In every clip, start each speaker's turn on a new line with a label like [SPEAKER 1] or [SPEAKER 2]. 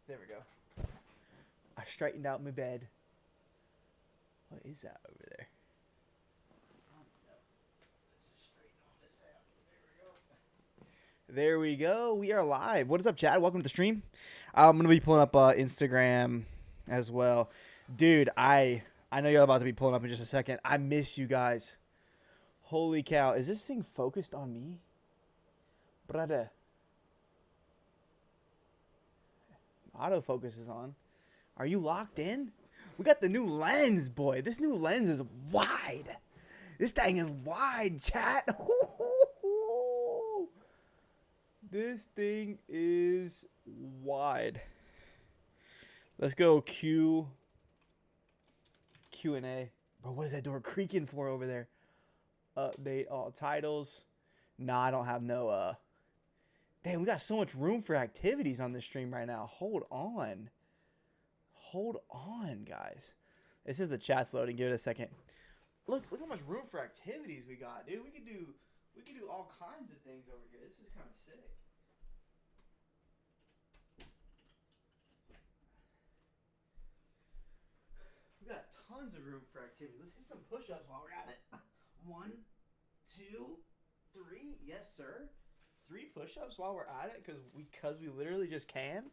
[SPEAKER 1] There we go. I straightened out my bed. What is that over there? There we go. We are live. What is up, Chad? Welcome to the stream. I'm gonna be pulling up Instagram as well, dude. I know you're about to be pulling up in just a second. I miss you guys. Holy cow! Is this thing focused on me, brother? Autofocus is on. Are you locked in? We got the new lens, boy. This new lens is wide. This thing is wide, chat. This thing is wide. Let's go Q and A. Bro, what is that door creaking for over there? Update all titles. Nah, I don't have no Damn, we got so much room for activities on this stream right now. Hold on. Hold on, guys. This is the chat's loading. Give it a second. Look how much room for activities we got, dude. We could do all kinds of things over here. This is kind of sick. We got tons of room for activities. Let's hit some push-ups while we're at it. 1, 2, 3. Yes, sir. 3 push-ups while we're at it because we literally just can.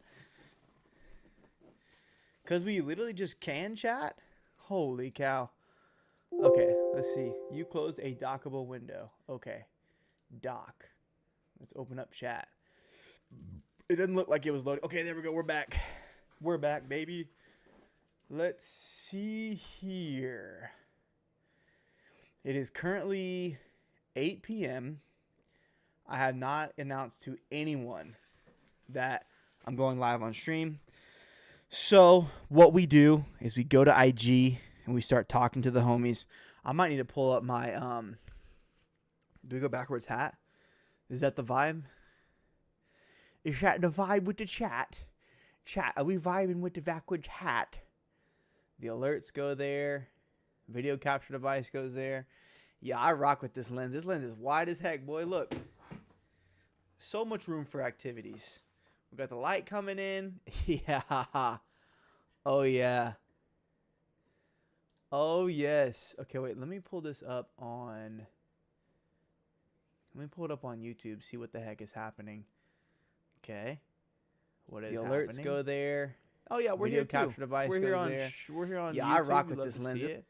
[SPEAKER 1] Because we literally just can, chat. Holy cow. Okay, let's see. You closed a dockable window. Okay. Dock. Let's open up chat. It didn't look like it was loading. Okay, there we go. We're back. We're back, baby. Let's see here. It is currently 8 p.m. I have not announced to anyone that I'm going live on stream. So what we do is we go to IG and we start talking to the homies. I might need to pull up my do we go backwards hat? Is that the vibe? Is that the vibe with the chat? Chat, are we vibing with the backwards hat? The alerts go there. Video capture device goes there. Yeah, I rock with this lens. This lens is wide as heck, boy. Look. So much room for activities. We got the light coming in. Yeah. Oh, yeah. Oh, yes. Okay, wait. Let me pull this up on... Let me pull it up on YouTube. See what the heck is happening. Okay. What is happening? The alerts go there. Oh, yeah. We're here, capture device we're here on there. We're here on YouTube. I rock with this lens. We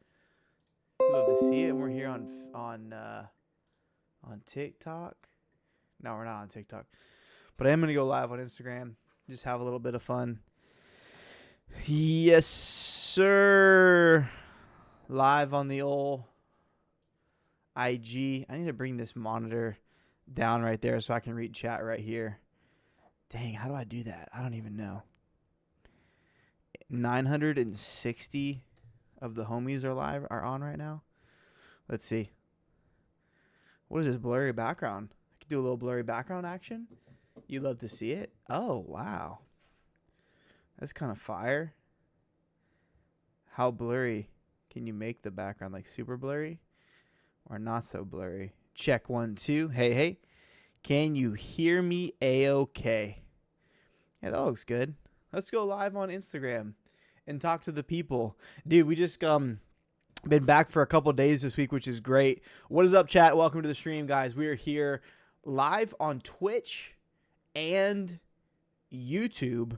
[SPEAKER 1] love to see it. And we're here on TikTok. No, we're not on TikTok. But I am going to go live on Instagram. Just have a little bit of fun. Yes, sir. Live on the old IG. I need to bring this monitor down right there so I can read chat right here. Dang, how do I do that? I don't even know. 960 of the homies are on right now. Let's see. What is this blurry background? I could do a little blurry background action. You love to see it? Oh, wow. That's kind of fire. How blurry can you make the background? Like super blurry or not so blurry? Check 1, 2. Hey, hey. Can you hear me A-okay? Yeah, that looks good. Let's go live on Instagram and talk to the people. Dude, we just been back for a couple days this week, which is great. What is up, chat? Welcome to the stream, guys. We are here live on Twitch and YouTube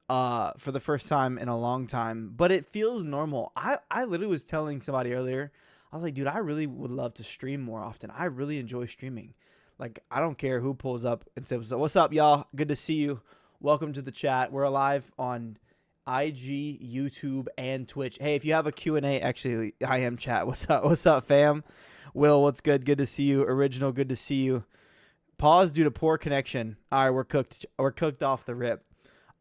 [SPEAKER 1] for the first time in a long time, but it feels normal. I literally was telling somebody earlier, I was like, dude, I really would love to stream more often. I really enjoy streaming. Like, I don't care who pulls up and says, what's up, y'all? Good to see you. Welcome to the chat. We're live on IG, YouTube, and Twitch. Hey, if you have a Q&A, actually, I am chat. What's up? What's up, fam? Will, what's good? Good to see you. Original, good to see you. Pause due to poor connection. All right, we're cooked. We're cooked off the rip.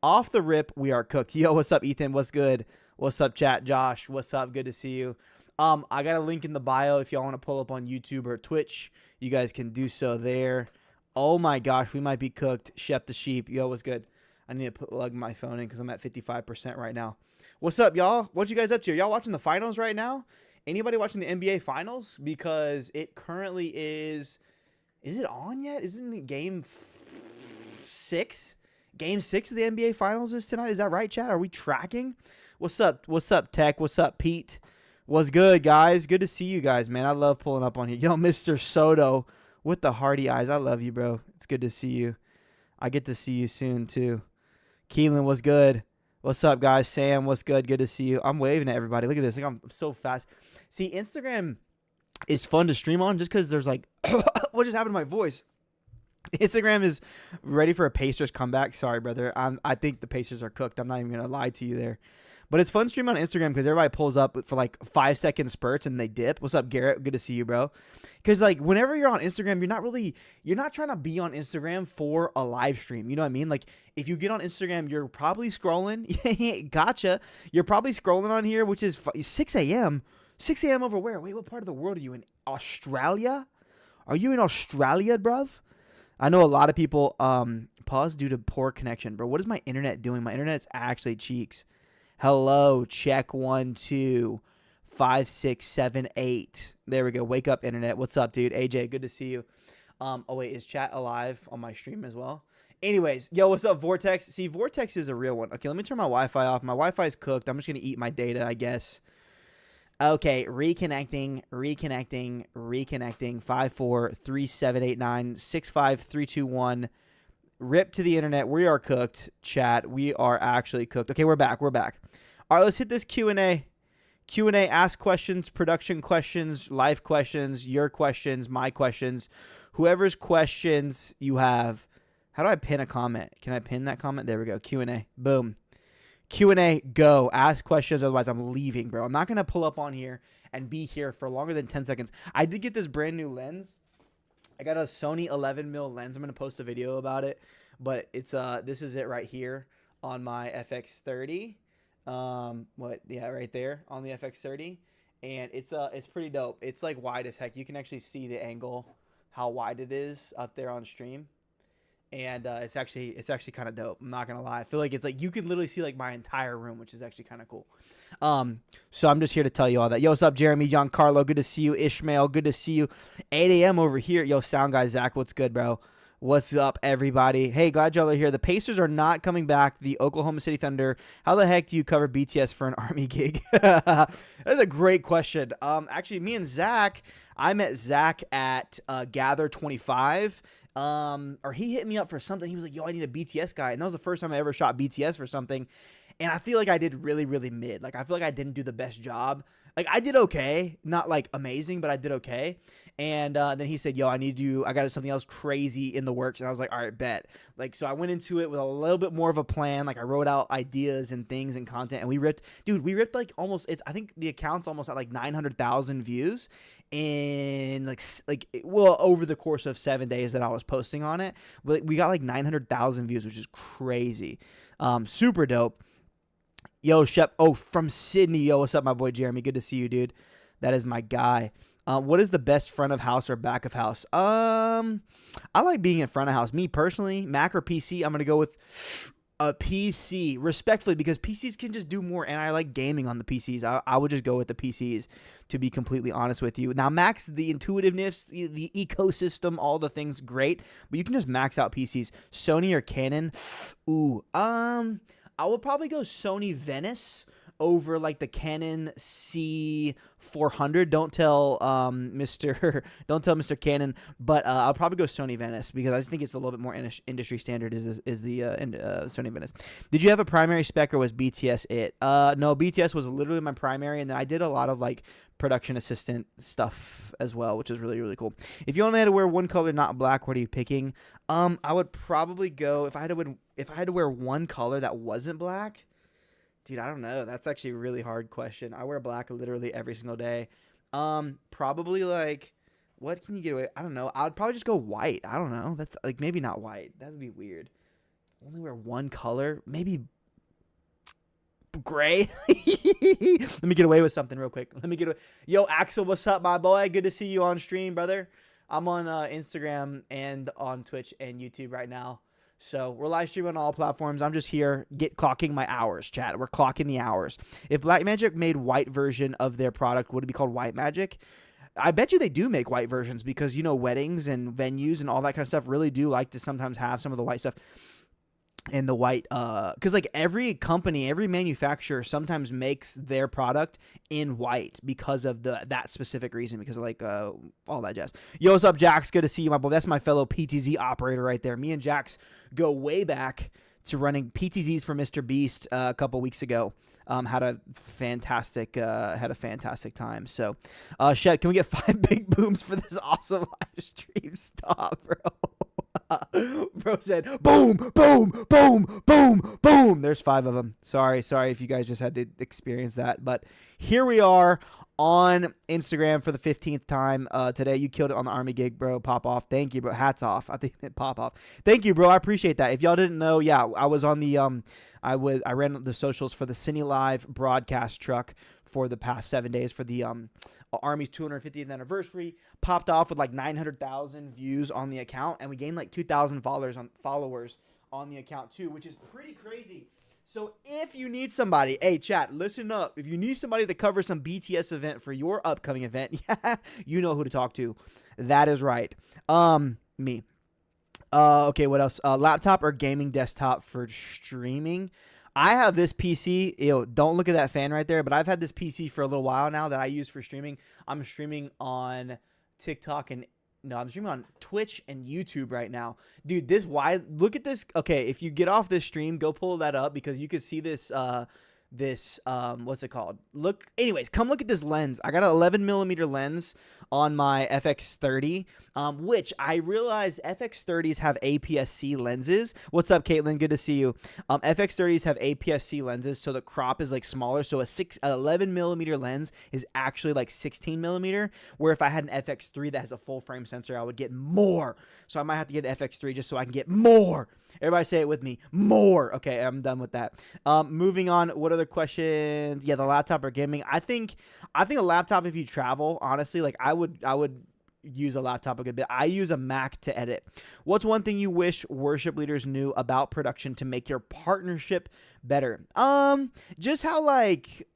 [SPEAKER 1] Off the rip, we are cooked. Yo, what's up, Ethan? What's good? What's up, chat? Josh, what's up? Good to see you. I got a link in the bio if y'all want to pull up on YouTube or Twitch. You guys can do so there. Oh my gosh, we might be cooked. Shep the sheep. Yo, what's good? I need to plug my phone in because I'm at 55% right now. What's up, y'all? What you guys up to? Are y'all watching the finals right now? Anybody watching the NBA finals? Because it currently is it on yet? Isn't it game 6 Game 6 of the NBA Finals is tonight. Is that right, chat? Are we tracking? What's up? What's up, Tech? What's up, Pete? What's good, guys? Good to see you guys, man. I love pulling up on here. Yo, Mr. Soto with the hearty eyes. I love you, bro. It's good to see you. I get to see you soon, too. Keelan, what's good? What's up, guys? Sam, what's good? Good to see you. I'm waving at everybody. Look at this. Like, I'm so fast. See, Instagram is fun to stream on just because there's like, what just happened to my voice? Instagram is ready for a Pacers comeback. Sorry, brother. I think the Pacers are cooked. I'm not even going to lie to you there. But it's fun streaming on Instagram because everybody pulls up for like 5-second spurts and they dip. What's up, Garrett? Good to see you, bro. Because like whenever you're on Instagram, you're not trying to be on Instagram for a live stream. You know what I mean? Like if you get on Instagram, you're probably scrolling. Gotcha. You're probably scrolling on here, which is 6 a.m. 6 a.m. over where? Wait, what part of the world are you in? Australia? Are you in Australia, bruv? I know a lot of people pause due to poor connection. Bro, what is my internet doing? My internet's actually cheeks. Hello, check 1, 2, 5, 6, 7, 8. There we go. Wake up, internet. What's up, dude? AJ, good to see you. Oh, wait, is chat alive on my stream as well? Anyways, yo, what's up, Vortex? See, Vortex is a real one. Okay, let me turn my Wi-Fi off. My Wi-Fi is cooked. I'm just going to eat my data, I guess. Okay, reconnecting. 5, 4, 3, 7, 8, 9, 6, 5, 3, 2, 1. Rip to the internet. We are cooked, chat. We are actually cooked. Okay, we're back. All right, let's hit this Q&A. Q&A, ask questions, production questions, life questions, your questions, my questions, whoever's questions you have. How do I pin a comment? Can I pin that comment? There we go. Q&A. Boom. Q&A, go. Ask questions, otherwise I'm leaving, bro. I'm not going to pull up on here and be here for longer than 10 seconds. I did get this brand new lens. I got a Sony 11mm lens. I'm going to post a video about it, but it's this is it right here on my FX30. Right there on the FX30, and it's pretty dope. It's like wide as heck. You can actually see the angle, how wide it is up there on stream. And it's actually kind of dope. I'm not gonna lie. I feel like it's like you can literally see like my entire room, which is actually kind of cool. So I'm just here to tell you all that. Yo, what's up, Jeremy, Giancarlo? Good to see you. Ishmael, good to see you. 8 a.m. over here. Yo, sound guy Zach, what's good, bro? What's up, everybody? Hey, glad y'all are here. The Pacers are not coming back. The Oklahoma City Thunder. How the heck do you cover BTS for an Army gig? That's a great question. Actually, me and Zach, I met Zach at Gather 25. Or he hit me up for something. He was like, yo, I need a BTS guy. And that was the first time I ever shot BTS for something. And I feel like I did really, really mid. Like, I feel like I didn't do the best job. Like, I did okay. Not, like, amazing, but I did okay. And then he said, yo, I got something else crazy in the works. And I was like, all right, bet. Like, so I went into it with a little bit more of a plan. Like, I wrote out ideas and things and content. And we ripped like almost, I think the account's almost at like 900,000 views in over the course of 7 days that I was posting on it. But we got like 900,000 views, which is crazy. Super dope. Yo, Shep. Oh, from Sydney. Yo, what's up, my boy Jeremy? Good to see you, dude. That is my guy. What is the best front of house or back of house? I like being in front of house. Me personally, Mac or PC, I'm going to go with a PC, respectfully, because PCs can just do more, and I like gaming on the PCs. I would just go with the PCs, to be completely honest with you. Now, Macs, the intuitiveness, the ecosystem, all the things, great, but you can just max out PCs. Sony or Canon? Ooh, I would probably go Sony Venice over like the Canon C400. Don't tell Mr. Canon, but I'll probably go Sony Venice because I just think it's a little bit more industry standard is the Sony Venice. Did you have a primary spec or was BTS it? No, BTS was literally my primary, and then I did a lot of like production assistant stuff as well, which is really, really cool. If you only had to wear one color, not black, what are you picking? I would probably go if I had to wear one color that wasn't black. Dude, I don't know. That's actually a really hard question. I wear black literally every single day. Probably like, what can you get away? I don't know. I would probably just go white. I don't know. That's like maybe not white. That would be weird. Only wear one color. Maybe gray. Let me get away with something real quick. Yo, Axel, what's up, my boy? Good to see you on stream, brother. I'm on Instagram and on Twitch and YouTube right now. So we're live streaming on all platforms. I'm just here clocking my hours, chat. We're clocking the hours. If Blackmagic made white version of their product, would it be called White Magic? I bet you they do make white versions because, you know, weddings and venues and all that kind of stuff really do like to sometimes have some of the white stuff. and the white, because like every company, every manufacturer sometimes makes their product in white because of that specific reason, because of like all that jazz. Yo, what's up, Jax? Good to see you, my boy. That's my fellow PTZ operator right there. Me and Jax go way back to running PTZs for Mr. Beast a couple weeks ago. Had a fantastic time. So, Shep, can we get 5 big booms for this awesome live stream? Stop, bro. Bro said, boom, boom, boom, boom, boom. There's 5 of them. Sorry if you guys just had to experience that. But here we are on Instagram for the 15th time today. You killed it on the Army gig, bro. Pop off. Thank you, bro. Hats off. I think it pop off. Thank you, bro. I appreciate that. If y'all didn't know, yeah, I was on the I ran the socials for the Cine Live broadcast truck for the past 7 days for the Army's 250th anniversary. Popped off with like 900,000 views on the account, and we gained like 2,000 followers on the account too, which is pretty crazy. So if you need somebody, hey chat, listen up. If you need somebody to cover some BTS event for your upcoming event, yeah, you know who to talk to. That is right. Me. Okay, what else? Laptop or gaming desktop for streaming? I have this PC. Ew, don't look at that fan right there, but I've had this PC for a little while now that I use for streaming. I'm streaming on TikTok I'm streaming on Twitch and YouTube right now. Dude, look at this. Okay, if you get off this stream, go pull that up because you could see this what's it called? Anyways, come look at this lens. I got an 11mm lens on my FX30, which I realized FX30s have APS-C lenses. What's up, Caitlin? Good to see you. FX30s have APS-C lenses, so the crop is like smaller. So a 11mm lens is actually like 16mm, where if I had an FX3 that has a full frame sensor, I would get more. So I might have to get an FX3 just so I can get more. Everybody say it with me. More. Okay, I'm done with that. Moving on. What other questions? Yeah, the laptop or gaming. I think a laptop if you travel, honestly, like I would use a laptop a good bit. I use a Mac to edit. What's one thing you wish worship leaders knew about production to make your partnership better? Just how like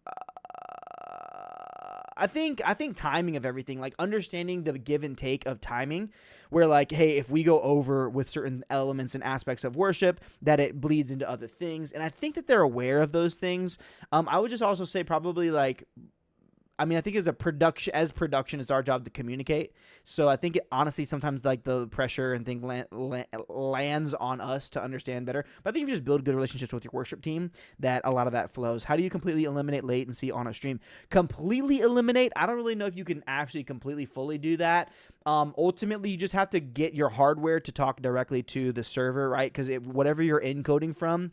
[SPEAKER 1] I think timing of everything, like understanding the give and take of timing, where like, hey, if we go over with certain elements and aspects of worship, that it bleeds into other things. And I think that they're aware of those things. I would just also say probably like, I think as production, it's our job to communicate. So I think honestly, sometimes like the pressure and thing lands on us to understand better. But I think if you just build good relationships with your worship team, that a lot of that flows. How do you completely eliminate latency on a stream? Completely eliminate? I don't really know if you can actually completely fully do that. Ultimately, you just have to get your hardware to talk directly to the server, right? Because whatever you're encoding from,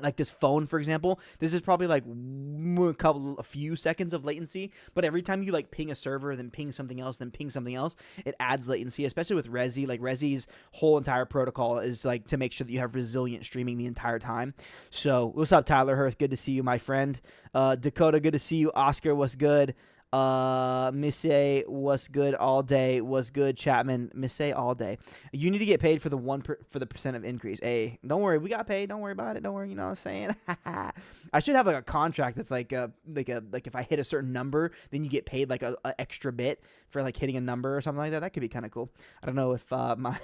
[SPEAKER 1] like this phone, for example, this is probably like a few seconds of latency, but every time you like ping a server, then ping something else, then ping something else, it adds latency, especially with Resi. Like Resi's whole entire protocol is like to make sure that you have resilient streaming the entire time. So what's up, Tyler Hirth? Good to see you, my friend. Dakota, good to see you. Oscar, what's good? Missy, what's good all day? What's good, Chapman? Missy all day. You need to get paid for the percent of increase. Hey, don't worry, we got paid. Don't worry about it. Don't worry. You know what I'm saying? I should have like a contract that's like if I hit a certain number, then you get paid like a extra bit for like hitting a number or something like that. That could be kind of cool. I don't know if my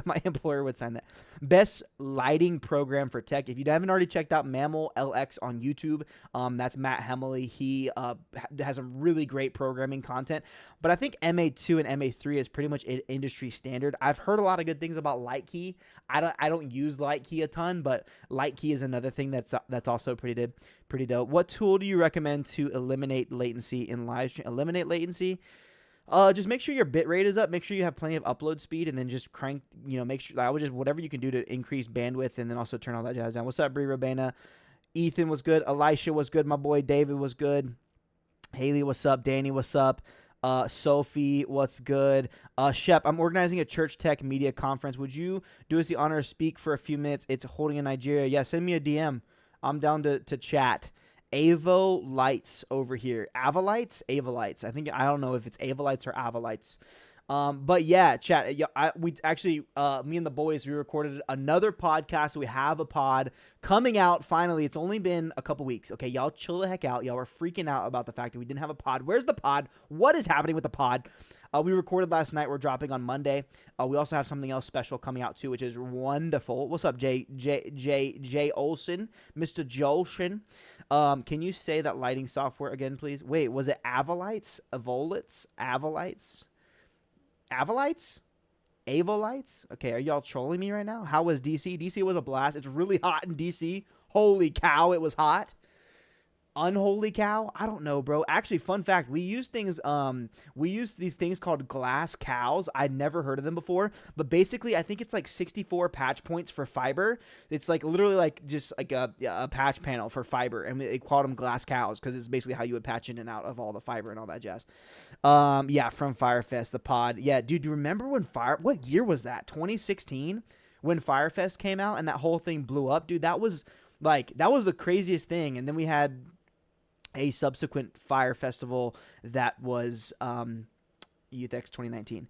[SPEAKER 1] my employer would sign that. Best lighting program for tech. If you haven't already checked out Mammal LX on YouTube, that's Matt Hemley. He has some really great programming content, but I think MA2 and MA3 is pretty much industry standard. I've heard a lot of good things about Lightkey. I don't use Lightkey a ton, but Lightkey is another thing that's also pretty dope. What tool do you recommend to eliminate latency in live stream? Eliminate latency? Just make sure your bit rate is up. Make sure you have plenty of upload speed, and then just crank. Make sure I would just whatever you can do to increase bandwidth, and then also turn all that jazz down. What's up, Brie Rabena? Ethan was good. Elisha was good. My boy David was good. Haley, what's up? Danny, what's up? Sophie, what's good? Shep, I'm organizing a church tech media conference. Would you do us the honor to speak for a few minutes? It's holding in Nigeria. Yeah, send me a DM. I'm down to chat. Avo Lights over here. Avalites? Avalites. I don't know if it's Avalites or Avalites. But yeah, chat. We actually, me and the boys, we recorded another podcast. We have a pod coming out finally. It's only been a couple weeks. Okay, y'all chill the heck out. Y'all were freaking out about the fact that we didn't have a pod. Where's the pod? What is happening with the pod? We recorded last night. We're dropping on Monday. We also have something else special coming out too, which is wonderful. What's up, Jay Olsen, Mr. Jolson? Can you say that lighting software again, please? Wait, was it Avolites? Avolites? Avolites? Okay, are y'all trolling me right now? How was DC? DC was a blast. It's really hot in DC. Holy cow, it was hot. Unholy cow? I don't know, bro. Actually, fun fact, we use these things called glass cows. I'd never heard of them before, but basically I think it's like 64 patch points for fiber. It's like literally like just like a patch panel for fiber, and they called them glass cows because it's basically how you would patch in and out of all the fiber and all that jazz. Yeah, from Firefest, the pod. Yeah, dude, do you remember when what year was that? 2016 when Firefest came out and that whole thing blew up, dude. That was the craziest thing. And then we had a subsequent Fire Festival that was YouthX 2019.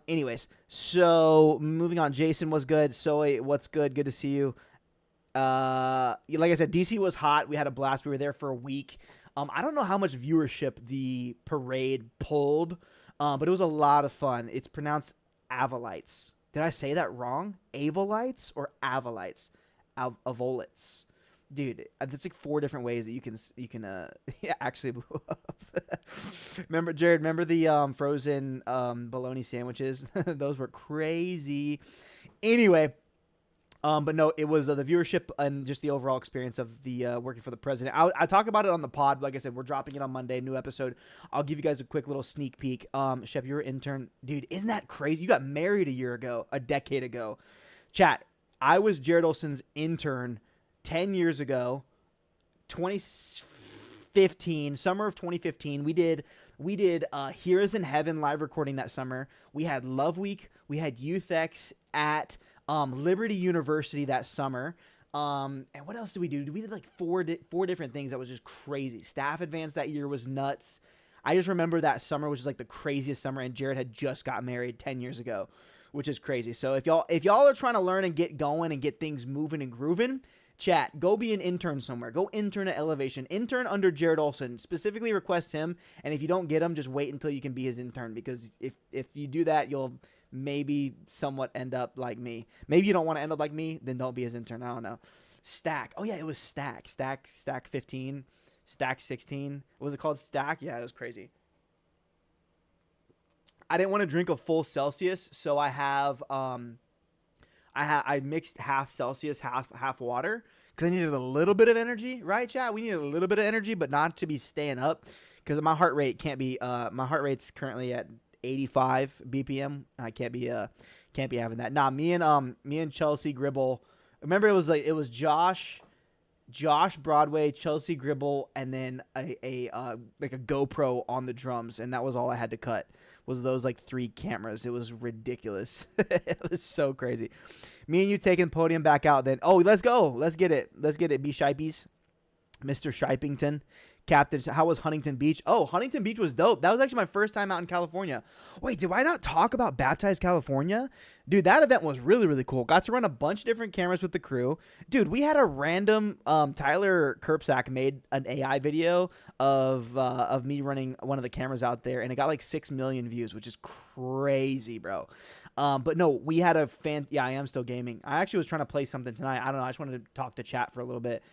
[SPEAKER 1] Anyways, so moving on. Jason was good. Soy, what's good? Good to see you. Like I said, DC was hot. We had a blast. We were there for a week. I don't know how much viewership the parade pulled, but it was a lot of fun. It's pronounced Avolites. Did I say that wrong? Avolites or Avolites? Avolites. Dude, there's like 4 different ways that you can actually blow up. Remember, Jared, remember the frozen bologna sandwiches? Those were crazy. Anyway, but no, it was the viewership and just the overall experience of the working for the president. I talk about it on the pod. Like I said, we're dropping it on Monday, new episode. I'll give you guys a quick little sneak peek. Shep, you're an intern. Dude, isn't that crazy? You got married a decade ago. Chat, I was Jared Olson's intern 10 years ago, 2015, summer of 2015. We did Heroes in Heaven live recording that summer. We had Love Week. We had YouthX at Liberty University that summer. And what else did we do? We did like four different things that was just crazy. Staff Advance that year was nuts. I just remember that summer was just like the craziest summer, and Jared had just got married 10 years ago, which is crazy. So if y'all are trying to learn and get going and get things moving and grooving, chat, go be an intern somewhere. Go intern at Elevation. Intern under Jared Olson. Specifically request him, and if you don't get him, just wait until you can be his intern, because if you do that, you'll maybe somewhat end up like me. Maybe you don't want to end up like me, then don't be his intern. I don't know. Stack. Oh, yeah, it was Stack 15. Stack 16. Was it called Stack? Yeah, it was crazy. I didn't want to drink a full Celsius, so I mixed half Celsius, half water, because I needed a little bit of energy, right, chat? We needed a little bit of energy, but not to be staying up, because my heart rate can't be. My heart rate's currently at 85 BPM. I can't be having that. Nah, me and Chelsea Gribble. Remember, it was Josh Broadway, Chelsea Gribble, and then a GoPro on the drums, and that was all I had to cut. Was those like 3 cameras. It was ridiculous. It was so crazy. Me and you taking podium back out then. Oh, let's go. Let's get it. Be Shipies. Mr. Shipington. Captain, how was Huntington Beach? Oh, Huntington Beach was dope. That was actually my first time out in California. Wait, did I not talk about Baptized California? Dude, that event was really, really cool. Got to run a bunch of different cameras with the crew. Dude, we had a random, Tyler Kerpsack made an AI video of me running one of the cameras out there, and it got like 6 million views, which is crazy, bro. But no, we had a yeah, I am still gaming. I actually was trying to play something tonight. I don't know. I just wanted to talk to chat for a little bit.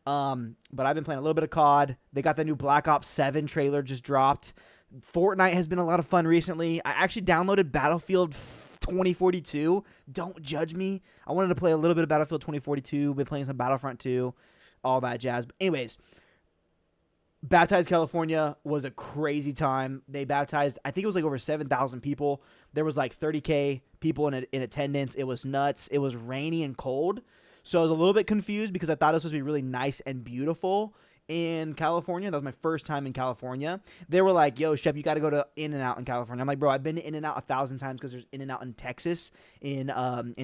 [SPEAKER 1] But I've been playing a little bit of COD. They got the new Black Ops 7 trailer just dropped. Fortnite has been a lot of fun recently. I actually downloaded Battlefield 2042. Don't judge me. I wanted to play a little bit of Battlefield 2042. Been playing some Battlefront 2, all that jazz. But anyways, Baptized California was a crazy time. They baptized, I think it was like over 7,000 people. There was like 30K people in attendance. It was nuts. It was rainy and cold. So I was a little bit confused because I thought it was supposed to be really nice and beautiful in California. That was my first time in California. They were like, yo, Shep, you got to go to In-N-Out in California. I'm like, bro, I've been to In-N-Out 1,000 times because there's In-N-Out in Texas, in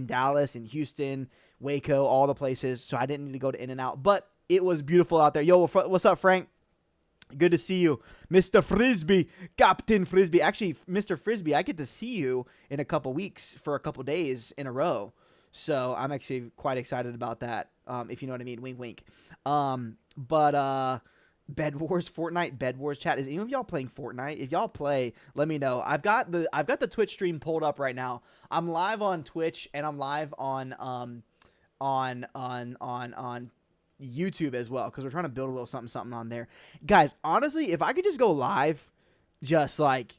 [SPEAKER 1] Dallas, in Houston, Waco, all the places. So I didn't need to go to In-N-Out. But it was beautiful out there. Yo, what's up, Frank? Good to see you. Mr. Frisbee, Captain Frisbee. Actually, Mr. Frisbee, I get to see you in a couple weeks for a couple days in a row. So I'm actually quite excited about that, if you know what I mean. Wink, wink. But Bed Wars, Fortnite, Bed Wars chat. Is any of y'all playing Fortnite? If y'all play, let me know. I've got the Twitch stream pulled up right now. I'm live on Twitch and I'm live on YouTube as well, because we're trying to build a little something on there. Guys, honestly, if I could just go live just like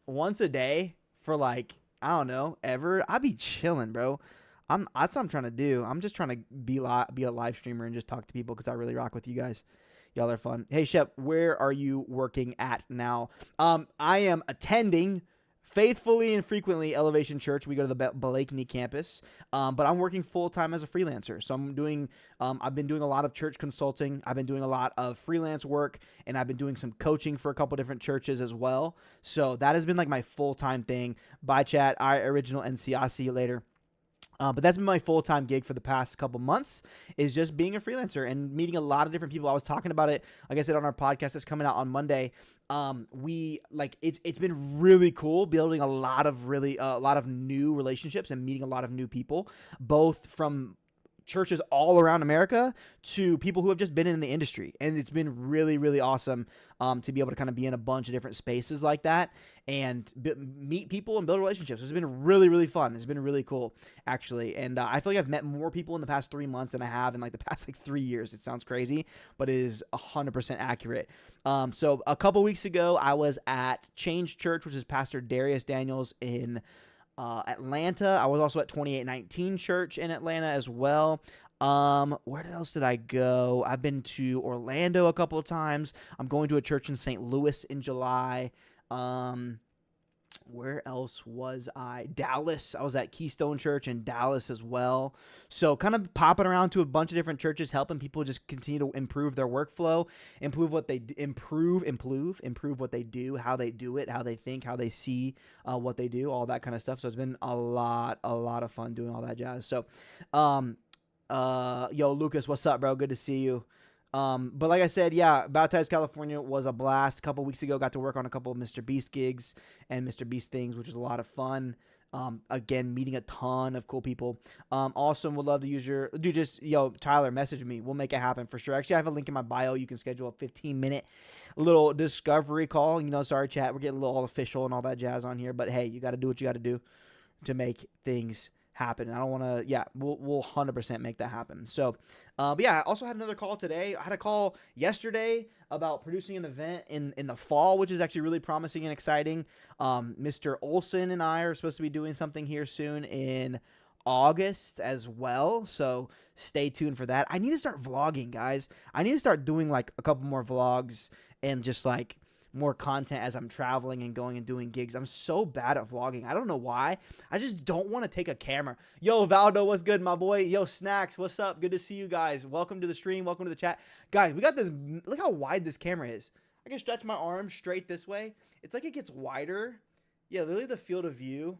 [SPEAKER 1] once a day for like, I don't know, ever, I'd be chilling, bro. That's what I'm trying to do. I'm just trying to be a live streamer and just talk to people because I really rock with you guys. Y'all are fun. Hey, Shep, where are you working at now? I am attending faithfully and frequently Elevation Church. We go to the Blakeney campus, but I'm working full-time as a freelancer. So I've been doing a lot of church consulting. I've been doing a lot of freelance work, and I've been doing some coaching for a couple different churches as well. So that has been like my full-time thing. Bye, chat. Original NC. I'll see you later. But that's been my full-time gig for the past couple months, is just being a freelancer and meeting a lot of different people. I was talking about it, like I said, on our podcast that's coming out on Monday. It's been really cool building a lot of new relationships and meeting a lot of new people, both from churches all around America to people who have just been in the industry. And it's been really, really awesome to be able to kind of be in a bunch of different spaces like that and meet people and build relationships. It's been really, really fun. It's been really cool, actually. And I feel like I've met more people in the past 3 months than I have in like the past like 3 years. It sounds crazy, but it is 100% accurate. So a couple weeks ago, I was at Change Church, which is Pastor Darius Daniels in Atlanta. I was also at 2819 Church in Atlanta as well. Where else did I go? I've been to Orlando a couple of times. I'm going to a church in St. Louis in July. Where else was I? Dallas. I was at Keystone Church in Dallas as well. So kind of popping around to a bunch of different churches, helping people just continue to improve their workflow, improve what they do, how they do it, how they think, how they see what they do, all that kind of stuff. So it's been a lot of fun doing all that jazz. So, yo, Lucas, what's up, bro? Good to see you. But like I said, yeah, Baptized California was a blast. A couple weeks ago, got to work on a couple of Mr. Beast gigs and Mr. Beast things, which was a lot of fun. Again, meeting a ton of cool people. Awesome. Would love to use Tyler, message me. We'll make it happen for sure. Actually, I have a link in my bio. You can schedule a 15-minute little discovery call. Sorry, chat. We're getting a little official and all that jazz on here, but hey, you got to do what you got to do to make things happen. I don't want to, we'll 100% make that happen. So, but yeah, I also had another call today. I had a call yesterday about producing an event in the fall, which is actually really promising and exciting. Mr. Olson and I are supposed to be doing something here soon in August as well. So stay tuned for that. I need to start vlogging, guys. I need to start doing like a couple more vlogs and just like more content as I'm traveling and going and doing gigs. I'm so bad at vlogging. I don't know why. I just don't want to take a camera. Yo, Valdo, what's good, my boy? Yo, Snacks, what's up? Good to see you guys. Welcome to the stream. Welcome to the chat. Guys, we got this. Look how wide this camera is. I can stretch my arm straight this way. It's like it gets wider. Yeah, literally the field of view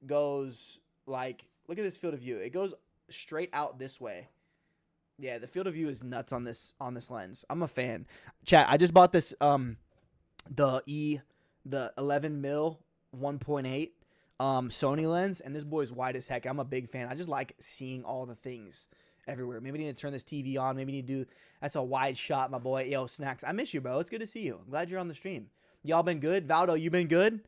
[SPEAKER 1] goes like, look at this field of view. It goes straight out this way. Yeah, the field of view is nuts on this lens. I'm a fan. Chat, I just bought this the 11 mil 1.8 Sony lens, and this boy's wide as heck. I'm a big fan. I just like seeing all the things everywhere. Maybe I need to turn this TV on. Maybe I need to do, that's a wide shot, my boy. Yo, Snacks, I miss you, bro. It's good to see you. I'm glad you're on the stream. Y'all been good? Valdo, you been good?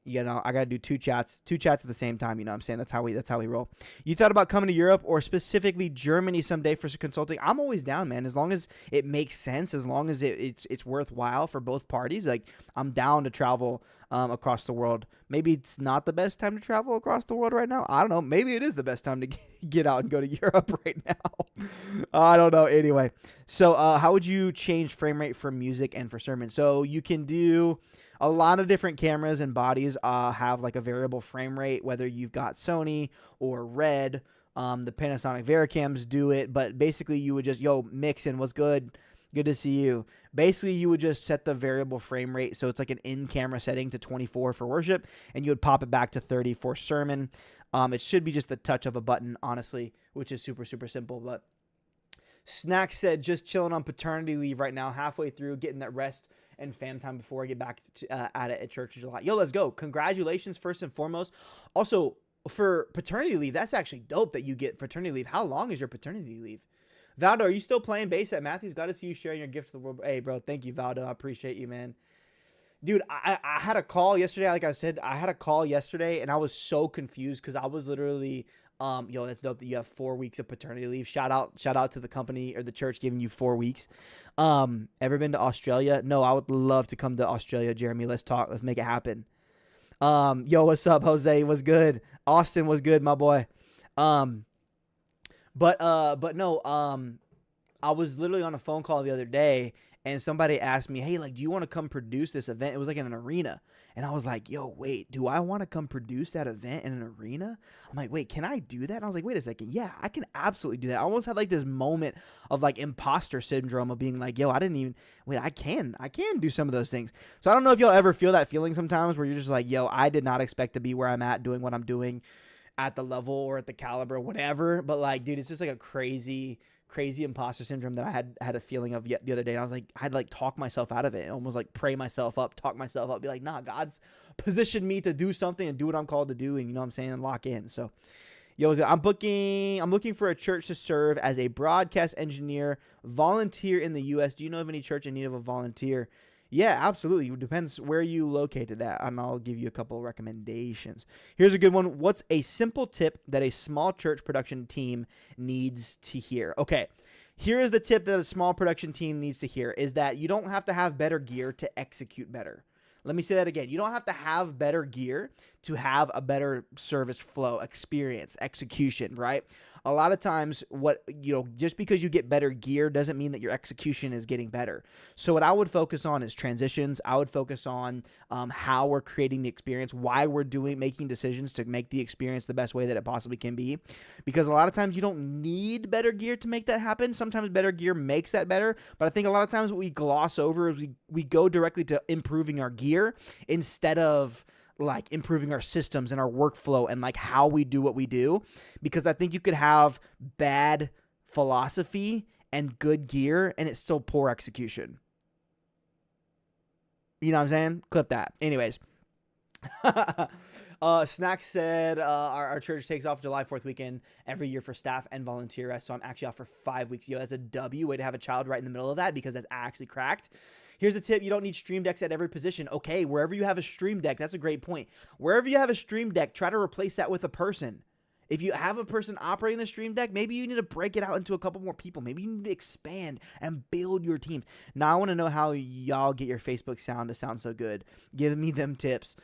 [SPEAKER 1] I gotta do two chats at the same time. You know what I'm saying? That's how we roll. You thought about coming to Europe or specifically Germany someday for some consulting? I'm always down, man. As long as it makes sense, as long as it's worthwhile for both parties. Like, I'm down to travel across the world. Maybe it's not the best time to travel across the world right now. I don't know. Maybe it is the best time to get out and go to Europe right now. I don't know. Anyway, so how would you change frame rate for music and for sermons? So you can do a lot of different cameras and bodies have like a variable frame rate, whether you've got Sony or Red. The Panasonic Vericams do it, but basically you would just, mix in, what's good? Good to see you. Basically, you would just set the variable frame rate, so it's like an in-camera setting to 24 for worship, and you would pop it back to 30 for sermon. It should be just the touch of a button, honestly, which is super, super simple. But Snack said, just chilling on paternity leave right now, halfway through, getting that rest and fam time before I get back at it at church in July. Yo, let's go. Congratulations, first and foremost. Also, for paternity leave, that's actually dope that you get paternity leave. How long is your paternity leave? Valdo, are you still playing bass at Matthews? Got to see you sharing your gift to the world. Hey, bro, thank you, Valdo. I appreciate you, man. Dude, I had a call yesterday. Like I said, I had a call yesterday, and I was so confused because I was literally, yo, that's dope that you have 4 weeks of paternity leave. Shout out to the company or the church giving you 4 weeks. Ever been to Australia? No, I would love to come to Australia, Jeremy. Let's talk. Let's make it happen. Yo, what's up, Jose? What's good? Austin was good, my boy. But no, I was literally on a phone call the other day, and somebody asked me, hey, like, do you want to come produce this event? It was like in an arena. And I was like, yo, wait, do I want to come produce that event in an arena? I'm like, wait, can I do that? And I was like, wait a second. Yeah, I can absolutely do that. I almost had like this moment of like imposter syndrome of being like, yo, I can do some of those things. So I don't know if you'll ever feel that feeling sometimes where you're just like, yo, I did not expect to be where I'm at doing what I'm doing at the level or at the caliber, whatever. But like, dude, it's just like a crazy imposter syndrome that I had a feeling of yet the other day. And I was like, I'd like talk myself out of it and almost like pray myself up, talk myself up, be like, nah, God's positioned me to do something and do what I'm called to do. And you know what I'm saying? And lock in. So yo, I'm looking for a church to serve as a broadcast engineer, volunteer in the U.S. Do you know of any church in need of a volunteer? Yeah, absolutely. It depends where you located at, and I'll give you a couple of recommendations. Here's a good one. What's a simple tip that a small church production team needs to hear? Okay, here is the tip that a small production team needs to hear, is that you don't have to have better gear to execute better. Let me say that again. You don't have to have better gear to have a better service flow, experience, execution, right? A lot of times just because you get better gear doesn't mean that your execution is getting better. So what I would focus on is transitions. I would focus on how we're creating the experience, why we're making decisions to make the experience the best way that it possibly can be. Because a lot of times you don't need better gear to make that happen. Sometimes better gear makes that better. But I think a lot of times what we gloss over is we go directly to improving our gear instead of like improving our systems and our workflow and like how we do what we do. Because I think you could have bad philosophy and good gear and it's still poor execution. You know what I'm saying? Clip that. Anyways. Snack said our church takes off July 4th weekend every year for staff and volunteer rest. So I'm actually off for 5 weeks. Yo, that's a W. Way to have a child right in the middle of that, because that's actually cracked. Here's a tip. You don't need stream decks at every position. Okay, wherever you have a stream deck, that's a great point. Wherever you have a stream deck, try to replace that with a person. If you have a person operating the stream deck, maybe you need to break it out into a couple more people. Maybe you need to expand and build your team. Now I want to know how y'all get your Facebook sound to sound so good. Give me them tips.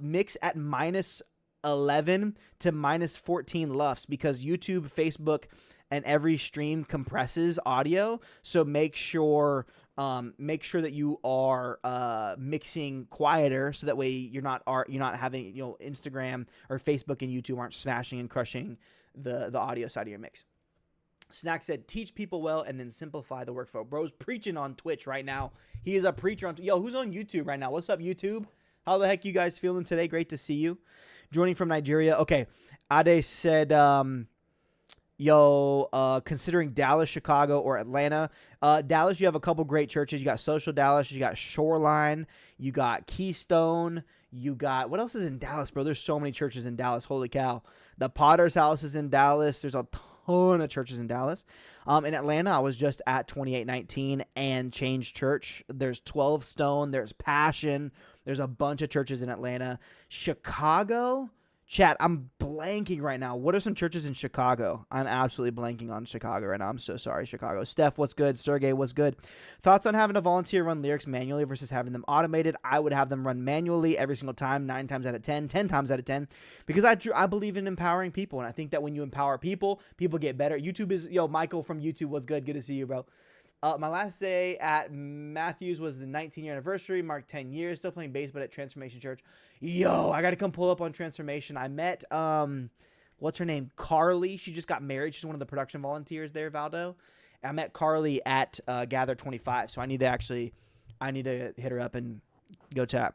[SPEAKER 1] Mix at -11 to -14 LUFS, because YouTube, Facebook, and every stream compresses audio. So make sure that you are mixing quieter, so that way you're not having, Instagram or Facebook and YouTube aren't smashing and crushing the audio side of your mix. Snack said, teach people well and then simplify the workflow. Bro's preaching on Twitch right now. He is a preacher on Yo, who's on YouTube right now? What's up, YouTube? How the heck you guys feeling today? Great to see you. Joining from Nigeria. Okay. Ade said, considering Dallas, Chicago, or Atlanta. Dallas, you have a couple great churches. You got Social Dallas. You got Shoreline. You got Keystone. You got, what else is in Dallas, bro? There's so many churches in Dallas. Holy cow. The Potter's House is in Dallas. There's a ton of churches in Dallas. In Atlanta, I was just at 2819 and Change Church. There's 12 Stone. There's Passion. There's a bunch of churches in Atlanta. Chicago, chat, I'm blanking right now. What are some churches in Chicago? I'm absolutely blanking on Chicago right now. I'm so sorry, Chicago. Steph, what's good? Sergey, what's good? Thoughts on having a volunteer run lyrics manually versus having them automated? I would have them run manually every single time, 9 times out of 10, 10 times out of 10, because I believe in empowering people. And I think that when you empower people, people get better. YouTube is, Michael from YouTube, what's good? Good to see you, bro. My last day at Matthews was the 19-year anniversary, marked 10 years, still playing bass, but at Transformation Church. Yo, I got to come pull up on Transformation. I met, what's her name? Carly. She just got married. She's one of the production volunteers there, Valdo. I met Carly at Gather 25, so I need to hit her up and go chat.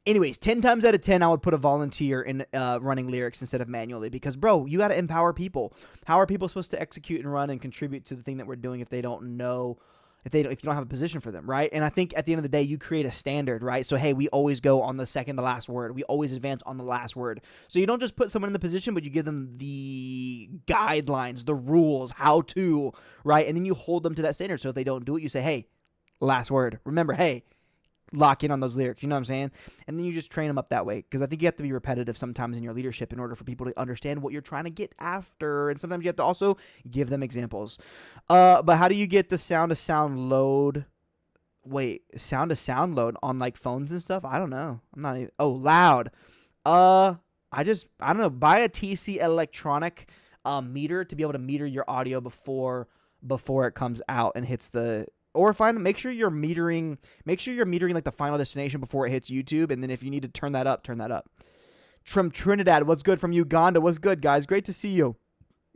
[SPEAKER 1] Anyways, 10 times out of 10, I would put a volunteer in running lyrics instead of manually, because, bro, you got to empower people. How are people supposed to execute and run and contribute to the thing that we're doing if they don't know if you don't have a position for them, right? And I think at the end of the day, you create a standard, right? So, hey, we always go on the second to last word. We always advance on the last word. So you don't just put someone in the position, but you give them the guidelines, the rules, how to, right? And then you hold them to that standard. So if they don't do it, you say, hey, last word. Remember, hey, lock in on those lyrics. You know what I'm saying? And then you just train them up that way, because I think you have to be repetitive sometimes in your leadership in order for people to understand what you're trying to get after. And sometimes you have to also give them examples. But how do you get the sound to sound load? Wait, sound to sound load on like phones and stuff? I don't know. I'm not even. Oh, loud. I don't know. Buy a TC electronic meter to be able to meter your audio before it comes out and hits the. Or make sure you're metering like the final destination before it hits YouTube. And then if you need to turn that up. From Trinidad, what's good? From Uganda, what's good, guys? Great to see you.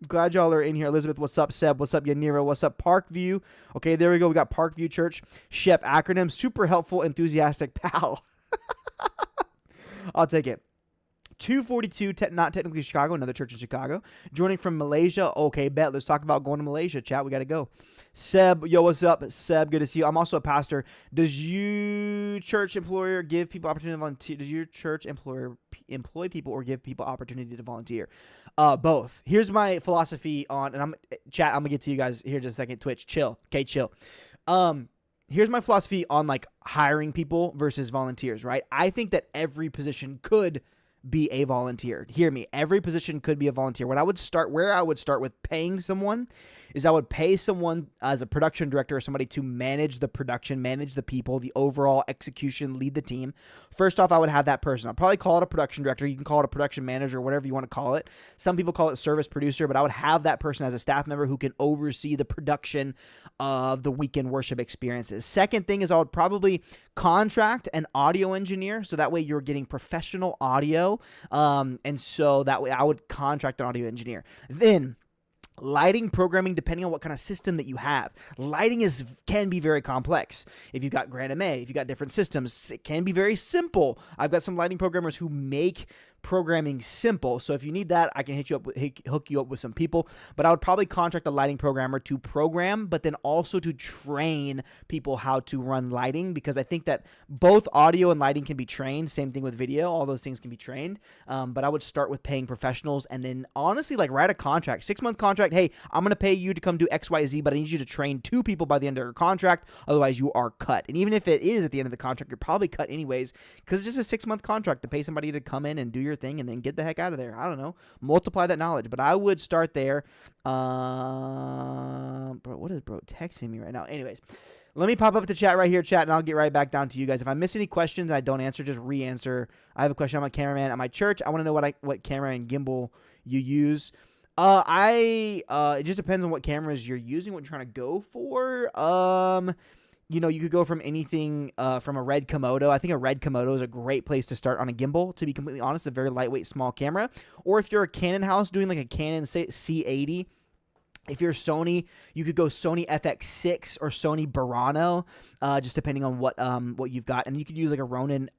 [SPEAKER 1] Glad y'all are in here. Elizabeth, what's up? Seb, what's up? Yanira, what's up? Parkview. Okay, there we go. We got Parkview Church. Shep, acronym, super helpful, enthusiastic pal. I'll take it. 242, not technically Chicago, another church in Chicago. Joining from Malaysia. Okay, bet. Let's talk about going to Malaysia, chat. We got to go. Seb, yo, what's up? Seb, good to see you. I'm also a pastor. Does your church employer give people opportunity to volunteer? Does your church employer employ people or give people opportunity to volunteer? Both. Here's my philosophy on, and I'm going to get to you guys here in just a second. Twitch, chill. Okay, chill. Here's my philosophy on like hiring people versus volunteers, right? I think that every position could be a volunteer. Hear me. Every position could be a volunteer. Where I would start with paying someone is I would pay someone as a production director or somebody to manage the production, manage the people, the overall execution, lead the team. First off, I would have that person. I'll probably call it a production director. You can call it a production manager, whatever you want to call it. Some people call it service producer, but I would have that person as a staff member who can oversee the production of the weekend worship experiences. Second thing is I would probably contract an audio engineer, so that way you're getting professional audio. And so that way I would contract an audio engineer. Then lighting, programming, depending on what kind of system that you have. Lighting can be very complex. If you've got Grand MA, if you've got different systems, it can be very simple. I've got some lighting programmers who make programming simple. So if you need that, I can hook you up with some people. But I would probably contract a lighting programmer to program, but then also to train people how to run lighting, because I think that both audio and lighting can be trained. Same thing with video. All those things can be trained. But I would start with paying professionals, and then honestly, like, write a contract, 6-month contract. Hey, I'm going to pay you to come do XYZ, but I need you to train 2 people by the end of your contract. Otherwise, you are cut. And even if it is at the end of the contract, you're probably cut anyways, because it's just a 6-month contract to pay somebody to come in and do your thing and then get the heck out of there. I don't know. Multiply that knowledge. But I would start there. Bro, what is bro texting me right now? Anyways, let me pop up the chat right here, chat, and I'll get right back down to you guys. If I miss any questions I don't answer, just re-answer. I have a question. I'm a cameraman at my church. I want to know what camera and gimbal you use. It just depends on what cameras you're using, what you're trying to go for. You could go from anything from a Red Komodo. I think a Red Komodo is a great place to start on a gimbal, to be completely honest, a very lightweight, small camera. Or if you're a Canon house doing like a Canon C80, if you're Sony, you could go Sony FX6 or Sony Burano, just depending on what you've got. And you could use like a Ronin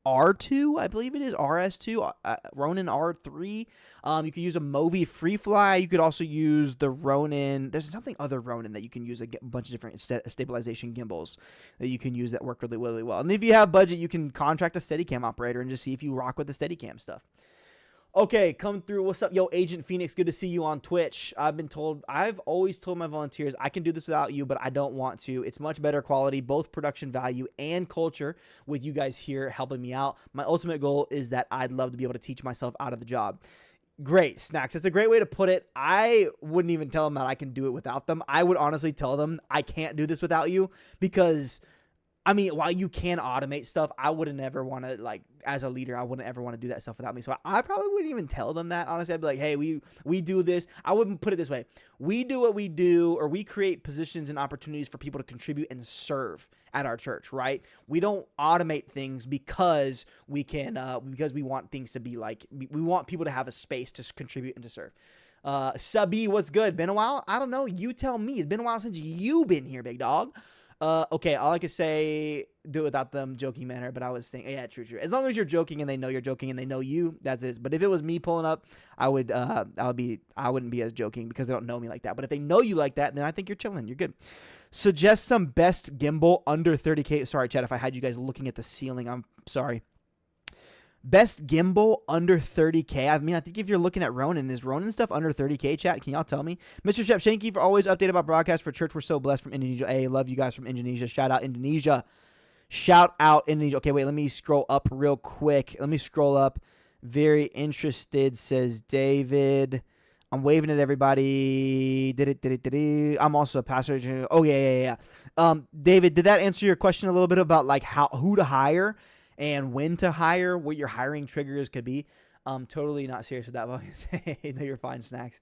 [SPEAKER 1] R2, I believe it is, RS2, Ronin R3. You could use a Movi FreeFly. You could also use the Ronin. There's something other Ronin that you can use, a bunch of different stabilization gimbals that you can use that work really, really well. And if you have budget, you can contract a Steadicam operator and just see if you rock with the Steadicam stuff. Okay, come through. What's up, yo, Agent Phoenix? Good to see you on Twitch. I've always told my volunteers, I can do this without you, but I don't want to. It's much better quality, both production value and culture, with you guys here helping me out. My ultimate goal is that I'd love to be able to teach myself out of the job. Great, Snacks. That's a great way to put it. I wouldn't even tell them that I can do it without them. I would honestly tell them I can't do this without you, because while you can automate stuff, I wouldn't ever want to, like, as a leader, I wouldn't ever want to do that stuff without me. So I probably wouldn't even tell them that. Honestly, I'd be like, hey, we do this. I wouldn't put it this way. We do what we do, or we create positions and opportunities for people to contribute and serve at our church, right? We don't automate things because we want things to be like, we want people to have a space to contribute and to serve. Subby, what's good? Been a while? I don't know. You tell me. It's been a while since you've been here, big dog. Okay, all I can say, do it without them joking manner, but I was thinking, yeah, true. As long as you're joking and they know you're joking and they know you, that's it. But if it was me pulling up, I wouldn't be as joking because they don't know me like that. But if they know you like that, then I think you're chilling. You're good. Suggest some best gimbal under 30K. Sorry, chat, if I had you guys looking at the ceiling, I'm sorry. Best gimbal under 30K. I mean, I think if you're looking at Ronin, is Ronin stuff under 30K, chat? Can y'all tell me? Mr. Shep, thank you for always updating about broadcast for church. We're so blessed from Indonesia. Hey, love you guys from Indonesia. Shout out Indonesia. Shout out Indonesia. Okay, wait, let me scroll up real quick. Let me scroll up. Very interested, says David. I'm waving at everybody. I'm also a pastor. Oh, yeah. David, did that answer your question a little bit about like who to hire and when to hire, what your hiring triggers could be? Totally not serious with that. No, you're fine, Snacks.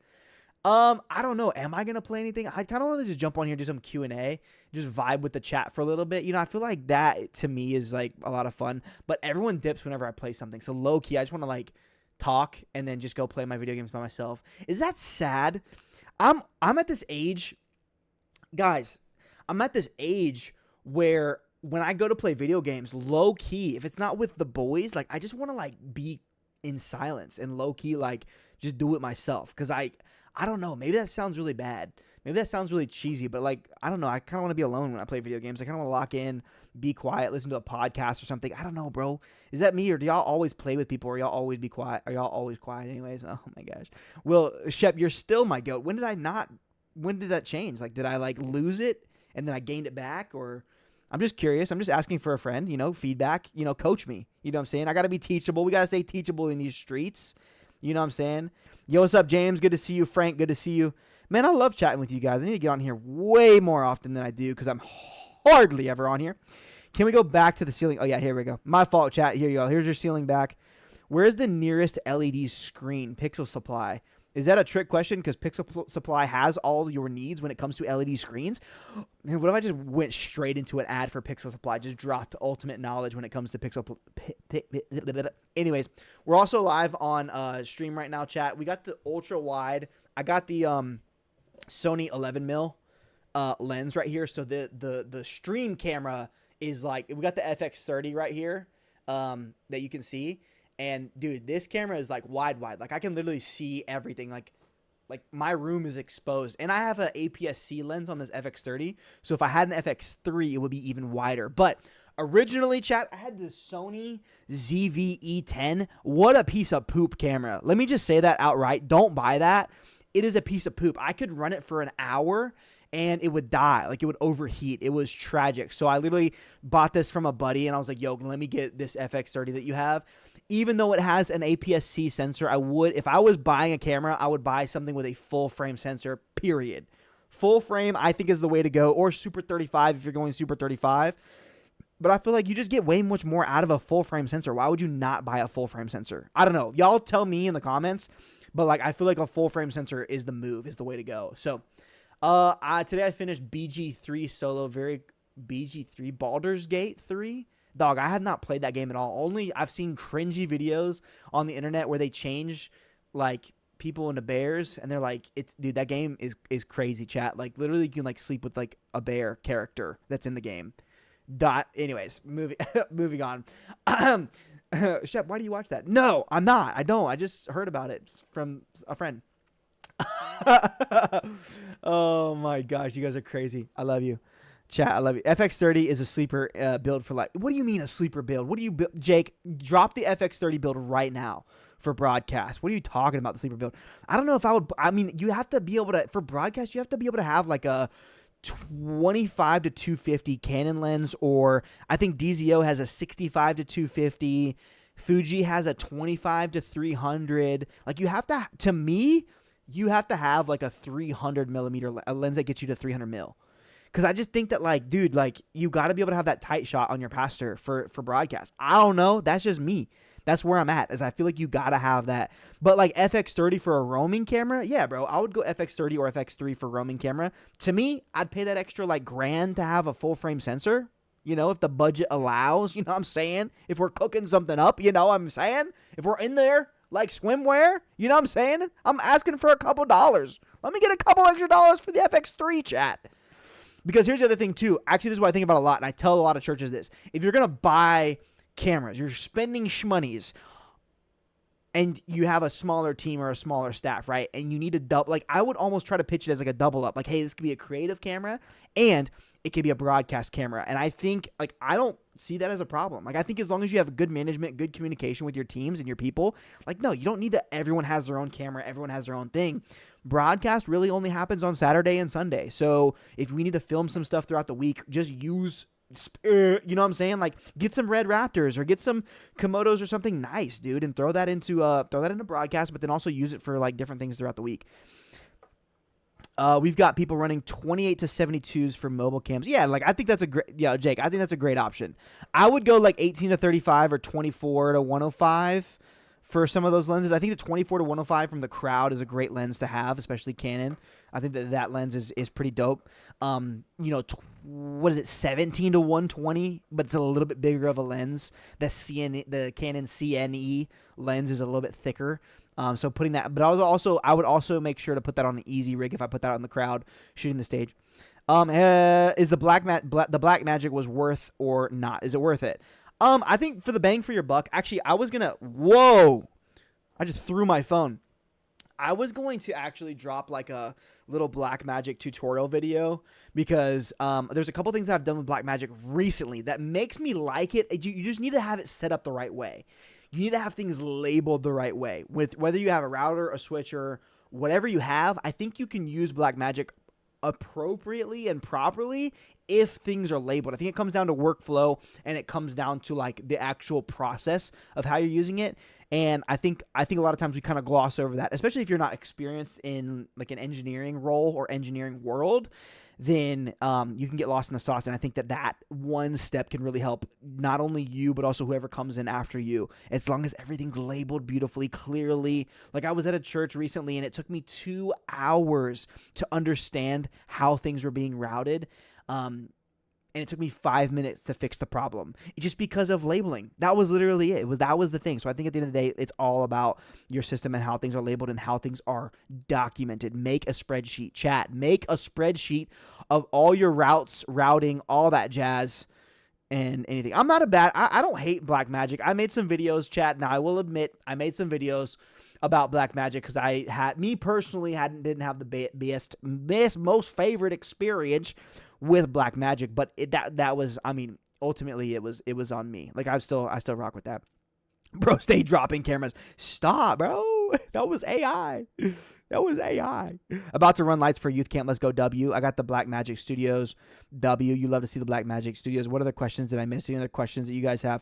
[SPEAKER 1] I don't know. Am I going to play anything? I kind of want to just jump on here, do some Q&A, just vibe with the chat for a little bit. You know, I feel like that to me is like a lot of fun, but everyone dips whenever I play something. So low key, I just want to like talk and then just go play my video games by myself. Is that sad? I'm at this age, guys, I'm at this age where when I go to play video games, low key, if it's not with the boys, like I just want to like be in silence and low key, like just do it myself. Cause I don't know. Maybe that sounds really bad. Maybe that sounds really cheesy, but like, I don't know. I kind of want to be alone when I play video games. I kind of want to lock in, be quiet, listen to a podcast or something. I don't know, bro. Is that me or do y'all always play with people or y'all always be quiet? Are y'all always quiet anyways? Oh my gosh. Well, Shep, you're still my goat. When did that change? Like, did I like lose it and then I gained it back or... I'm just curious. I'm just asking for a friend, you know, feedback, you know, coach me. You know what I'm saying? I got to be teachable. We got to stay teachable in these streets. You know what I'm saying? Yo, what's up, James? Good to see you. Frank, good to see you. Man, I love chatting with you guys. I need to get on here way more often than I do because I'm hardly ever on here. Can we go back to the ceiling? Oh, yeah, here we go. My fault, chat. Here you go. Here's your ceiling back. Where's the nearest LED screen? Pixel Supply. Is that a trick question? Because Pixel Supply has all your needs when it comes to LED screens. Man, what if I just went straight into an ad for Pixel Supply? Just dropped ultimate knowledge when it comes to Pixel. Anyways, we're also live on stream right now, chat. We got the ultra wide. I got the Sony 11mm lens right here. So the stream camera is like, we got the FX30 right here that you can see. And dude, this camera is like wide. Like I can literally see everything. Like my room is exposed. And I have an APS-C lens on this FX30. So if I had an FX3, it would be even wider. But originally, chat, I had the Sony ZV-E10. What a piece of poop camera. Let me just say that outright. Don't buy that. It is a piece of poop. I could run it for an hour and it would die. Like it would overheat. It was tragic. So I literally bought this from a buddy and I was like, yo, let me get this FX30 that you have. Even though it has an APS-C sensor, if I was buying a camera, I would buy something with a full frame sensor, period. Full frame, I think, is the way to go, or Super 35 if you're going Super 35. But I feel like you just get way much more out of a full frame sensor. Why would you not buy a full frame sensor? I don't know. Y'all tell me in the comments, but like I feel like a full frame sensor is the move, is the way to go. So today I finished BG3 solo, BG3, Baldur's Gate 3. Dog, I have not played that game at all. Only I've seen cringy videos on the internet where they change like people into bears and they're like, dude, that game is crazy, chat. Like literally you can like sleep with like a bear character that's in the game. Anyways, moving on. Shep, why do you watch that? No, I'm not. I don't. I just heard about it from a friend. Oh my gosh, you guys are crazy. I love you. Chat, I love you. FX30 is a sleeper build for life. What do you mean a sleeper build? What do you build? Jake, drop the FX30 build right now for broadcast. What are you talking about, the sleeper build? I don't know if I would. I mean, you have to be able to, for broadcast, you have to be able to have like a 25 to 250 Canon lens, or I think DZO has a 65 to 250. Fuji has a 25 to 300. Like you have to me, you have to have like a 300 millimeter a lens that gets you to 300 mil. Because I just think that, like, dude, like, you got to be able to have that tight shot on your pastor for broadcast. I don't know. That's just me. That's where I'm at, is I feel like you got to have that. But, like, FX30 for a roaming camera, yeah, bro. I would go FX30 or FX3 for roaming camera. To me, I'd pay that extra, like, $1,000 to have a full-frame sensor. You know, if the budget allows, you know what I'm saying? If we're cooking something up, you know what I'm saying? If we're in there, like, swimwear, you know what I'm saying? I'm asking for a couple dollars. Let me get a couple extra dollars for the FX3, chat. Because here's the other thing too. Actually, this is what I think about a lot, and I tell a lot of churches this. If you're going to buy cameras, you're spending shmoney's, and you have a smaller team or a smaller staff, right? And you need to double, like, I would almost try to pitch it as like a double up. Like, hey, this could be a creative camera and it could be a broadcast camera. And I think, like, I don't see that as a problem. Like, I think as long as you have good management, good communication with your teams and your people, like, no, you don't need to, everyone has their own camera, everyone has their own thing. Broadcast really only happens on Saturday and Sunday. So if we need to film some stuff throughout the week, just use, you know what I'm saying? Like, get some Red Raptors or get some Komodos or something nice, dude, and throw that into broadcast, but then also use it for like different things throughout the week. We've got people running 28 to 72s for mobile cams. Yeah, like I think that's a great, Jake, I think that's a great option. I would go like 18 to 35 or 24 to 105 for some of those lenses. I think the 24 to 105 from the crowd is a great lens to have, especially Canon. I think that lens is pretty dope. What is it, 17 to 120, but it's a little bit bigger of a lens. The Canon CNE lens is a little bit thicker. So putting that, but I would also make sure to put that on an easy rig if I put that on the crowd shooting the stage. Is the Black Magic was worth or not? Is it worth it? I think for the bang for your buck, actually, I just threw my phone. I was going to actually drop like a little Blackmagic tutorial video because there's a couple things that I've done with Blackmagic recently that makes me like it. You just need to have it set up the right way. You need to have things labeled the right way. With whether you have a router, a switcher, whatever you have, I think you can use Blackmagic appropriately and properly if things are labeled. I think it comes down to workflow and it comes down to like the actual process of how you're using it. And I think a lot of times we kind of gloss over that, especially if you're not experienced in like an engineering role or engineering world, then you can get lost in the sauce. And I think that one step can really help not only you, but also whoever comes in after you, as long as everything's labeled beautifully, clearly. Like I was at a church recently and it took me 2 hours to understand how things were being routed. And it took me 5 minutes to fix the problem. It's just because of labeling. That was literally it. That was the thing. So I think at the end of the day, it's all about your system and how things are labeled and how things are documented. Make a spreadsheet, chat. Make a spreadsheet of all your routes, routing, all that jazz, and anything. I don't hate Blackmagic. I made some videos, chat. Now I will admit I made some videos about Blackmagic because didn't have the best, most favorite experience with Blackmagic, but that was, I mean, ultimately it was on me. Like I still rock with that. Bro, stay dropping cameras. Stop, bro. That was AI. About to run lights for youth camp. Let's go W. I got the Blackmagic Studios W. You love to see the Blackmagic Studios. What other questions did I miss? Any other questions that you guys have?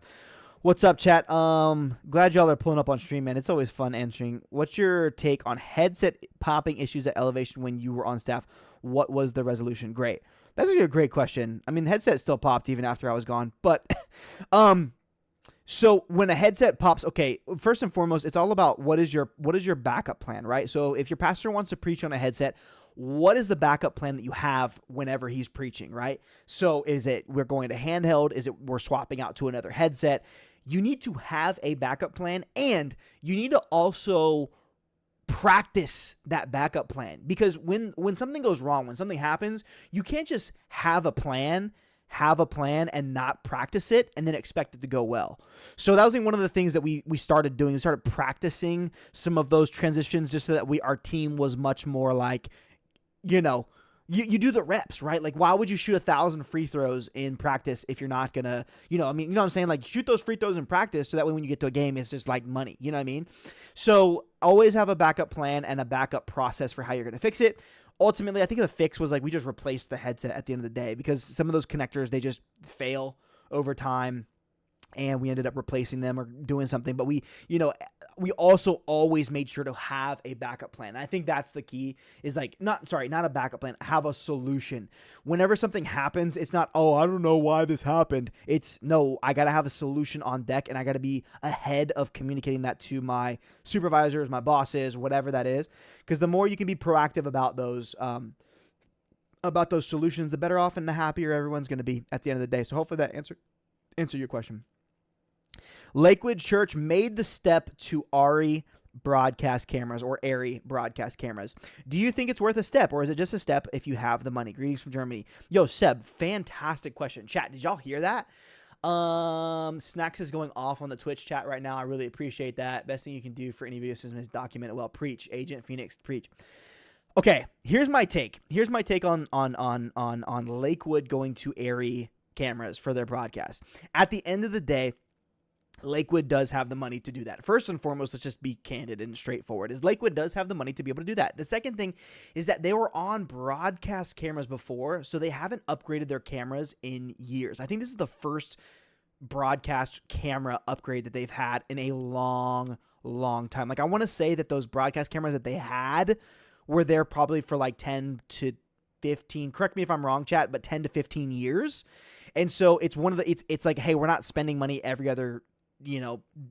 [SPEAKER 1] What's up, chat? Glad y'all are pulling up on stream, man. It's always fun answering. What's your take on headset popping issues at Elevation when you were on staff? What was the resolution? Great. That's actually a great question. I mean, the headset still popped even after I was gone. But so when a headset pops, okay, first and foremost, it's all about what is your backup plan, right? So if your pastor wants to preach on a headset, what is the backup plan that you have whenever he's preaching, right? So is it we're going to handheld? Is it we're swapping out to another headset? You need to have a backup plan, and you need to also practice that backup plan, because when something goes wrong, when something happens, you can't just have a plan and not practice it and then expect it to go well. So that was one of the things that we started doing. We started practicing some of those transitions just so that our team was much more like, you do the reps, right? Like, why would you shoot 1,000 free throws in practice if you're not gonna, you know what I'm saying? Like, shoot those free throws in practice so that way when you get to a game, it's just like money, you know what I mean? So always have a backup plan and a backup process for how you're gonna fix it. Ultimately, I think the fix was like, we just replaced the headset at the end of the day because some of those connectors, they just fail over time. And we ended up replacing them or doing something. But we also always made sure to have a backup plan. And I think that's the key is like, not a backup plan, have a solution. Whenever something happens, it's not, oh, I don't know why this happened. It's, no, I got to have a solution on deck and I got to be ahead of communicating that to my supervisors, my bosses, whatever that is. Because the more you can be proactive about those solutions, the better off and the happier everyone's going to be at the end of the day. So hopefully that answer your question. Lakewood Church made the step to Ari
[SPEAKER 2] broadcast cameras or Arri broadcast cameras. Do you think it's worth a step, or is it just a step if you have the money? Greetings from Germany. Yo, Seb, fantastic question. Chat, did y'all hear that? Snacks is going off on the Twitch chat right now. I really appreciate that. Best thing you can do for any video system is document it well. Preach, Agent Phoenix, preach. Okay, here's my take. Here's my take on Lakewood going to Arri cameras for their broadcast. At the end of the day, Lakewood does have the money to do that. First and foremost, let's just be candid and straightforward, is Lakewood does have the money to be able to do that. The second thing is that they were on broadcast cameras before, so they haven't upgraded their cameras in years. I think this is the first broadcast camera upgrade that they've had in a long time. Like, I want to say that those broadcast cameras that they had were there probably for like 10 to 15, correct me if I'm wrong, chat, but 10 to 15 years. And so it's one of the, it's like, hey, we're not spending money every other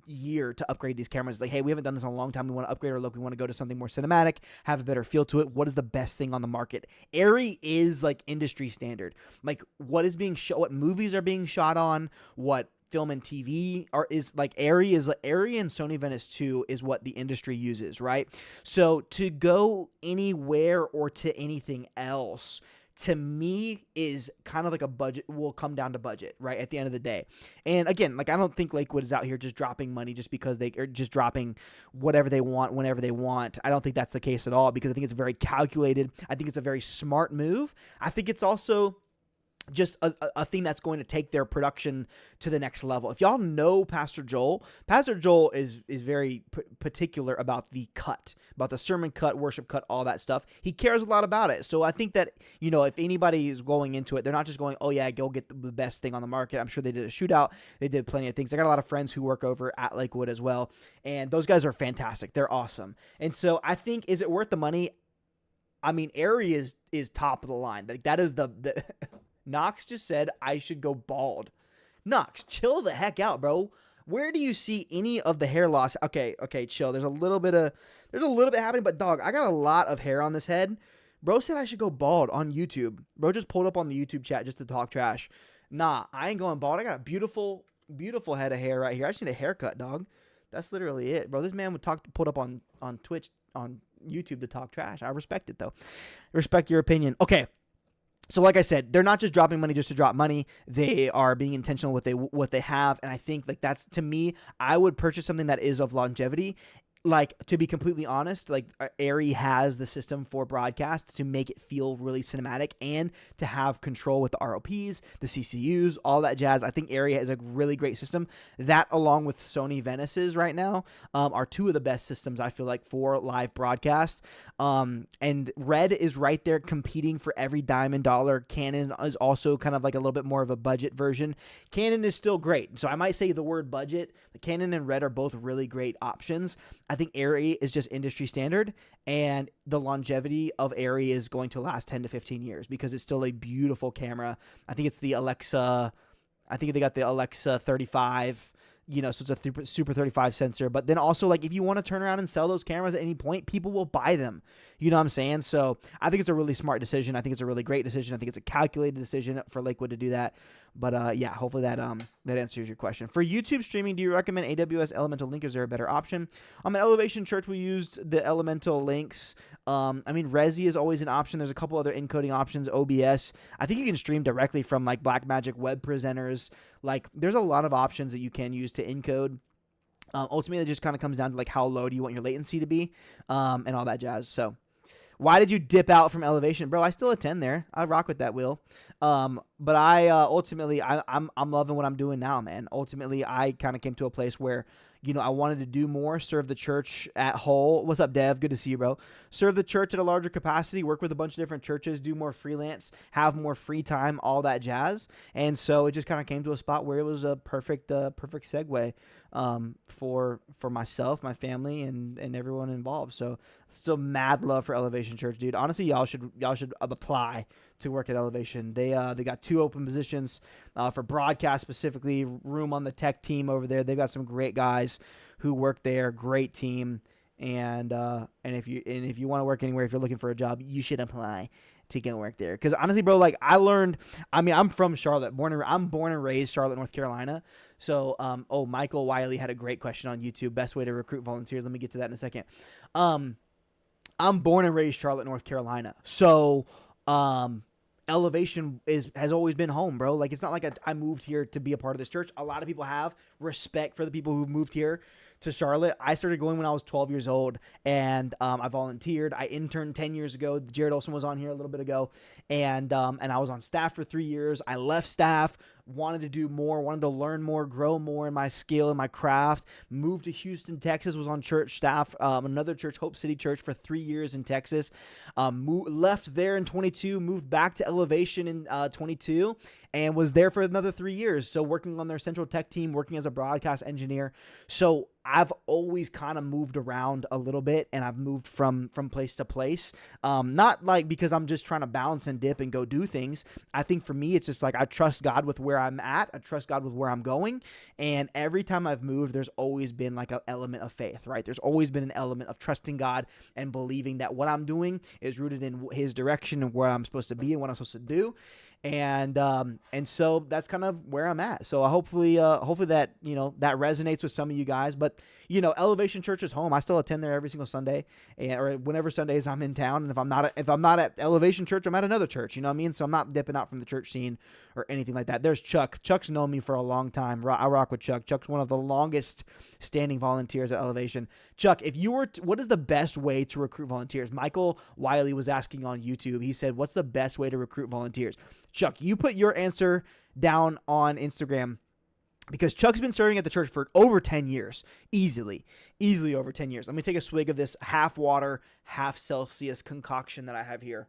[SPEAKER 2] year to upgrade these cameras. It's like, hey, we haven't done this in a long time. We want to upgrade our look. We want to go to something more cinematic, have a better feel to it. What is the best thing on the market? Arri is like industry standard. Like, what is being shot, what movies are being shot on, what film and TV is like, Arri and Sony Venice 2 is what the industry uses, right? So to go anywhere or to anything else, to me, is kind of like a budget, will come down to budget, right, at the end of the day. And again, like, I don't think Lakewood is out here just dropping money just because they are just dropping whatever they want whenever they want. I don't think that's the case at all, because I think it's very calculated. I think it's a very smart move. I think it's also just a thing that's going to take their production to the next level. If y'all know Pastor Joel is very particular about the cut, about the sermon cut, worship cut, all that stuff. He cares a lot about it. So I think that, if anybody is going into it, they're not just going, oh yeah, go get the best thing on the market. I'm sure they did a shootout. They did plenty of things. I got a lot of friends who work over at Lakewood as well, and those guys are fantastic. They're awesome. And so I think, is it worth the money? I mean, Arri is top of the line. Like, that is the Knox just said I should go bald. Knox, chill the heck out, bro. Where do you see any of the hair loss? Okay, chill. There's a little bit happening, but dog, I got a lot of hair on this head. Bro said I should go bald on YouTube. Bro just pulled up on the YouTube chat just to talk trash. Nah, I ain't going bald. I got a beautiful head of hair right here. I just need a haircut, dog. That's literally it, bro. This man would put up on Twitch, on YouTube, to talk trash. I respect it, though. I respect your opinion. Okay. So like I said, they're not just dropping money just to drop money. They are being intentional with what they have. And I think, like, that's, to me, I would purchase something that is of longevity. Like, to be completely honest, like, Arri has the system for broadcasts to make it feel really cinematic and to have control with the ROPs, the CCUs, all that jazz. I think Arri has a really great system. That, along with Sony Venice's right now, are two of the best systems, I feel like, for live broadcast. And Red is right there competing for every dime and dollar. Canon is also kind of like a little bit more of a budget version. Canon is still great. So I might say the word budget. The Canon and Red are both really great options. I think Arri is just industry standard, and the longevity of Arri is going to last 10 to 15 years because it's still a beautiful camera. I think it's the Alexa. I think they got the Alexa 35, so it's a super 35 sensor. But then also, like, if you want to turn around and sell those cameras at any point, people will buy them. You know what I'm saying? So I think it's a really smart decision. I think it's a really great decision. I think it's a calculated decision for Lakewood to do that. But yeah, hopefully that answers your question. For YouTube streaming, do you recommend AWS Elemental Link? Is there a better option? At Elevation Church, we used the Elemental Links. Resi is always an option. There's a couple other encoding options. OBS. I think you can stream directly from, like, Blackmagic web presenters. Like, there's a lot of options that you can use to encode. Ultimately, it just kind of comes down to, like, how low do you want your latency to be, and all that jazz. So, why did you dip out from Elevation? Bro, I still attend there. I rock with that, Will. But I ultimately, I'm loving what I'm doing now, man. Ultimately, I kind of came to a place where, I wanted to do more, serve the church at whole. What's up, Dev? Good to see you, bro. Serve the church at a larger capacity, work with a bunch of different churches, do more freelance, have more free time, all that jazz. And so it just kind of came to a spot where it was a perfect segue for myself, my family, and everyone involved. So still mad love for Elevation Church, dude. Honestly, y'all should apply to work at Elevation. They got 2 open positions for broadcast, specifically room on the tech team over there. They've got some great guys who work there, great team. And if you want to work anywhere, if you're looking for a job, you should apply. to get work there. Because honestly, bro, like I learned. I mean, I'm from Charlotte, I'm born and raised Charlotte, North Carolina. So, Michael Wiley had a great question on YouTube. Best way to recruit volunteers. Let me get to that in a second. I'm born and raised Charlotte, North Carolina. So, Elevation has always been home, bro. Like, it's not like I moved here to be a part of this church. A lot of people have respect for the people who've moved here to Charlotte. I started going when I was 12 years old, and I volunteered. I interned 10 years ago. Jared Olson was on here a little bit ago, and I was on staff for 3 years. I left staff, wanted to do more, wanted to learn more, grow more in my skill and my craft. Moved to Houston, Texas, was on church staff, another church, Hope City Church, for 3 years in Texas. Left there in 22, moved back to Elevation in 22, and was there for another 3 years. So working on their central tech team, working as a broadcast engineer. So I've always kind of moved around a little bit, and I've moved from place to place. Not like because I'm just trying to balance and dip and go do things. I think for me, it's just like I trust God with where I'm at. I trust God with where I'm going. And every time I've moved, there's always been like an element of faith, right? There's always been an element of trusting God and believing that what I'm doing is rooted in His direction and where I'm supposed to be and what I'm supposed to do. And so that's kind of where I'm at. So hopefully that, that resonates with some of you guys, but Elevation Church is home. I still attend there every single Sunday, or whenever Sundays I'm in town. And if I'm not at Elevation Church, I'm at another church, you know what I mean? So I'm not dipping out from the church scene or anything like that. There's Chuck. Chuck's known me for a long time. I rock with Chuck. Chuck's one of the longest standing volunteers at Elevation. Chuck, if you were what is the best way to recruit volunteers? Michael Wiley was asking on YouTube. He said, what's the best way to recruit volunteers? Chuck, you put your answer down on Instagram, because Chuck's been serving at the church for over 10 years. Easily over 10 years. Let me take a swig of this half water, half Celsius concoction that I have here,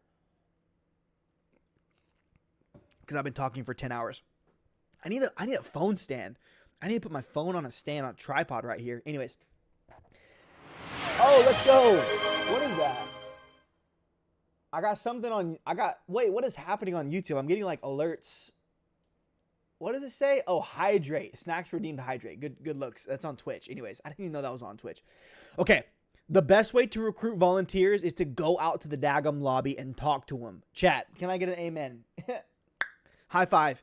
[SPEAKER 2] because I've been talking for 10 hours. I need a phone stand. I need to put my phone on a stand, on a tripod right here. Anyways. Oh, let's go. What is that? Wait, what is happening on YouTube? I'm getting like alerts. What does it say? Oh, hydrate. Snacks redeemed, hydrate. Good looks. That's on Twitch. Anyways, I didn't even know that was on Twitch. Okay. The best way to recruit volunteers is to go out to the daggum lobby and talk to them. Chat, can I get an amen? High five.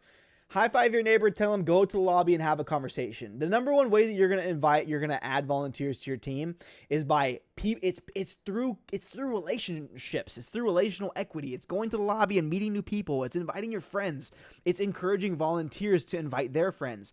[SPEAKER 2] High five your neighbor, tell him go to the lobby and have a conversation. The number one way that you're going to add volunteers to your team is by it's through relationships. It's through relational equity. It's going to the lobby and meeting new people. It's inviting your friends. It's encouraging volunteers to invite their friends.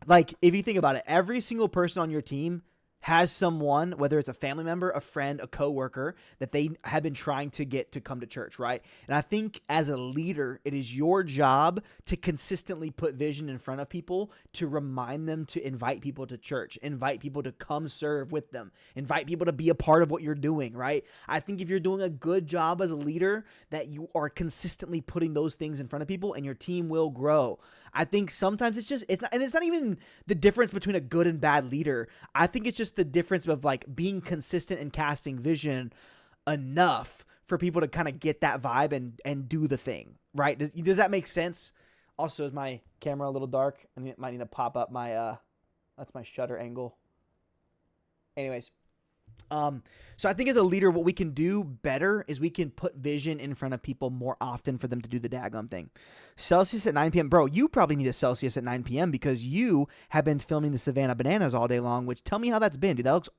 [SPEAKER 2] Like, if you think about it, every single person on your team has someone, whether it's a family member, a friend, a coworker, that they have been trying to get to come to church, right? And I think as a leader, it is your job to consistently put vision in front of people, to remind them to invite people to church, invite people to come serve with them, invite people to be a part of what you're doing, right? I think if you're doing a good job as a leader, that you are consistently putting those things in front of people, and your team will grow. I think sometimes it's not even the difference between a good and bad leader. I think it's just the difference of like being consistent and casting vision enough for people to kind of get that vibe and do the thing, right? Does that make sense? Also, is my camera a little dark? I might need to pop up my, that's my shutter angle. Anyways. So I think as a leader, what we can do better is we can put vision in front of people more often for them to do the daggum thing. Celsius at 9 p.m. Bro, you probably need a Celsius at 9 p.m. because you have been filming the Savannah Bananas all day long, which tell me how that's been, dude. That looks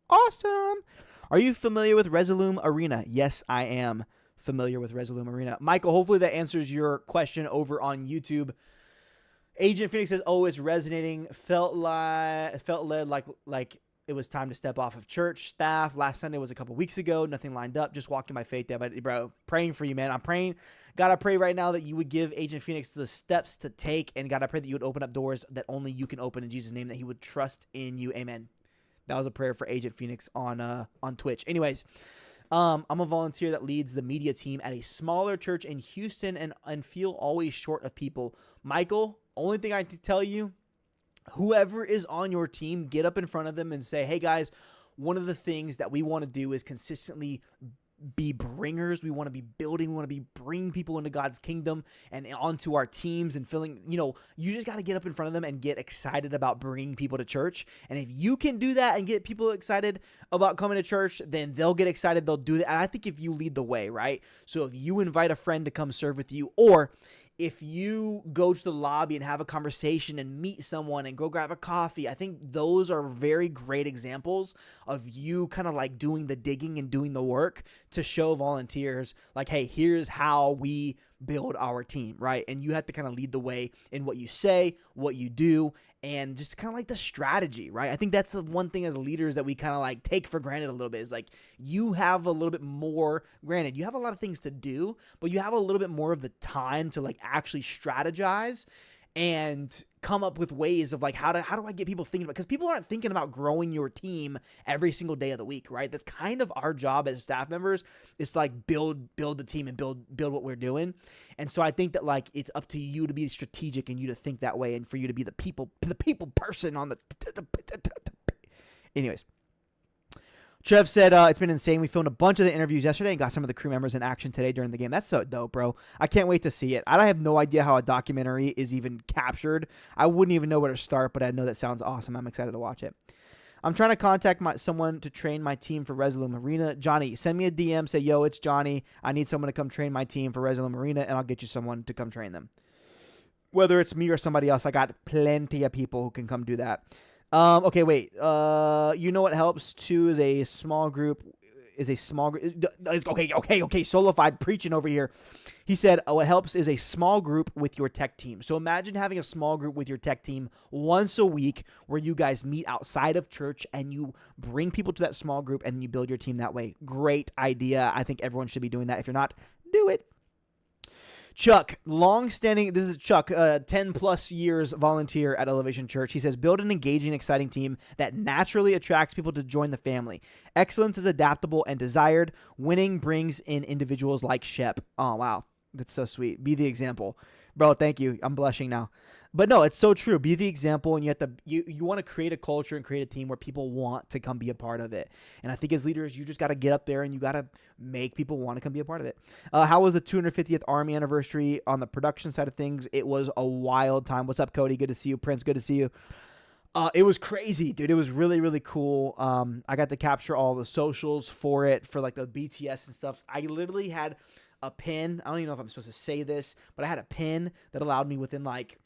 [SPEAKER 2] awesome. Are you familiar with Resolume Arena? Yes, I am familiar with Resolume Arena. Michael, hopefully that answers your question over on YouTube. Agent Phoenix says, oh, it's resonating. Felt led like it was time to step off of church staff. Last Sunday was a couple weeks ago. Nothing lined up. Just walking by faith there. But, bro, praying for you, man. I'm praying. God, I pray right now that you would give Agent Phoenix the steps to take. And, God, I pray that you would open up doors that only you can open in Jesus' name, that he would trust in you. Amen. That was a prayer for Agent Phoenix on Twitch. Anyways, I'm a volunteer that leads the media team at a smaller church in Houston and feel always short of people. Michael, only thing I can tell you, whoever is on your team, get up in front of them and say, hey guys, one of the things that we want to do is consistently be bringers. We want to be building. We want to be bringing people into God's kingdom and onto our teams and feeling, you just got to get up in front of them and get excited about bringing people to church. And if you can do that and get people excited about coming to church, then they'll get excited. They'll do that. And I think if you lead the way, right? So if you invite a friend to come serve with you, or if you go to the lobby and have a conversation and meet someone and go grab a coffee, I think those are very great examples of you kind of like doing the digging and doing the work to show volunteers like, hey, here's how we build our team, right? And you have to kind of lead the way in what you say, what you do, and just kind of like the strategy, right? I think that's the one thing as leaders that we kind of like take for granted a little bit is like you have a little bit more, granted, you have a lot of things to do, but you have a little bit more of the time to like actually strategize and come up with ways of like, how do I get people thinking about, because people aren't thinking about growing your team every single day of the week, right? That's kind of our job as staff members, is to like build the team and build what we're doing. And so I think that like it's up to you to be strategic and you to think that way and for you to be the people person on the anyways. Trev said, it's been insane. We filmed a bunch of the interviews yesterday and got some of the crew members in action today during the game. That's so dope, bro. I can't wait to see it. I have no idea how a documentary is even captured. I wouldn't even know where to start, but I know that sounds awesome. I'm excited to watch it. I'm trying to contact someone to train my team for Resolute Arena. Johnny, send me a DM. Say, yo, it's Johnny. I need someone to come train my team for Resolute Arena, and I'll get you someone to come train them. Whether it's me or somebody else, I got plenty of people who can come do that. Okay, wait. You know what helps too is a small group. Okay. Solified preaching over here. He said, what helps is a small group with your tech team. So imagine having a small group with your tech team once a week where you guys meet outside of church and you bring people to that small group and you build your team that way. Great idea. I think everyone should be doing that. If you're not, do it. Chuck, long-standing, this is Chuck, 10 plus years volunteer at Elevation Church. He says, build an engaging, exciting team that naturally attracts people to join the family. Excellence is adaptable and desired. Winning brings in individuals like Shep. Oh, wow. That's so sweet. Be the example. Bro, thank you. I'm blushing now. But no, it's so true. Be the example, and you have to you want to create a culture and create a team where people want to come be a part of it. And I think as leaders, you just got to get up there and you got to make people want to come be a part of it. How was the 250th Army anniversary on the production side of things? It was a wild time. What's up, Cody? Good to see you. Prince, good to see you. It was crazy, dude. It was really, really cool. I got to capture all the socials for it, for like the BTS and stuff. I literally had a pin. I don't even know if I'm supposed to say this, but I had a pin that allowed me within like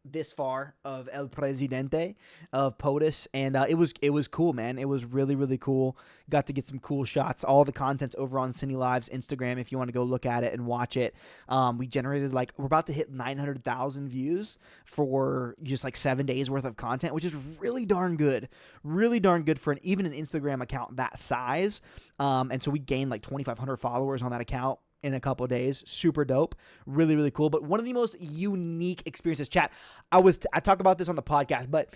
[SPEAKER 2] this far of El Presidente of POTUS, and it was cool, man. It was really, really cool. Got to get some cool shots. All the content's over on Cine Live's Instagram if you want to go look at it and watch it. We generated we're about to hit 900,000 views for just like 7 days worth of content, which is really darn good. Really darn good for even an Instagram account that size. And so we gained like 2,500 followers on that account in a couple of days. Super dope. Really, really cool. But one of the most unique experiences, chat, I talk about this on the podcast, but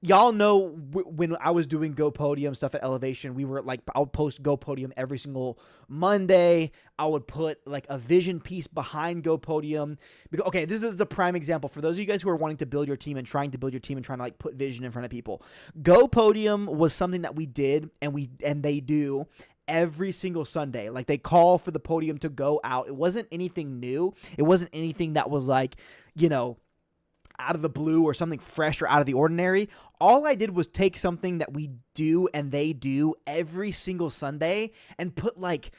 [SPEAKER 2] y'all know when I was doing Go Podium stuff at Elevation, we were like, I would post Go Podium every single Monday. I would put like a vision piece behind Go Podium. Okay, this is a prime example for those of you guys who are wanting to build your team and trying to build your team and trying to like put vision in front of people. Go Podium was something that we did and they do every single Sunday. Like they call for the podium to go out. It wasn't anything new. It wasn't anything that was like, out of the blue or something fresh or out of the ordinary. All I did was take something that we do and they do every single Sunday and put like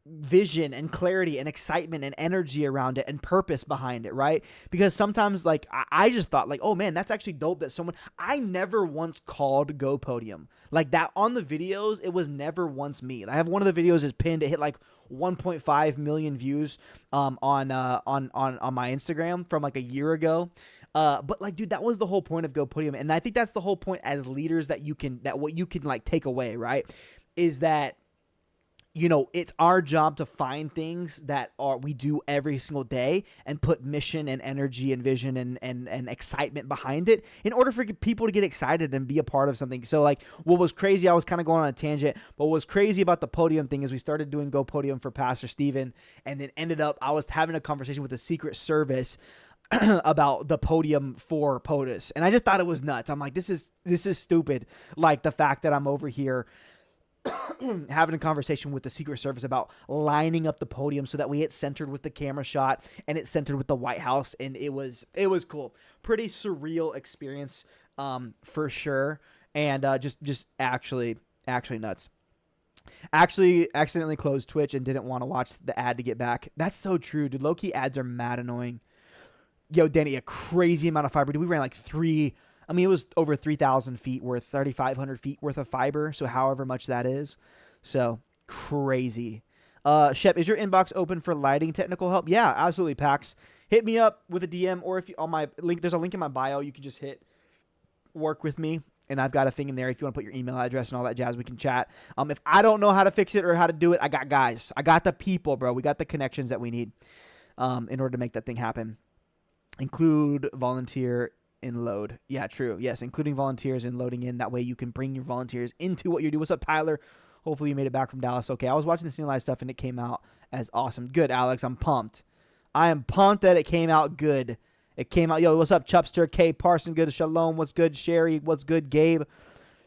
[SPEAKER 2] vision and clarity and excitement and energy around it and purpose behind it, right? Because sometimes like I just thought like, oh man, that's actually dope that I never once called Go Podium. Like that on the videos, it was never once me. I have one of the videos is pinned. It hit like 1.5 million views on my Instagram from like a year ago. But like, dude, that was the whole point of Go Podium. And I think that's the whole point as leaders that what you can like take away, right? Is that, it's our job to find things that we do every single day and put mission and energy and vision and excitement behind it in order for people to get excited and be a part of something. So like what was crazy, I was kind of going on a tangent, but what was crazy about the podium thing is we started doing Go Podium for Pastor Steven, and then ended up, I was having a conversation with the Secret Service about the podium for POTUS. And I just thought it was nuts. I'm like, this is stupid. Like the fact that I'm over here having a conversation with the Secret Service about lining up the podium so that way it's centered with the camera shot and it's centered with the White House, and it was cool. Pretty surreal experience, for sure, and just actually nuts. Actually, accidentally closed Twitch and didn't want to watch the ad to get back. That's so true, dude. Low-key ads are mad annoying. Yo, Danny, a crazy amount of fiber. Dude, we ran like it was over 3,000 feet worth, 3,500 feet worth of fiber. So however much that is. So crazy. Shep, is your inbox open for lighting technical help? Yeah, absolutely, Pax. Hit me up with a DM, or if you on my link, there's a link in my bio. You can just hit work with me. And I've got a thing in there. If you want to put your email address and all that jazz, we can chat. If I don't know how to fix it or how to do it, I got guys. I got the people, bro. We got the connections that we need in order to make that thing happen. Include volunteer in load. Yeah, true. Yes, including volunteers in loading in. That way you can bring your volunteers into what you do. What's up, Tyler? Hopefully you made it back from Dallas. Okay, I was watching the Cine Live stuff and it came out as awesome. Good, Alex. I'm pumped. I am pumped that it came out good. It came out. Yo, what's up, Chupster? K. Parson, good. Shalom, what's good? Sherry, what's good? Gabe.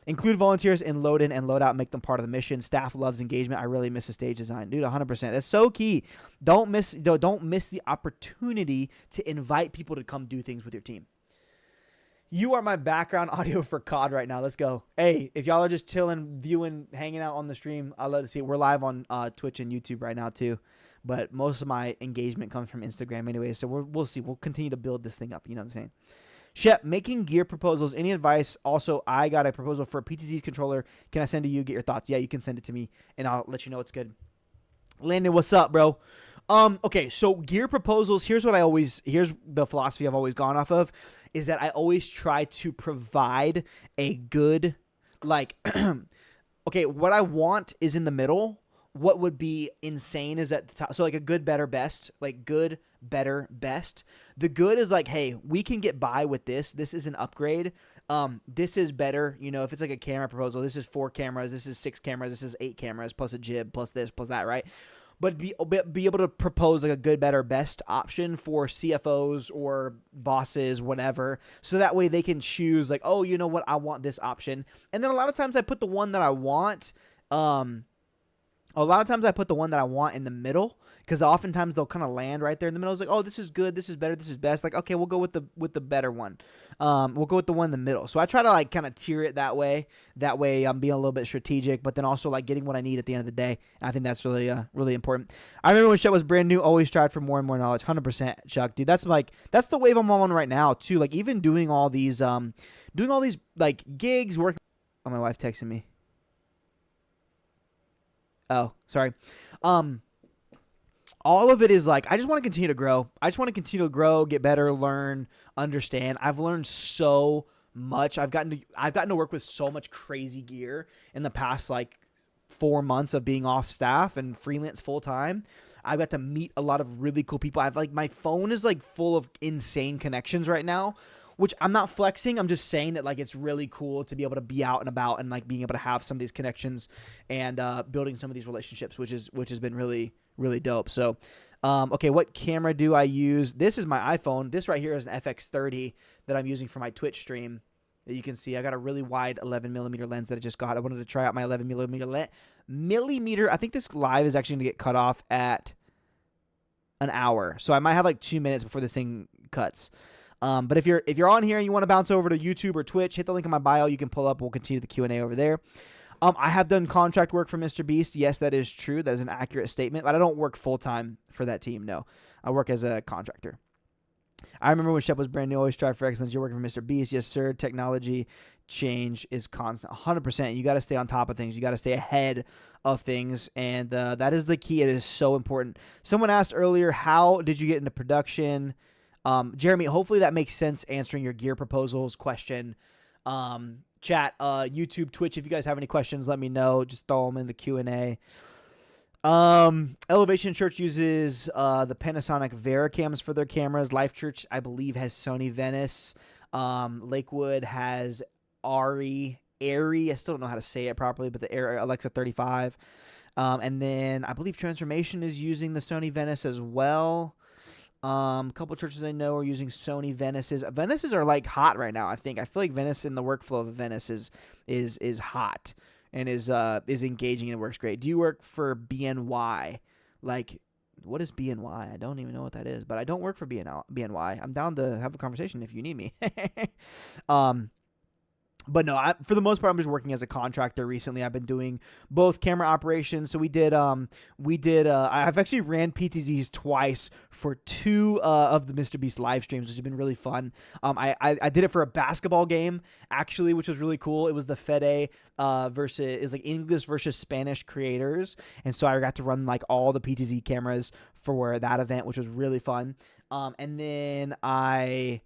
[SPEAKER 2] Include volunteers in load in and load out. Make them part of the mission. Staff loves engagement. I really miss the stage design. Dude, 100%. That's so key. Don't miss the opportunity to invite people to come do things with your team. You are my background audio for COD right now. Let's go. Hey, if y'all are just chilling, viewing, hanging out on the stream, I'd love to see it. We're live on Twitch and YouTube right now too. But most of my engagement comes from Instagram anyway, so we'll see. We'll continue to build this thing up. You know what I'm saying? Shep, making gear proposals. Any advice? Also, I got a proposal for a PTZ controller. Can I send to you? Get your thoughts. Yeah, you can send it to me, and I'll let you know it's good. Landon, what's up, bro? Okay, so gear proposals. Here's the philosophy I've always gone off of, is that I always try to provide a good, like, okay, what I want is in the middle. What would be insane is at the top. So like a good, better, best, like good, better, best. The good is like, hey, we can get by with this. This is an upgrade. This is better. You know, if it's like a camera proposal, this is 4 cameras. This is 6 cameras. This is 8 cameras plus a jib plus this plus that, right? But be able to propose like a good, better, best option for CFOs or bosses, whatever. So that way they can choose like, oh, you know what? I want this option. And then a lot of times I put the one that I want, in the middle, because oftentimes they'll kind of land right there in the middle. It's like, oh, this is good, this is better, this is best. Like, okay, we'll go with the better one. We'll go with the one in the middle. So I try to like kind of tier it that way. That way I'm being a little bit strategic, but then also like getting what I need at the end of the day. And I think that's really really important. I remember when Shep was brand new, always strive for more and more knowledge. 100%, Chuck, dude. That's the wave I'm on right now too. Like even doing all these like gigs, working. Oh, my wife texting me. Oh, sorry. All of it is like, I just want to continue to grow. I just want to continue to grow, get better, learn, understand. I've learned so much. I've gotten to work with so much crazy gear in the past like 4 months of being off staff and freelance full time. I've got to meet a lot of really cool people. I've like, my phone is like full of insane connections right now, which I'm not flexing. I'm just saying that like it's really cool to be able to be out and about and like being able to have some of these connections and building some of these relationships, which has been really, really dope. So, okay, what camera do I use? This is my iPhone. This right here is an FX30 that I'm using for my Twitch stream. That you can see, I got a really wide 11 millimeter lens that I just got. I wanted to try out my 11 millimeter. I think this live is actually going to get cut off at an hour, so I might have like 2 minutes before this thing cuts. But if you're on here and you want to bounce over to YouTube or Twitch, hit the link in my bio. You can pull up. We'll continue the Q&A over there. I have done contract work for Mr. Beast. Yes, that is true. That is an accurate statement. But I don't work full-time for that team, no. I work as a contractor. I remember when Shep was brand new, always strive for excellence. You're working for Mr. Beast. Yes, sir. Technology change is constant. 100%. You got to stay on top of things. You got to stay ahead of things. And that is the key. It is so important. Someone asked earlier, how did you get into production? Jeremy, hopefully that makes sense answering your gear proposals question. Chat, YouTube, Twitch, if you guys have any questions, let me know. Just throw them in the Q&A. Elevation Church uses the Panasonic Vericams for their cameras. Life Church, I believe, has Sony Venice. Lakewood has Airy. I still don't know how to say it properly, but the Alexa 35. And then I believe Transformation is using the Sony Venice as well. A couple churches I know are using Sony Venices. Venices are like hot right now. I feel like Venice in the workflow of Venice is hot. and is engaging and works great. Do you work for BNY? Like, what is BNY? I don't even know what that is, but I don't work for BNY. I'm down to have a conversation if you need me. But no, for the most part, I'm just working as a contractor. Recently, I've been doing both camera operations. So I've actually ran PTZs twice for 2 of the Mr. Beast live streams, which have been really fun. I did it for a basketball game, actually, which was really cool. It was the Fede versus like English versus Spanish creators. And so I got to run like all the PTZ cameras for that event, which was really fun. And then I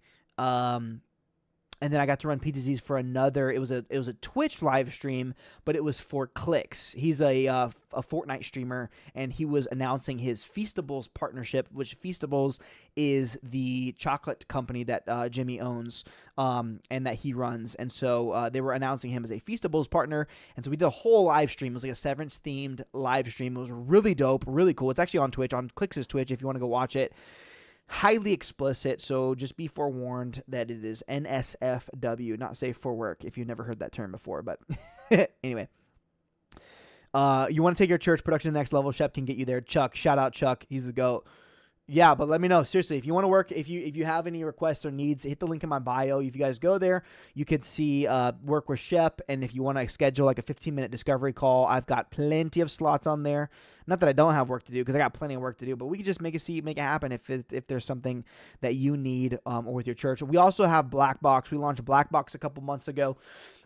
[SPEAKER 2] got to run PTZs for another. It was a Twitch live stream, but it was for Clicks. He's a Fortnite streamer, and he was announcing his Feastables partnership, which Feastables is the chocolate company that Jimmy owns, and that he runs. And so they were announcing him as a Feastables partner. And so we did a whole live stream. It was like a Severance themed live stream. It was really dope, really cool. It's actually on Twitch, on Clicks' Twitch, if you want to go watch it. Highly explicit, so just be forewarned that it is NSFW, not safe for work, if you've never heard that term before. But anyway, you want to take your church production to the next level? Shep can get you there. Chuck, shout out Chuck, he's the GOAT. Yeah, but let me know, seriously, if you want to work, if you have any requests or needs, hit the link in my bio. If you guys go there, you could see work with Shep, and if you want to schedule like a 15-minute discovery call, I've got plenty of slots on there. Not that I don't have work to do, because I got plenty of work to do, but we can just make it happen if there's something that you need or with your church. We also have Black Box. We launched Black Box a couple months ago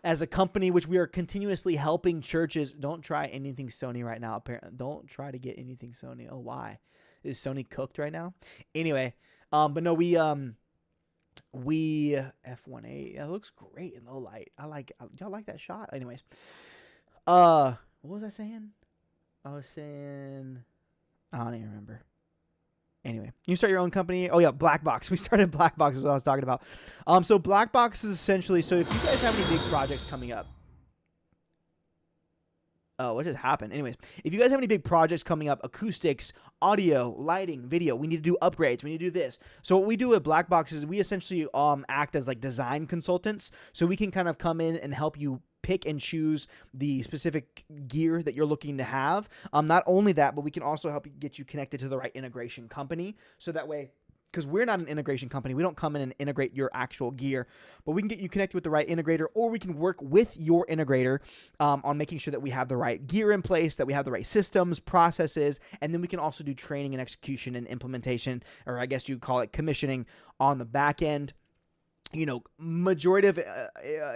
[SPEAKER 2] as a company, which we are continuously helping churches. Don't try anything Sony right now, apparently. Don't try to get anything Sony. Oh, why? Is Sony cooked right now? Anyway, but no, we F1.8. It looks great in low light. Y'all like that shot? Anyways, what was I saying? I don't even remember. Anyway, you start your own company. Oh yeah, Black Box. We started Black Box is what I was talking about. So Black Box is essentially, so if you guys have any big projects coming up. Oh, what just happened? Anyways, if you guys have any big projects coming up, acoustics, audio, lighting, video, we need to do upgrades. We need to do this. So what we do with Black Box is we essentially act as like design consultants. So we can kind of come in and help you pick and choose the specific gear that you're looking to have. Not only that, but we can also help you get you connected to the right integration company. So that way, because we're not an integration company, we don't come in and integrate your actual gear, but we can get you connected with the right integrator, or we can work with your integrator on making sure that we have the right gear in place, that we have the right systems, processes, and then we can also do training and execution and implementation, or I guess you call it commissioning on the back end. You know, majority of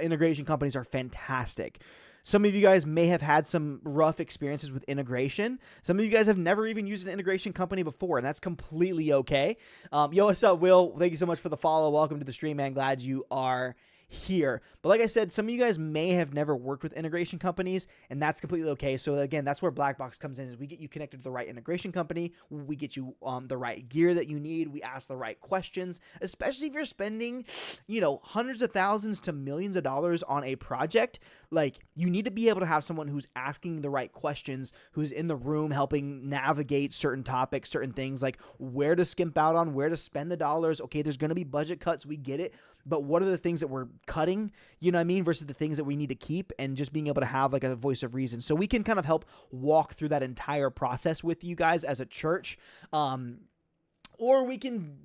[SPEAKER 2] integration companies are fantastic. Some of you guys may have had some rough experiences with integration. Some of you guys have never even used an integration company before, and that's completely okay. Yo, what's up, Will? Thank you so much for the follow. Welcome to the stream, man. Glad you are here. But like I said, some of you guys may have never worked with integration companies, and that's completely okay. So again, that's where Black Box comes in, is we get you connected to the right integration company. We get you the right gear that you need. We ask the right questions, especially if you're spending, hundreds of thousands to millions of dollars on a project. Like, you need to be able to have someone who's asking the right questions, who's in the room helping navigate certain topics, certain things, like where to skimp out on, where to spend the dollars. Okay, there's going to be budget cuts. We get it. But what are the things that we're cutting, versus the things that we need to keep, and just being able to have like a voice of reason. So we can kind of help walk through that entire process with you guys as a church. Or we can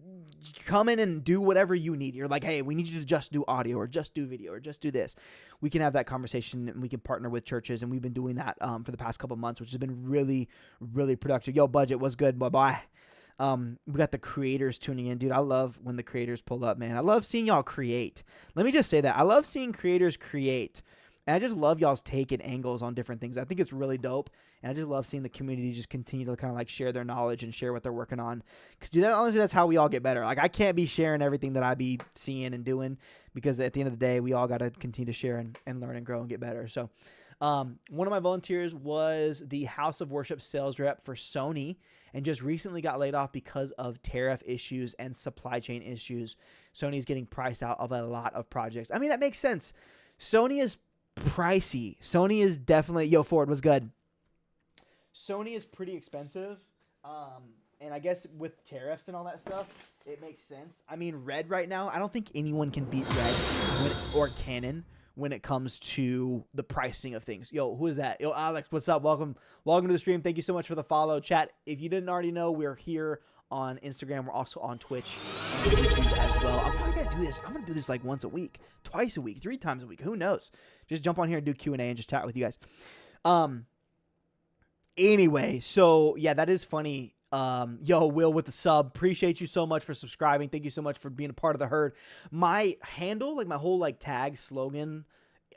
[SPEAKER 2] come in and do whatever you need. You're like, hey, we need you to just do audio, or just do video, or just do this. We can have that conversation, and we can partner with churches, and we've been doing that for the past couple months, which has been really, really productive. Yo, budget was good. Bye-bye. We got the creators tuning in. Dude, I love when the creators pull up, man. I love seeing y'all create. Let me just say that. I love seeing creators create. And I just love y'all's take and angles on different things. I think it's really dope. And I just love seeing the community just continue to kind of like share their knowledge and share what they're working on. Because, dude, honestly, that's how we all get better. Like, I can't be sharing everything that I be seeing and doing, because at the end of the day, we all got to continue to share and learn and grow and get better. So one of my volunteers was the House of Worship sales rep for Sony, and just recently got laid off because of tariff issues and supply chain issues. Sony's getting priced out of a lot of projects. I mean, that makes sense. Sony is pricey. Sony is definitely, yo, Ford was good. Sony is pretty expensive. And I guess with tariffs and all that stuff, it makes sense. I mean, Red right now, I don't think anyone can beat Red or Canon when it comes to the pricing of things. Yo, who is that? Yo, Alex, what's up? Welcome to the stream. Thank you so much for the follow, chat. If you didn't already know, we're here on Instagram. We're also on Twitch and YouTube as well. I'm probably gonna do this. I'm gonna do this like once a week, twice a week, 3 times a week. Who knows? Just jump on here and do Q&A and just chat with you guys. Anyway, so yeah, that is funny. Yo, Will with the sub. Appreciate you so much for subscribing. Thank you so much for being a part of the herd. My handle, like my whole like tag slogan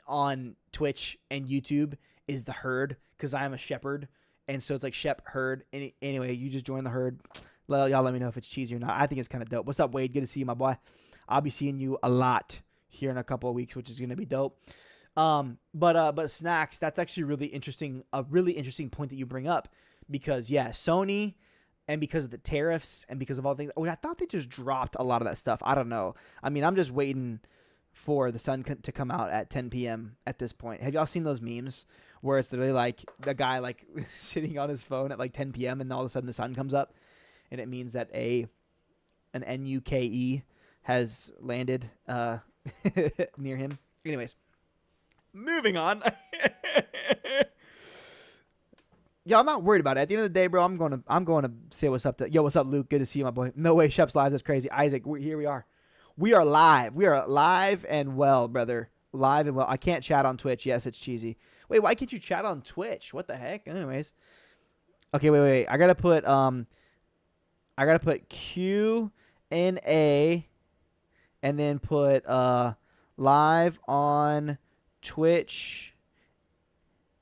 [SPEAKER 2] on Twitch and YouTube is the herd, because I am a shepherd. And so it's like Shep Herd. Anyway, you just joined the herd. Y'all let me know if it's cheesy or not. I think it's kind of dope. What's up, Wade? Good to see you, my boy. I'll be seeing you a lot here in a couple of weeks, which is going to be dope. But Snacks, that's actually really interesting. A really interesting point that you bring up, because yeah, Sony, and because of the tariffs and because of all things. Oh, I thought they just dropped a lot of that stuff. I don't know. I mean, I'm just waiting for the sun to come out at 10 p.m. at this point. Have y'all seen those memes where it's literally like the guy like sitting on his phone at like 10 p.m. and all of a sudden the sun comes up, and it means that an NUKE has landed near him. Anyways, moving on. Yeah, I'm not worried about it. At the end of the day, bro, I'm going to say what's up to. Yo, what's up, Luke? Good to see you, my boy. No way, Shep's live. That's crazy. Isaac, here we are. We are live. We are live and well, brother. Live and well. I can't chat on Twitch. Yes, it's cheesy. Wait, why can't you chat on Twitch? What the heck? Anyways. Okay, wait. I gotta put Q&A and then put live on Twitch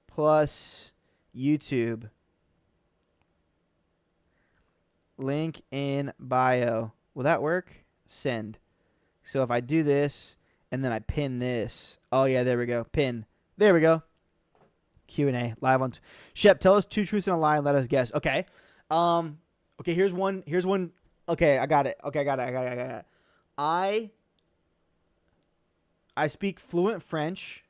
[SPEAKER 2] plus YouTube. Link in bio. Will that work? Send. So if I do this and then I pin this. Oh yeah, there we go. Pin. There we go. Q&A live on Shep, tell us 2 truths and a lie and let us guess. Okay. Okay, here's one. Okay, I got it. I got it. I speak fluent French.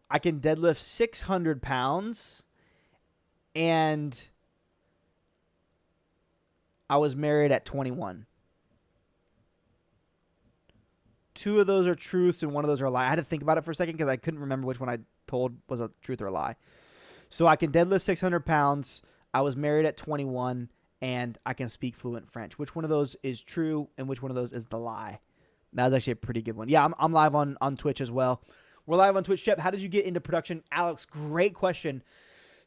[SPEAKER 2] I can deadlift 600 pounds, and I was married at 21. 2 of those are truths, and 1 of those are a lie. I had to think about it for a second because I couldn't remember which one I told was a truth or a lie. So I can deadlift 600 pounds. I was married at 21, and I can speak fluent French. Which one of those is true, and which one of those is the lie? That was actually a pretty good one. Yeah, I'm live on Twitch as well. We're live on Twitch. Shep, how did you get into production? Alex, great question.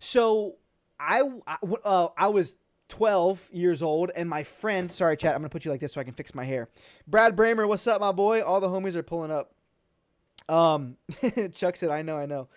[SPEAKER 2] So I was 12 years old, and my friend, sorry, chat, I'm going to put you like this so I can fix my hair. Brad Bramer, what's up, my boy? All the homies are pulling up. Chuck said, I know.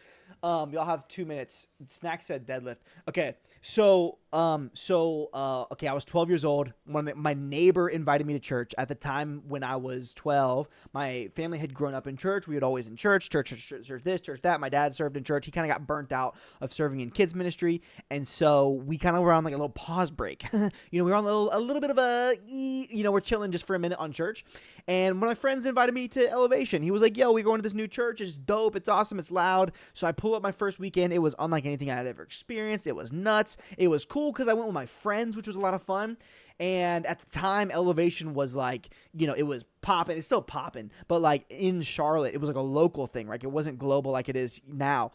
[SPEAKER 2] Y'all have 2 minutes. Snack said deadlift. Okay. So, okay, I was 12 years old when my neighbor invited me to church. At the time when I was 12, my family had grown up in church. We had always in church this, church that. My dad served in church. He kind of got burnt out of serving in kids ministry. And so we kind of were on like a little pause break. We were on a little bit of we're chilling just for a minute on church. And one of my friends invited me to Elevation. He was like, yo, we're going to this new church. It's dope. It's awesome. It's loud. So I pull up my first weekend. It was unlike anything I had ever experienced. It was nuts. It was cool because I went with my friends, which was a lot of fun. And at the time, Elevation was like, it was popping. It's still popping. But like in Charlotte, it was like a local thing. Right? It wasn't global like it is now.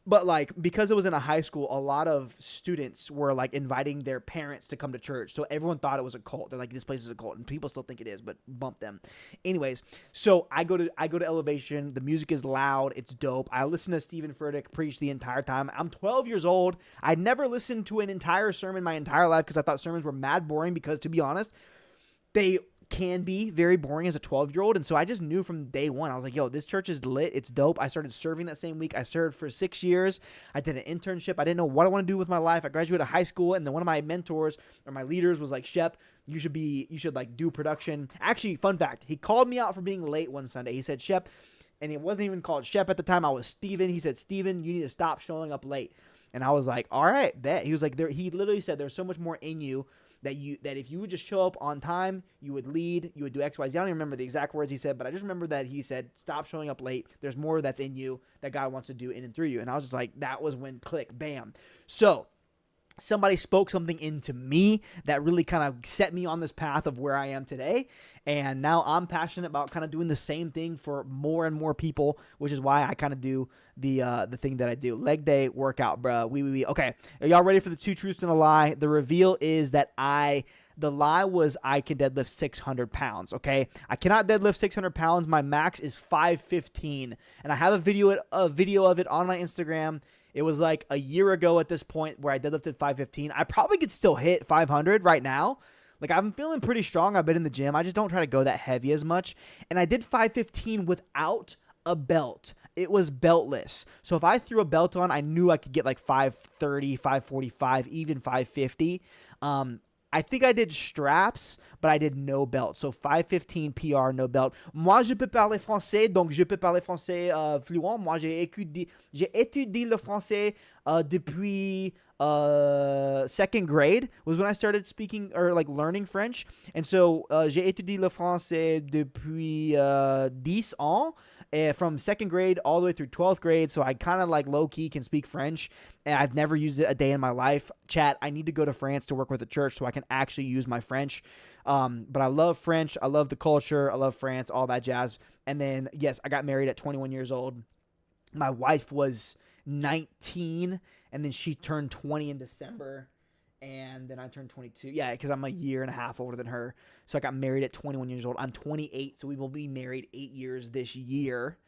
[SPEAKER 2] But like, because it was in a high school, a lot of students were like inviting their parents to come to church. So everyone thought it was a cult. They're like, this place is a cult, and people still think it is, but bump them. Anyways, so I go to Elevation. The music is loud. It's dope. I listen to Stephen Furtick preach the entire time. I'm 12 years old. I never listened to an entire sermon my entire life because I thought sermons were mad boring because, to be honest, they can be very boring as a 12-year-old. And so I just knew from day one, I was like, yo, this church is lit. It's dope. I started serving that same week. I served for 6 years. I did an internship. I didn't know what I want to do with my life. I graduated high school, and then one of my mentors or my leaders was like, Shep, you should like do production. Actually, fun fact, he called me out for being late one Sunday. He said, Shep, and it wasn't even called Shep at the time. I was Steven. He said, Steven, you need to stop showing up late. And I was like, all right, bet. He was like, he literally said, there's so much more in you that if you would just show up on time, you would lead, you would do X, Y, Z. I don't even remember the exact words he said, but I just remember that he said, stop showing up late. There's more that's in you that God wants to do in and through you. And I was just like, that was when click, bam. So somebody spoke something into me that really kind of set me on this path of where I am today. And now I'm passionate about kind of doing the same thing for more and more people, which is why I kind of do the thing that I do. Leg day workout, bro. Okay. Are y'all ready for the 2 truths and a lie? The reveal is that the lie was I can deadlift 600 pounds, okay? I cannot deadlift 600 pounds. My max is 515. And I have a video of it on my Instagram. It was like a year ago at this point where I deadlifted 515. I probably could still hit 500 right now. Like, I'm feeling pretty strong. I've been in the gym. I just don't try to go that heavy as much. And I did 515 without a belt. It was beltless. So if I threw a belt on, I knew I could get like 530, 545, even 550. I think I did straps, but I did no belt. So 515 PR, no belt. Moi, je peux parler français, donc je peux parler français fluent. Moi, j'ai étudié le français depuis second grade was when I started speaking or like learning French. And so j'ai étudié le français depuis 10 ans. From second grade all the way through 12th grade, so I kind of like low-key can speak French, and I've never used it a day in my life. Chat, I need to go to France to work with the church so I can actually use my French. But I love French. I love the culture. I love France, all that jazz. And then, yes, I got married at 21 years old. My wife was 19, and then she turned 20 in December. And then I turned 22. Yeah, because I'm a year and a half older than her. So I got married at 21 years old. I'm 28, so we will be married 8 years this year,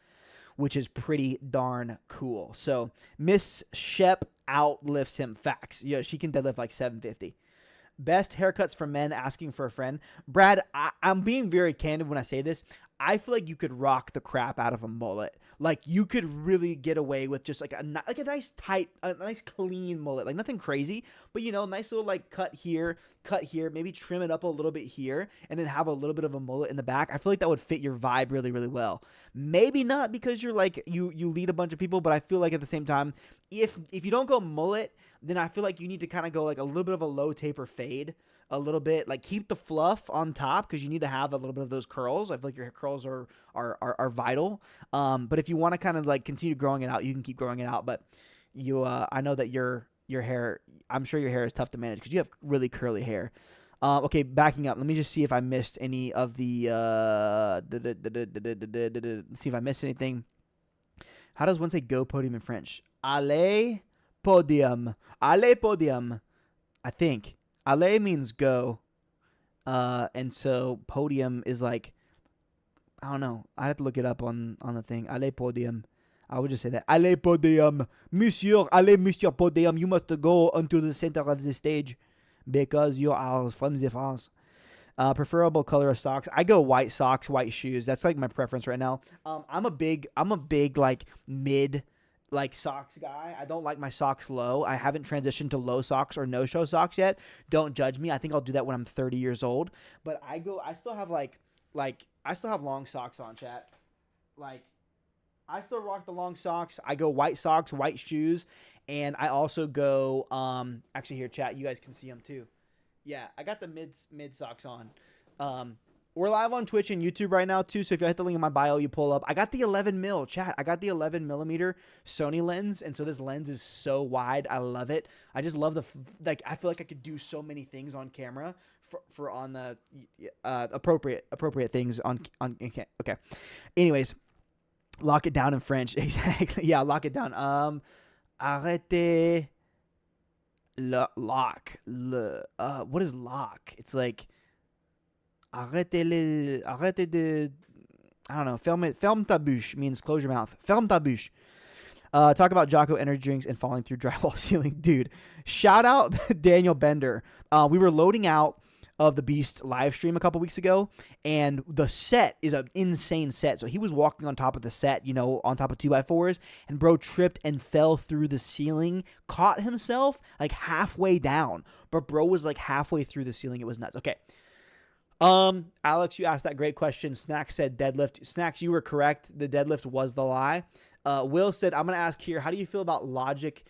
[SPEAKER 2] which is pretty darn cool. So Miss Shep outlifts him. Facts. Yeah, she can deadlift like 750. Best haircuts for men asking for a friend. Brad, I'm being very candid when I say this. I feel like you could rock the crap out of a mullet. Like, you could really get away with just like a nice tight, a nice clean mullet. Like, nothing crazy, but, you know, nice little like cut here, maybe trim it up a little bit here, and then have a little bit of a mullet in the back. I feel like that would fit your vibe really, really well. Maybe not because you're like, you lead a bunch of people, but I feel like at the same time, if you don't go mullet, then I feel like you need to kind of go like a little bit of a low taper fade. A little bit, like keep the fluff on top because you need to have a little bit of those curls. I feel like your curls are vital. But if you want to kind of like continue growing it out, you can keep growing it out. But I know that your hair, I'm sure your hair is tough to manage because you have really curly hair. Okay, backing up. Let me just see if I missed any of the. See if I missed anything. How does one say go podium in French? Allez podium. Allez podium. I think. Aller means go, and so podium is like, I don't know. I have to look it up on the thing. Aller podium. I would just say that. Aller podium. Monsieur, allez, monsieur podium. You must go onto the center of the stage because you are from the France. Preferable color of socks. I go white socks, white shoes. That's like my preference right now. I'm a big like mid like socks guy. I don't like my socks low. I haven't transitioned to low socks or no show socks yet. Don't judge me. I think I'll do that when I'm 30 years old. But I still have I still have long socks on, chat. Like, I still rock the long socks. I go white socks, white shoes, and I also go actually here, chat, you guys can see them too. Yeah, I got the mid socks on. We're live on Twitch and YouTube right now, too, so if you hit the link in my bio, you pull up. I got the 11 mil, chat. I got the 11 millimeter Sony lens, and so this lens is so wide. I love it. I just love I feel like I could do so many things on camera for on the appropriate things on okay. Anyways, lock it down in French. Exactly. Yeah, lock it down. Arrêtez lock. What is lock? It's like arrêtez de, I don't know. Ferme ta bouche means close your mouth. Ferme ta bouche. Talk about Jocko energy drinks and falling through drywall ceiling. Dude, shout out Daniel Bender. We were loading out of the Beast live stream a couple weeks ago, and the set is an insane set. So he was walking on top of the set, you know, on top of 2x4s, and bro tripped and fell through the ceiling, caught himself like halfway down, but bro was like halfway through the ceiling. It was nuts. Okay. Alex, you asked that great question. Snacks said deadlift. Snacks, you were correct. The deadlift was the lie. Will said, I'm going to ask here, how do you feel about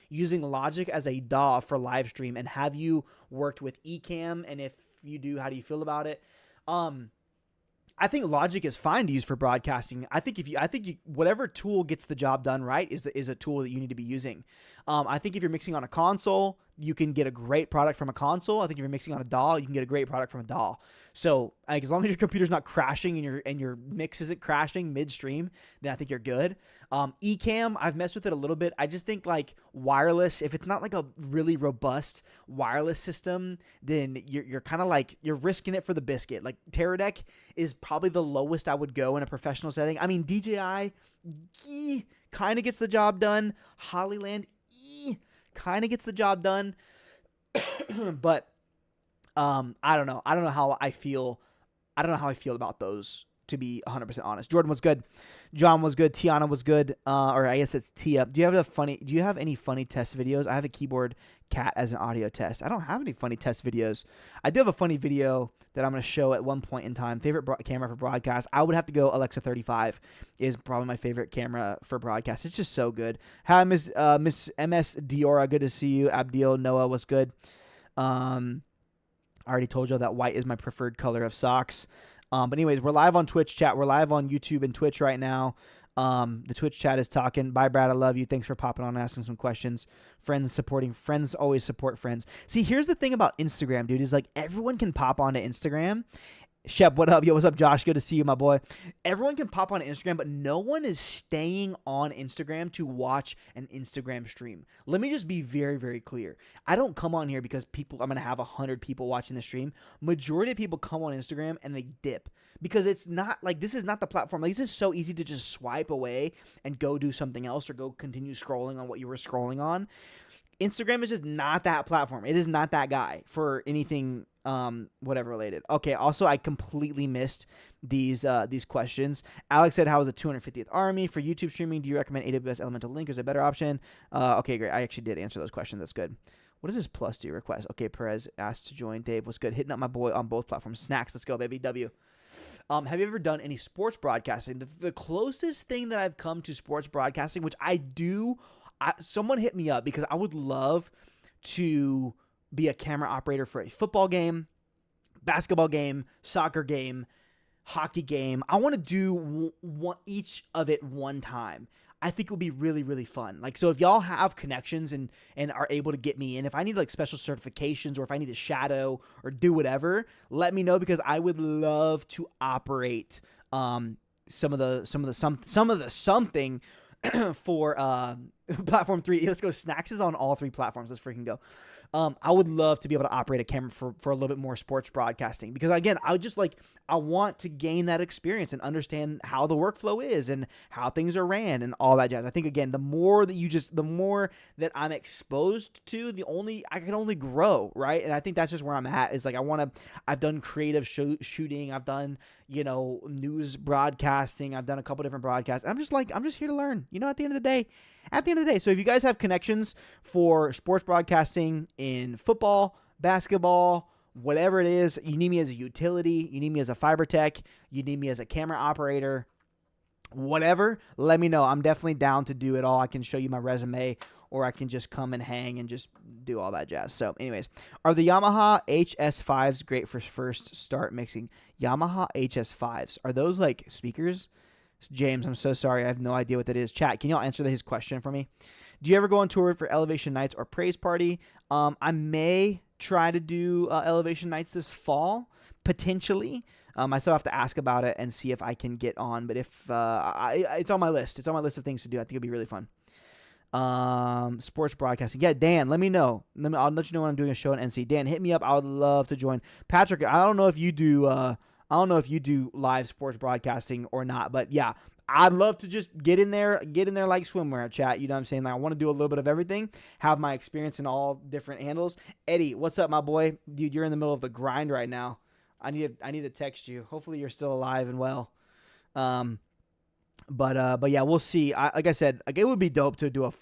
[SPEAKER 2] using Logic as a DAW for live stream? And have you worked with Ecamm? And if you do, how do you feel about it? I think Logic is fine to use for broadcasting. I think whatever tool gets the job done right is a tool that you need to be using. I think if you're mixing on a console, you can get a great product from a console. I think if you're mixing on a DAW, you can get a great product from a DAW. So like, as long as your computer's not crashing and your mix isn't crashing midstream, then I think you're good. Ecamm, I've messed with it a little bit. I just think like wireless, if it's not like a really robust wireless system, then you're kind of like, you're risking it for the biscuit. Like Teradek is probably the lowest I would go in a professional setting. I mean, DJI kind of gets the job done. Hollyland kind of gets the job done. But I don't know. I don't know how I feel. I don't know how I feel about those, to be 100% honest. Jordan was good. John was good. Tiana was good. Or I guess it's Tia. Do you have any funny test videos? I have a keyboard cat as an audio test. I don't have any funny test videos. I do have a funny video that I'm going to show at one point in time. Favorite camera for broadcast. I would have to go Alexa 35 is probably my favorite camera for broadcast. It's just so good. Hi, Miss MS Diora. Good to see you. Abdil Noah was good. I already told you that white is my preferred color of socks. But anyways, we're live on Twitch chat. We're live on YouTube and Twitch right now. The Twitch chat is talking. Bye, Brad. I love you. Thanks for popping on and asking some questions. Friends always support friends. See, here's the thing about Instagram, dude, is like everyone can pop onto Instagram. Shep, what up? Yo, what's up, Josh? Good to see you, my boy. Everyone can pop on Instagram, but no one is staying on Instagram to watch an Instagram stream. Let me just be very, very clear. I don't come on here because I'm going to have 100 people watching the stream. Majority of people come on Instagram and they dip because it's not like, this is not the platform. Like, this is so easy to just swipe away and go do something else or go continue scrolling on what you were scrolling on. Instagram is just not that platform. It is not that guy for anything whatever related. Okay, also I completely missed these questions. Alex said, how is the 250th Army for YouTube streaming? Do you recommend AWS Elemental Link? Is it a better option? Okay, great. I actually did answer those questions. That's good. What does this plus do request? Okay, Perez asked to join. Dave was good. Hitting up my boy on both platforms. Snacks, let's go, baby. W. Have you ever done any sports broadcasting? The closest thing that I've come to sports broadcasting, which I do, someone hit me up because I would love to be a camera operator for a football game, basketball game, soccer game, hockey game. I want to do each of it one time. I think it would be really, really fun. Like, so if y'all have connections and are able to get me in, if I need like special certifications or if I need to shadow or do whatever, let me know because I would love to operate some of the something for platform 3. Let's go. Snacks is on all 3 platforms. Let's freaking go. I would love to be able to operate a camera for a little bit more sports broadcasting because again, I want to gain that experience and understand how the workflow is and how things are ran and all that jazz. I think again, the more that I'm exposed to, I can only grow, right? And I think that's just where I'm at is like, I've done creative shooting. I've done, news broadcasting. I've done a couple different broadcasts. I'm just here to learn, at the end of the day. So if you guys have connections for sports broadcasting in football, basketball, whatever it is, you need me as a utility, you need me as a fiber tech, you need me as a camera operator, whatever, let me know. I'm definitely down to do it all. I can show you my resume or I can just come and hang and just do all that jazz. So anyways, are the Yamaha HS5s great for first start mixing? Yamaha HS5s, are those like speakers? James, I'm so sorry. I have no idea what that is. Chat, can y'all answer his question for me? Do you ever go on tour for Elevation Nights or Praise Party? I may try to do Elevation Nights this fall, potentially. I still have to ask about it and see if I can get on. But if it's on my list. It's on my list of things to do. I think it'll be really fun. Sports broadcasting. Yeah, Dan, let me know. I'll let you know when I'm doing a show at NC. Dan, hit me up. I would love to join. Patrick, I don't know if you do live sports broadcasting or not, but yeah, I'd love to just get in there like swimwear, chat. You know what I'm saying? Like, I want to do a little bit of everything, have my experience in all different handles. Eddie, what's up, my boy? Dude, you're in the middle of the grind right now. I need to text you. Hopefully you're still alive and well. But yeah, we'll see. Like I said, like it would be dope to do an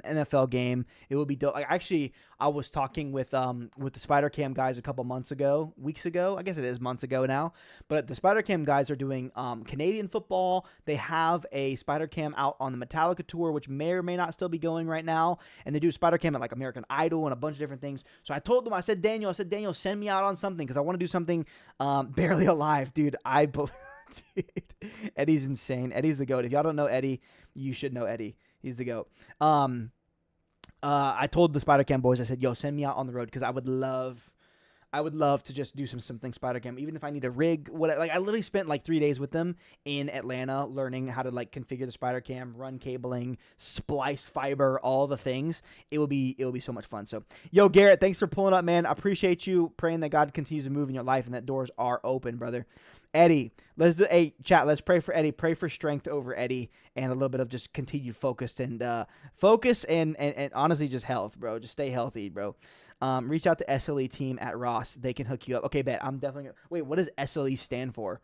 [SPEAKER 2] NFL game. It would be dope. I was talking with the Spider Cam guys a couple weeks ago. I guess it is months ago now. But the Spider Cam guys are doing Canadian football. They have a Spider Cam out on the Metallica tour, which may or may not still be going right now. And they do Spider Cam at like American Idol and a bunch of different things. So I told them, I said, Daniel, send me out on something because I want to do something barely alive, dude. Dude, Eddie's insane. Eddie's the GOAT. If y'all don't know Eddie, you should know Eddie. He's the GOAT. I told the Spider Cam boys, I said, yo, send me out on the road because I would love to just do something Spider Cam, even if I need a rig. What like I literally spent like 3 days with them in Atlanta learning how to like configure the Spider Cam, run cabling, splice fiber, all the things. It will be so much fun. So, yo, Garrett, thanks for pulling up, man. I appreciate you. Praying that God continues to move in your life and that doors are open, brother. Eddie, chat. Let's pray for Eddie. Pray for strength over Eddie and a little bit of just continued focus and honestly just health, bro. Just stay healthy, bro. Reach out to SLE team at Ross. They can hook you up. Okay, bet. I'm definitely gonna, wait. What does SLE stand for?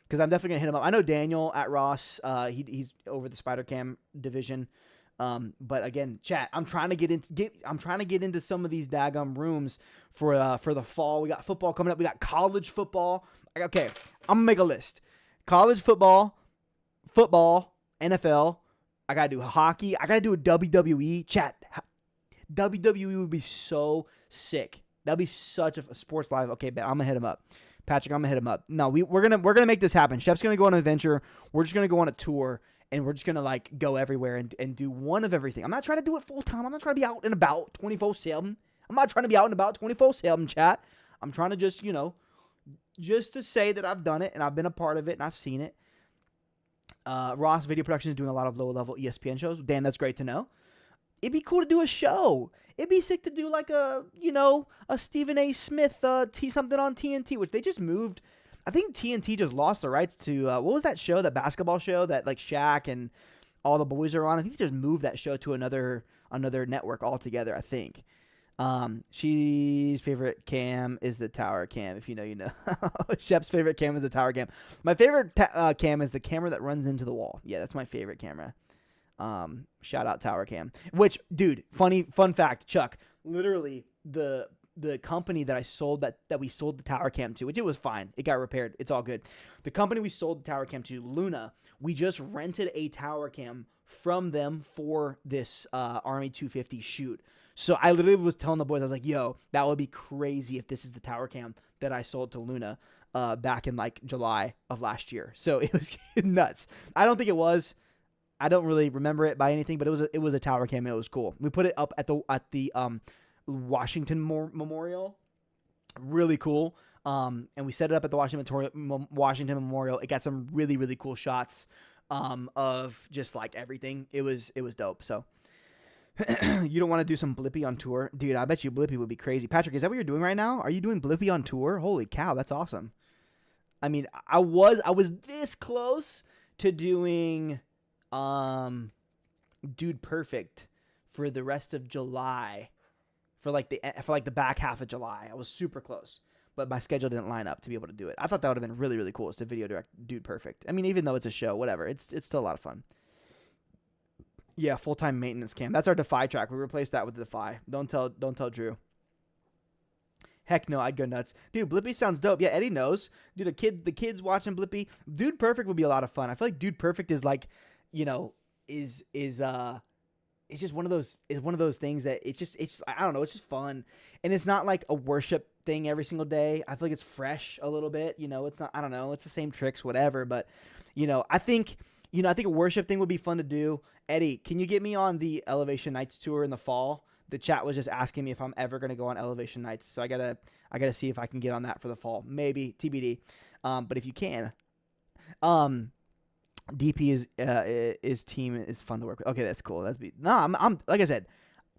[SPEAKER 2] Because I'm definitely gonna hit him up. I know Daniel at Ross. He's over the Spider Cam division. But again, chat. I'm trying to get into some of these daggum rooms for the fall. We got football coming up. We got college football. Okay, I'm gonna make a list. College football, NFL. I gotta do hockey. I gotta do a WWE. Chat. WWE would be so sick. That'd be such a sports live. Okay, bet I'm gonna hit him up. Patrick, I'm gonna hit him up. No, we're gonna make this happen. Shep's gonna go on an adventure. We're just gonna go on a tour. And we're just going to, like, go everywhere and do one of everything. I'm not trying to do it full-time. I'm not trying to be out and about 24/7. I'm not trying to be out and about 24/7, chat. I'm trying to just, just to say that I've done it and I've been a part of it and I've seen it. Ross Video Production is doing a lot of low-level ESPN shows. Dan, that's great to know. It'd be cool to do a show. It'd be sick to do, like, a Stephen A. Smith something on TNT, which they just moved. I think TNT just lost the rights to, what was that show, that basketball show that, like, Shaq and all the boys are on? I think they just moved that show to another network altogether, I think. She's favorite cam is the tower cam, if you know, you know. Shep's favorite cam is the tower cam. My favorite cam is the camera that runs into the wall. Yeah, that's my favorite camera. Shout out tower cam. Which, dude, fun fact, Chuck, literally the company that I sold that we sold the tower cam to, which it was fine. It got repaired. It's all good. The company we sold the tower cam to, Luna, we just rented a tower cam from them for this Army 250 shoot. So I literally was telling the boys, I was like, yo, that would be crazy if this is the tower cam that I sold to Luna back in like July of last year. So it was nuts. I don't think it was. I don't really remember it by anything, but it was a tower cam and it was cool. We put it up at the Washington Memorial. Really cool. And we set it up at the Washington Memorial. It got some really, really cool shots of just like everything. It was dope. So you don't want to do some Blippi on tour? Dude, I bet you Blippi would be crazy. Patrick, is that what you're doing right now? Are you doing Blippi on tour? Holy cow, that's awesome. I mean, I was this close to doing Dude Perfect for the rest of July. For the back half of July. I was super close. But my schedule didn't line up to be able to do it. I thought that would have been really, really cool. It's to video direct Dude Perfect. I mean, even though it's a show, whatever. It's still a lot of fun. Yeah, full-time maintenance cam. That's our Defy track. We replaced that with the Defy. Don't tell Drew. Heck no, I'd go nuts. Dude, Blippi sounds dope. Yeah, Eddie knows. Dude, the kids watching Blippi. Dude Perfect would be a lot of fun. I feel like Dude Perfect is like, is it's just one of those things that it's I don't know, it's just fun. And it's not like a worship thing every single day. I feel like it's fresh a little bit, it's not, I don't know, it's the same tricks, whatever. But, I think a worship thing would be fun to do. Eddie, can you get me on the Elevation Nights tour in the fall? The chat was just asking me if I'm ever going to go on Elevation Nights. So I gotta see if I can get on that for the fall. Maybe TBD. But if you can, DP is team is fun to work with. Okay, that's cool. I'm like I said,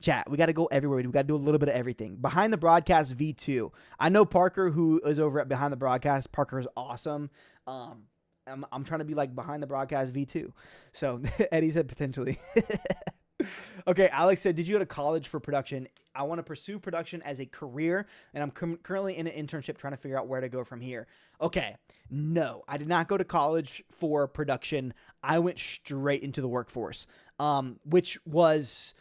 [SPEAKER 2] chat. We got to go everywhere. We got to do a little bit of everything. Behind the Broadcast V2. I know Parker, who is over at Behind the Broadcast. Parker is awesome. I'm trying to be like Behind the Broadcast V2. So Eddie said potentially. Okay, Alex said, did you go to college for production? I want to pursue production as a career, and I'm currently in an internship trying to figure out where to go from here. Okay, no, I did not go to college for production. I went straight into the workforce, which was,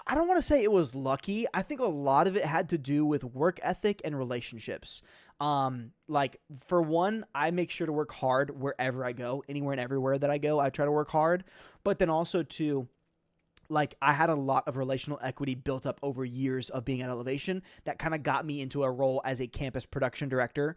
[SPEAKER 2] I don't want to say it was lucky. I think a lot of it had to do with work ethic and relationships. Like for one, I make sure to work hard wherever I go, anywhere and everywhere that I go. I try to work hard, but then also to, like, I had a lot of relational equity built up over years of being at Elevation that kind of got me into a role as a campus production director.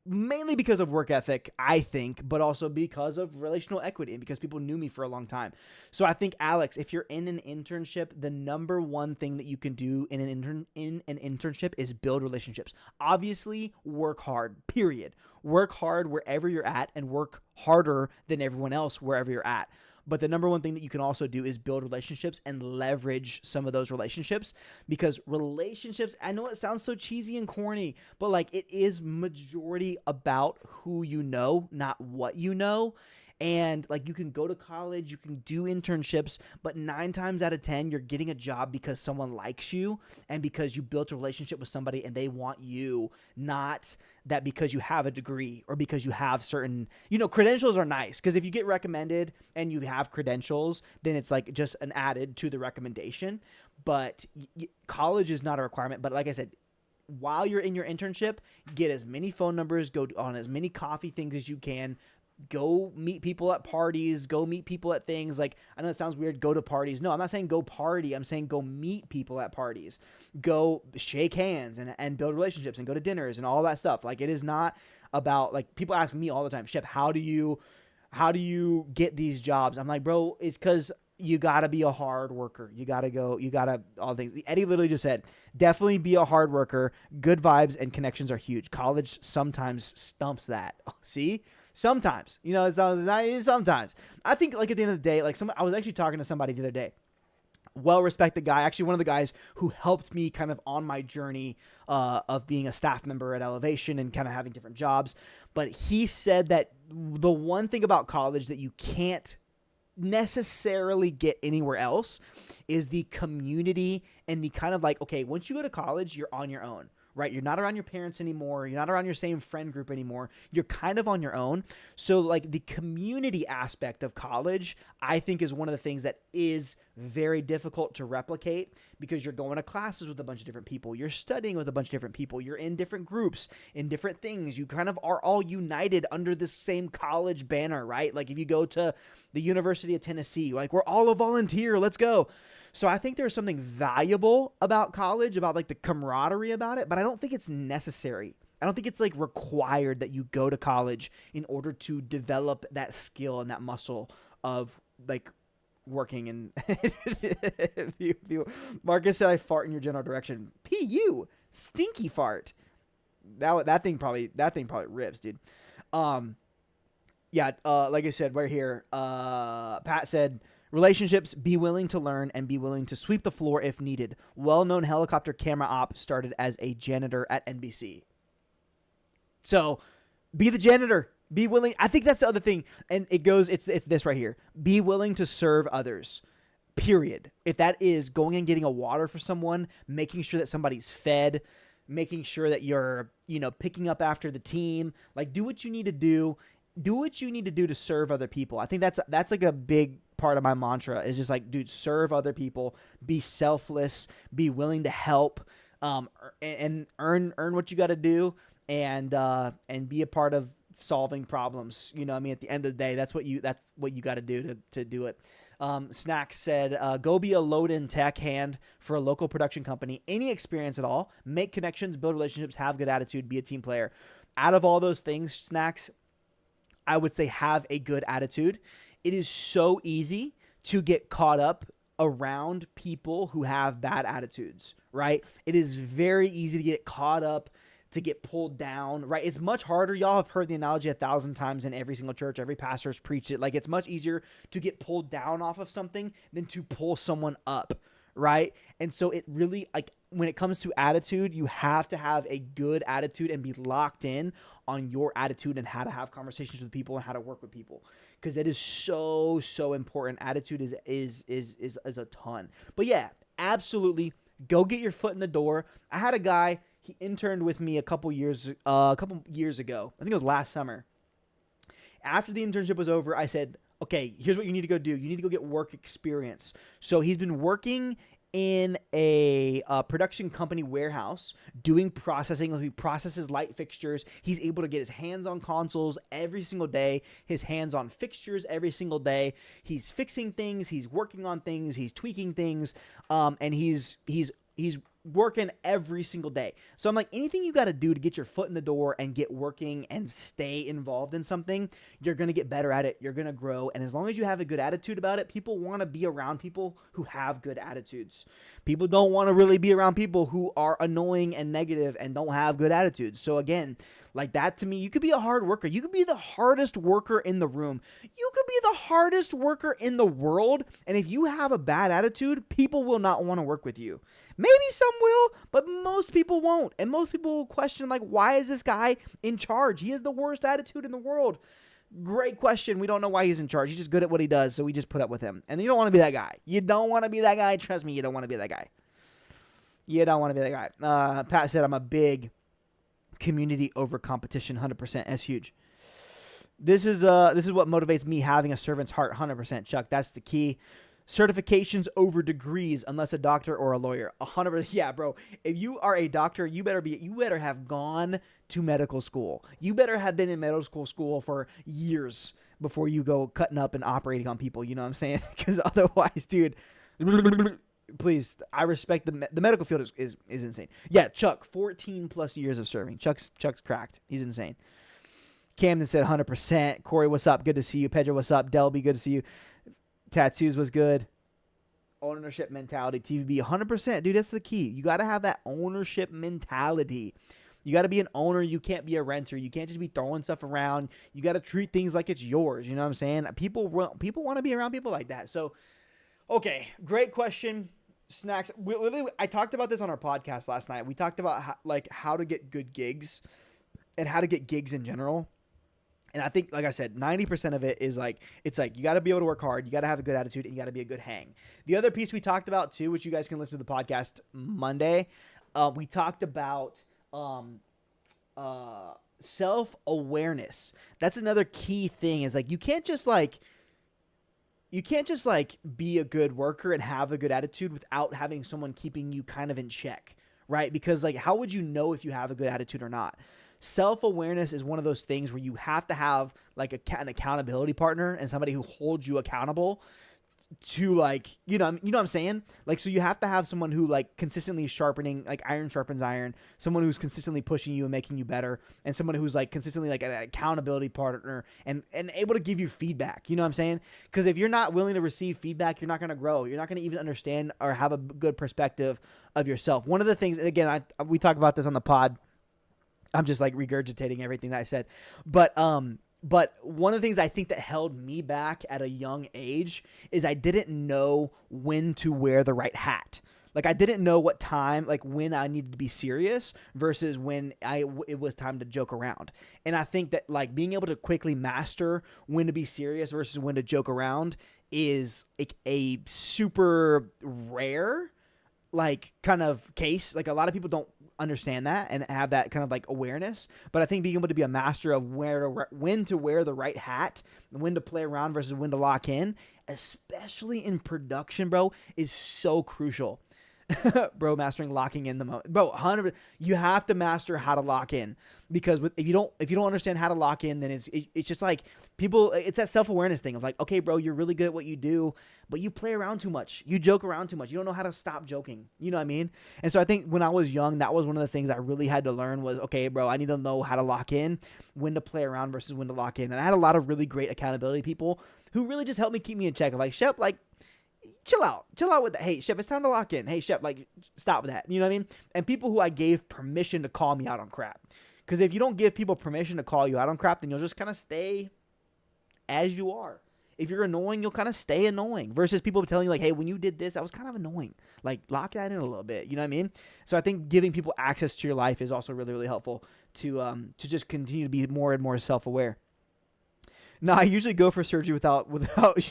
[SPEAKER 2] mainly because of work ethic, I think, but also because of relational equity and because people knew me for a long time. So I think, Alex, if you're in an internship, the number one thing that you can do in an internship is build relationships. Obviously, work hard, period. Work hard wherever you're at and work harder than everyone else wherever you're at. But the number one thing that you can also do is build relationships and leverage some of those relationships, because relationships, I know it sounds so cheesy and corny, but like it is majority about who you know, not what you know. And like you can go to college, you can do internships, but 9 times out of 10, you're getting a job because someone likes you and because you built a relationship with somebody and they want you, not that because you have a degree or because you have certain, credentials are nice. Because if you get recommended and you have credentials, then it's like just an added to the recommendation. But college is not a requirement. But like I said, while you're in your internship, get as many phone numbers, go on as many coffee things as you can. Go meet people at parties, go meet people at things. Like, I know it sounds weird, go to parties. No, I'm not saying go party. I'm saying go meet people at parties. Go shake hands and build relationships and go to dinners and all that stuff. Like, it is not about, like, people ask me all the time, Shep, how do you get these jobs? I'm like, bro, it's because you got to be a hard worker. You got to all things. Eddie literally just said, definitely be a hard worker. Good vibes and connections are huge. College sometimes stumps that. See? Sometimes, sometimes. I think, like, at the end of the day, like, I was actually talking to somebody the other day, well-respected guy, actually one of the guys who helped me kind of on my journey of being a staff member at Elevation and kind of having different jobs. But he said that the one thing about college that you can't necessarily get anywhere else is the community and the kind of like, okay, once you go to college, you're on your own. Right? You're not around your parents anymore. You're not around your same friend group anymore. You're kind of on your own. So like the community aspect of college, I think is one of the things that is very difficult to replicate, because you're going to classes with a bunch of different people. You're studying with a bunch of different people. You're in different groups, in different things. You kind of are all united under this same college banner, right? Like if you go to the University of Tennessee, like we're all a volunteer, let's go. So I think there's something valuable about college, about like the camaraderie about it, but I don't think it's necessary. I don't think it's like required that you go to college in order to develop that skill and that muscle of like working. And Marcus said I fart in your general direction. Pu, stinky fart. That thing probably rips, dude. Yeah, like I said, right here, Pat said, relationships, be willing to learn and be willing to sweep the floor if needed. Well-known helicopter camera op started as a janitor at NBC. So be the janitor. Be willing. I think that's the other thing. And it's this right here. Be willing to serve others. Period. If that is going and getting a water for someone, making sure that somebody's fed, making sure that you're, picking up after the team, like do what you need to do. Do what you need to do to serve other people. I think that's like a big part of my mantra, is just like, dude, serve other people, be selfless, be willing to help, and earn what you got to do, and be a part of solving problems. At the end of the day, that's what you got to do to do it. Snack said, go be a load-in tech hand for a local production company. Any experience at all, make connections, build relationships, have good attitude, be a team player. Out of all those things, Snacks, I would say have a good attitude. It is so easy to get caught up around people who have bad attitudes, right? It is very easy to get caught up, to get pulled down, right? It's much harder. Y'all have heard the analogy 1,000 times in every single church. Every pastor's preached it. Like, it's much easier to get pulled down off of something than to pull someone up, right? And so it really, like, when it comes to attitude, you have to have a good attitude and be locked in on your attitude and how to have conversations with people and how to work with people, because it is so, so important. Attitude is a ton. But yeah, absolutely, go get your foot in the door. I had a guy, he interned with me a couple years ago. I think it was last summer. After the internship was over, I said, okay, here's what you need to go do. You need to go get work experience. So he's been working in a production company warehouse doing processing. Like, he processes light fixtures. He's able to get his hands on consoles every single day, his hands on fixtures every single day. He's fixing things. He's working on things. He's tweaking things. And he's working every single day. So I'm like, anything you got to do to get your foot in the door and get working and stay involved in something, you're going to get better at it. You're going to grow. And as long as you have a good attitude about it, people want to be around people who have good attitudes. People don't want to really be around people who are annoying and negative and don't have good attitudes. So again, like that to me, you could be a hard worker. You could be the hardest worker in the room. You could be the hardest worker in the world. And if you have a bad attitude, people will not want to work with you. Maybe some will, but most people won't. And most people will question, like, why is this guy in charge? He has the worst attitude in the world. Great question. We don't know why he's in charge. He's just good at what he does, so we just put up with him. And you don't want to be that guy. You don't want to be that guy. Trust me, you don't want to be that guy. You don't want to be that guy. Pat said, I'm a big community over competition, 100%. That's huge. This is what motivates me, having a servant's heart, 100%. Chuck, that's the key. Certifications over degrees, unless a doctor or a lawyer. 100%. Yeah, bro. If you are a doctor, you better have gone to medical school. You better have been in medical school for years before you go cutting up and operating on people. You know what I'm saying? Because otherwise, dude, please, I respect the medical field is insane. Yeah, Chuck, 14 plus years of serving. Chuck's cracked. He's insane. Camden said 100%. Corey, what's up? Good to see you. Pedro, what's up? Delby, good to see you. Tattoos was good. Ownership mentality. TVB, 100%. Dude, that's the key. You got to have that ownership mentality. You got to be an owner. You can't be a renter. You can't just be throwing stuff around. You got to treat things like it's yours. You know what I'm saying? People want to be around people like that. So, okay, great question. Snacks. I talked about this on our podcast last night. We talked about how to get good gigs and how to get gigs in general. And I think, like I said, 90% of it is like, it's like you got to be able to work hard, you got to have a good attitude, and you got to be a good hang. The other piece we talked about too, which you guys can listen to the podcast Monday, we talked about self-awareness. That's another key thing, is like you can't just be a good worker and have a good attitude without having someone keeping you kind of in check, right? Because like, how would you know if you have a good attitude or not? Self-awareness is one of those things where you have to have like an accountability partner and somebody who holds you accountable to, like, you know what I'm saying? Like, so you have to have someone who like consistently sharpening, like iron sharpens iron, someone who's consistently pushing you and making you better, and someone who's like consistently like an accountability partner and able to give you feedback. You know what I'm saying? Because if you're not willing to receive feedback, you're not going to grow. You're not going to even understand or have a good perspective of yourself. One of the things, again, we talk about this on the pod. I'm just like regurgitating everything that I said. But one of the things I think that held me back at a young age is I didn't know when to wear the right hat. Like, I didn't know what time, like when I needed to be serious versus when it was time to joke around. And I think that like being able to quickly master when to be serious versus when to joke around is like a super rare like kind of case. Like, a lot of people don't understand that and have that kind of like awareness, but I think being able to be a master of when to wear the right hat, when to play around versus when to lock in, especially in production, bro, is so crucial. Bro, mastering locking in the moment, bro. 100. You have to master how to lock in, because if you don't understand how to lock in, then it's just like people. It's that self-awareness thing of like, okay, bro, you're really good at what you do, but you play around too much. You joke around too much. You don't know how to stop joking. You know what I mean? And so I think when I was young, that was one of the things I really had to learn was, okay, bro, I need to know how to lock in, when to play around versus when to lock in. And I had a lot of really great accountability people who really just helped me keep me in check. Like, Shep, like, chill out with that. Hey, Shep, it's time to lock in. Hey, Shep, like, stop with that. You know what I mean? And people who I gave permission to call me out on crap. Because if you don't give people permission to call you out on crap, then you'll just kind of stay as you are. If you're annoying, you'll kind of stay annoying. Versus people telling you like, hey, when you did this, that was kind of annoying. Like, lock that in a little bit. You know what I mean? So I think giving people access to your life is also really, really helpful to just continue to be more and more self-aware. No, I usually go for surgery without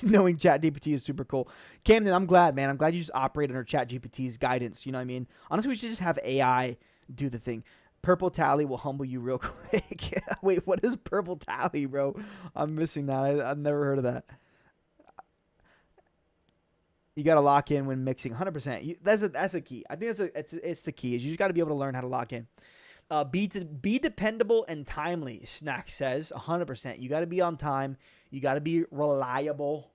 [SPEAKER 2] knowing ChatGPT is super cool. Camden, I'm glad, man. I'm glad you just operate under ChatGPT's guidance. You know what I mean? Honestly, we should just have AI do the thing. Purple tally will humble you real quick. Wait, what is purple tally, bro? I'm missing that. I've never heard of that. You got to lock in when mixing. 100%. That's a key. I think it's the key. Is you just got to be able to learn how to lock in. Be dependable and timely, Snack says. 100%. You got to be on time. You got to be reliable.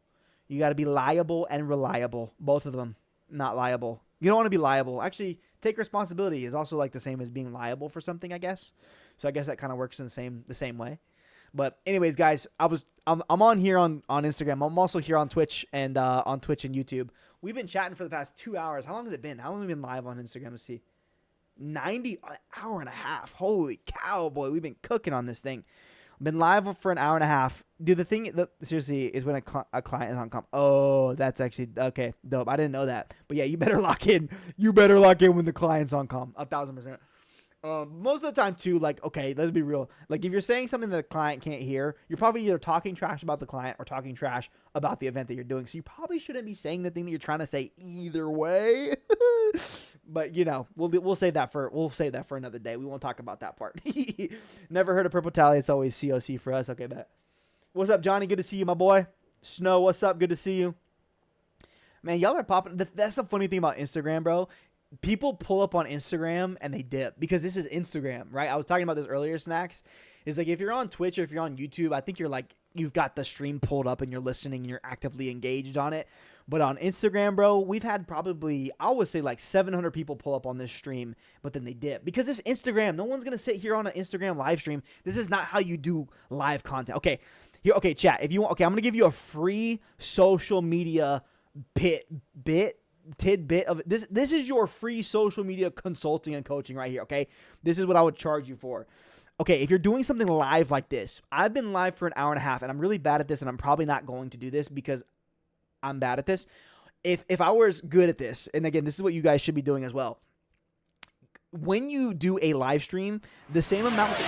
[SPEAKER 2] You got to be liable and reliable. Both of them. Not liable. You don't want to be liable. Actually, take responsibility is also like the same as being liable for something, I guess. So I guess that kind of works in the same way. But anyways, guys, I'm on here on Instagram. I'm also here on Twitch and YouTube. We've been chatting for the past 2 hours. How long has it been? How long have we been live on Instagram? Let's see. 90 an hour and a half. Holy cow, boy. We've been cooking on this thing. Been live for an hour and a half. Dude, the thing that seriously is when a client is on comp. Oh, that's actually okay. Dope. I didn't know that. But yeah, you better lock in. You better lock in when the client's on comp. 1,000%. Most of the time too, like, okay, let's be real. Like if you're saying something that the client can't hear, you're probably either talking trash about the client or talking trash about the event that you're doing. So you probably shouldn't be saying the thing that you're trying to say either way. But you know, we'll save that for another day. We won't talk about that part. Never heard of Purple Tally. It's always COC for us. Okay, bet. What's up, Johnny? Good to see you, my boy. Snow, what's up? Good to see you. Man, y'all are popping. That's the funny thing about Instagram, bro. People pull up on Instagram and they dip because this is Instagram, right? I was talking about this earlier, Snacks. Is like if you're on Twitch or if you're on YouTube, I think you've got the stream pulled up and you're listening and you're actively engaged on it. But on Instagram, bro, we've had probably, I would say like 700 people pull up on this stream, but then they dip because it's Instagram. No one's going to sit here on an Instagram live stream. This is not how you do live content. Okay. Here, okay, chat. If you want, okay, I'm going to give you a free social media tidbit of this. This is your free social media consulting and coaching right here. Okay. This is what I would charge you for. Okay. If you're doing something live like this, I've been live for an hour and a half and I'm really bad at this and I'm probably not going to do this because I'm bad at this. If I was good at this, and again, this is what you guys should be doing as well. When you do a live stream, the same amount that you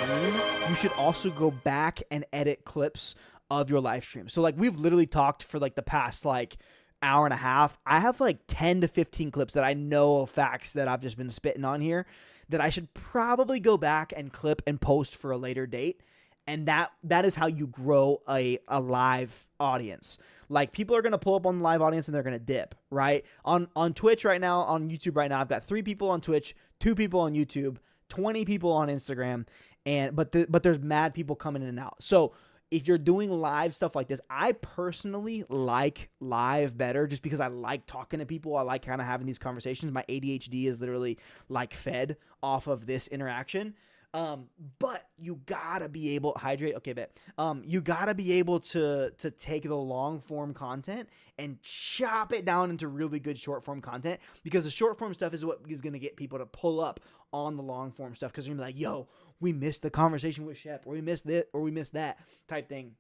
[SPEAKER 2] stream, you should also go back and edit clips of your live stream. So like we've literally talked for like the past like hour and a half. I have like 10 to 15 clips that I know of facts that I've just been spitting on here that I should probably go back and clip and post for a later date. And that is how you grow a live audience. Like people are going to pull up on the live audience and they're going to dip, right? On Twitch right now, on YouTube right now, I've got 3 people on Twitch, 2 people on YouTube, 20 people on Instagram, but there's mad people coming in and out. So if you're doing live stuff like this, I personally like live better just because I like talking to people. I like kind of having these conversations. My ADHD is literally like fed off of this interaction. But you gotta be able to hydrate. Okay, bet. You gotta be able to take the long form content and chop it down into really good short form content because the short form stuff is what is going to get people to pull up on the long form stuff. Cause you're gonna be like, yo, we missed the conversation with Shep or we missed it or we missed that type thing.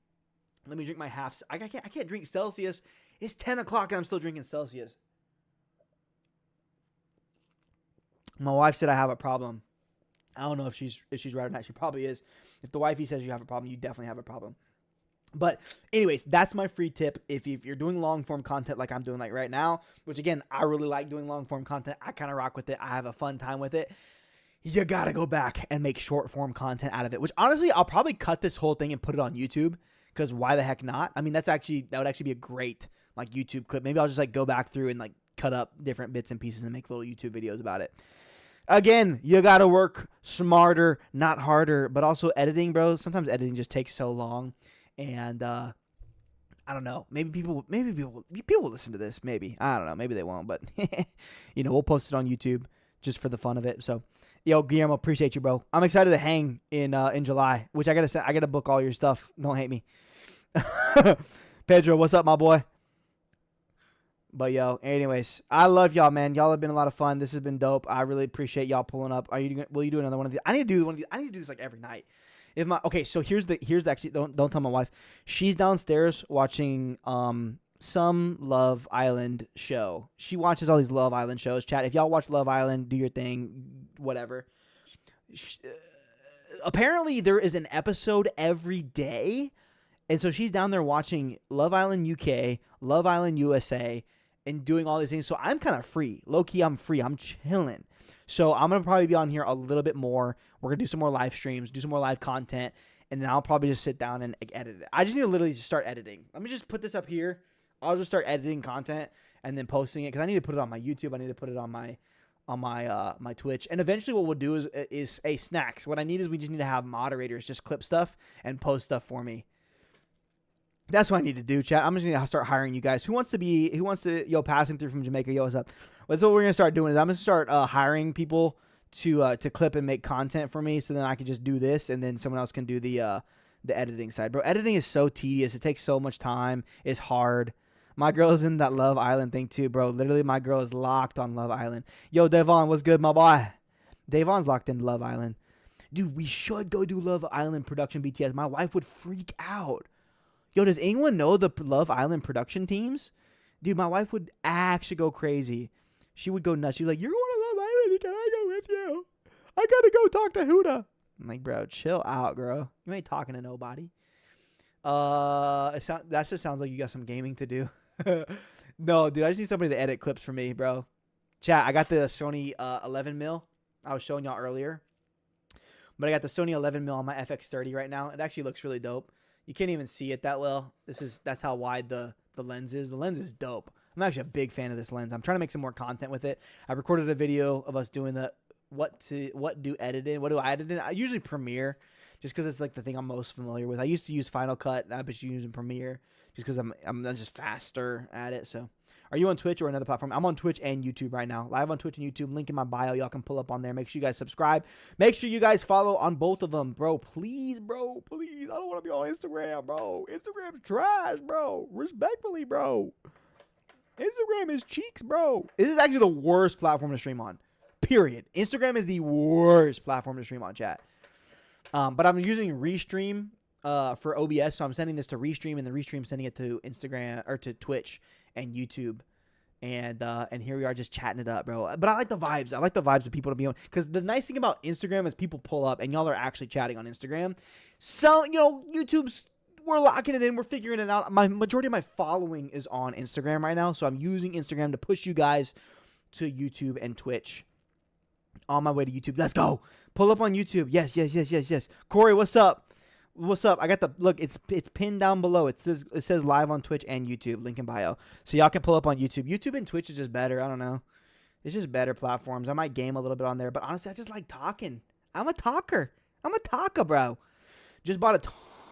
[SPEAKER 2] Let me drink my half. I can't drink Celsius. It's 10 o'clock and I'm still drinking Celsius. My wife said I have a problem. I don't know if she's right or not. She probably is. If the wifey says you have a problem, you definitely have a problem. But anyways, that's my free tip. If you're doing long form content like I'm doing like right now, which again, I really like doing long form content. I kind of rock with it. I have a fun time with it. You got to go back and make short form content out of it, which honestly, I'll probably cut this whole thing and put it on YouTube because why the heck not? I mean, that would actually be a great like YouTube clip. Maybe I'll just like go back through and like cut up different bits and pieces and make little YouTube videos about it. Again, you got to work smarter, not harder, but also editing, bro. Sometimes editing just takes so long. And I don't know. Maybe people will listen to this. Maybe. I don't know. Maybe they won't, but we'll post it on YouTube just for the fun of it. So, yo, Guillermo, appreciate you, bro. I'm excited to hang in July, which I got to book all your stuff. Don't hate me. Pedro, what's up, my boy? But yo, anyways, I love y'all, man. Y'all have been a lot of fun. This has been dope. I really appreciate y'all pulling up. Will you do another one of these? I need to do one of these. I need to do this like every night. So here's the actually don't tell my wife. She's downstairs watching some Love Island show. She watches all these Love Island shows. Chat, if y'all watch Love Island, do your thing, whatever. Apparently there is an episode every day. And so she's down there watching Love Island UK, Love Island USA, and doing all these things. So I'm kind of free. Low-key, I'm free. I'm chilling. So I'm going to probably be on here a little bit more. We're going to do some more live streams, do some more live content, and then I'll probably just sit down and edit it. I just need to literally just start editing. Let me just put this up here. I'll just start editing content and then posting it because I need to put it on my YouTube. I need to put it on my Twitch. And eventually what we'll do is Snacks. What I need is we just need to have moderators just clip stuff and post stuff for me. That's what I need to do, chat. I'm just gonna start hiring you guys. Who wants to passing through from Jamaica? Yo, what's up? That's what we're gonna start doing. Is I'm gonna start hiring people to clip and make content for me, so then I can just do this, and then someone else can do the editing side. Bro, editing is so tedious. It takes so much time. It's hard. My girl is in that Love Island thing too, bro. Literally, my girl is locked on Love Island. Yo, Devon, what's good, my boy? Devon's locked in Love Island. Dude, we should go do Love Island production BTS. My wife would freak out. Yo, does anyone know the Love Island production teams? Dude, my wife would actually go crazy. She would go nuts. She'd be like, you're going to Love Island. Can I go with you? I got to go talk to Huda. I'm like, bro, chill out, bro. You ain't talking to nobody. That just sounds like you got some gaming to do. No, dude, I just need somebody to edit clips for me, bro. Chat, I got the Sony 11 mil I was showing y'all earlier. But I got the Sony 11 mil on my FX30 right now. It actually looks really dope. You can't even see it that well. That's how wide the lens is. The lens is dope. I'm actually a big fan of this lens. I'm trying to make some more content with it. I recorded a video of us doing what do I edit in. I usually Premiere, just because it's like the thing I'm most familiar with. I used to use Final Cut, and I've been using Premiere just because I'm just faster at it. So, are you on Twitch or another platform? I'm on Twitch and YouTube right now. Live on Twitch and YouTube. Link in my bio. Y'all can pull up on there. Make sure you guys subscribe. Make sure you guys follow on both of them, bro. Please, bro. Please. I don't want to be on Instagram, bro. Instagram's trash, bro. Respectfully, bro. Instagram is cheeks, bro. This is actually the worst platform to stream on. Period. Instagram is the worst platform to stream on, chat. But I'm using Restream for OBS, so I'm sending this to Restream, and the Restream sending it to Instagram or to Twitch and YouTube, and here we are just chatting it up, bro. But I like the vibes. I like the vibes of people to be on, because the nice thing about Instagram is people pull up, and y'all are actually chatting on Instagram. So YouTube's, we're locking it in, we're figuring it out. My majority of my following is on Instagram right now, so I'm using Instagram to push you guys to YouTube and Twitch. On my way to YouTube. Let's go. Pull up on YouTube. Yes. Corey, what's up? What's up? I got the look. It's pinned down below. It says live on Twitch and YouTube. Link in bio. So y'all can pull up on YouTube. YouTube and Twitch is just better. I don't know. It's just better platforms. I might game a little bit on there, but honestly, I just like talking. I'm a talker, bro. Just bought a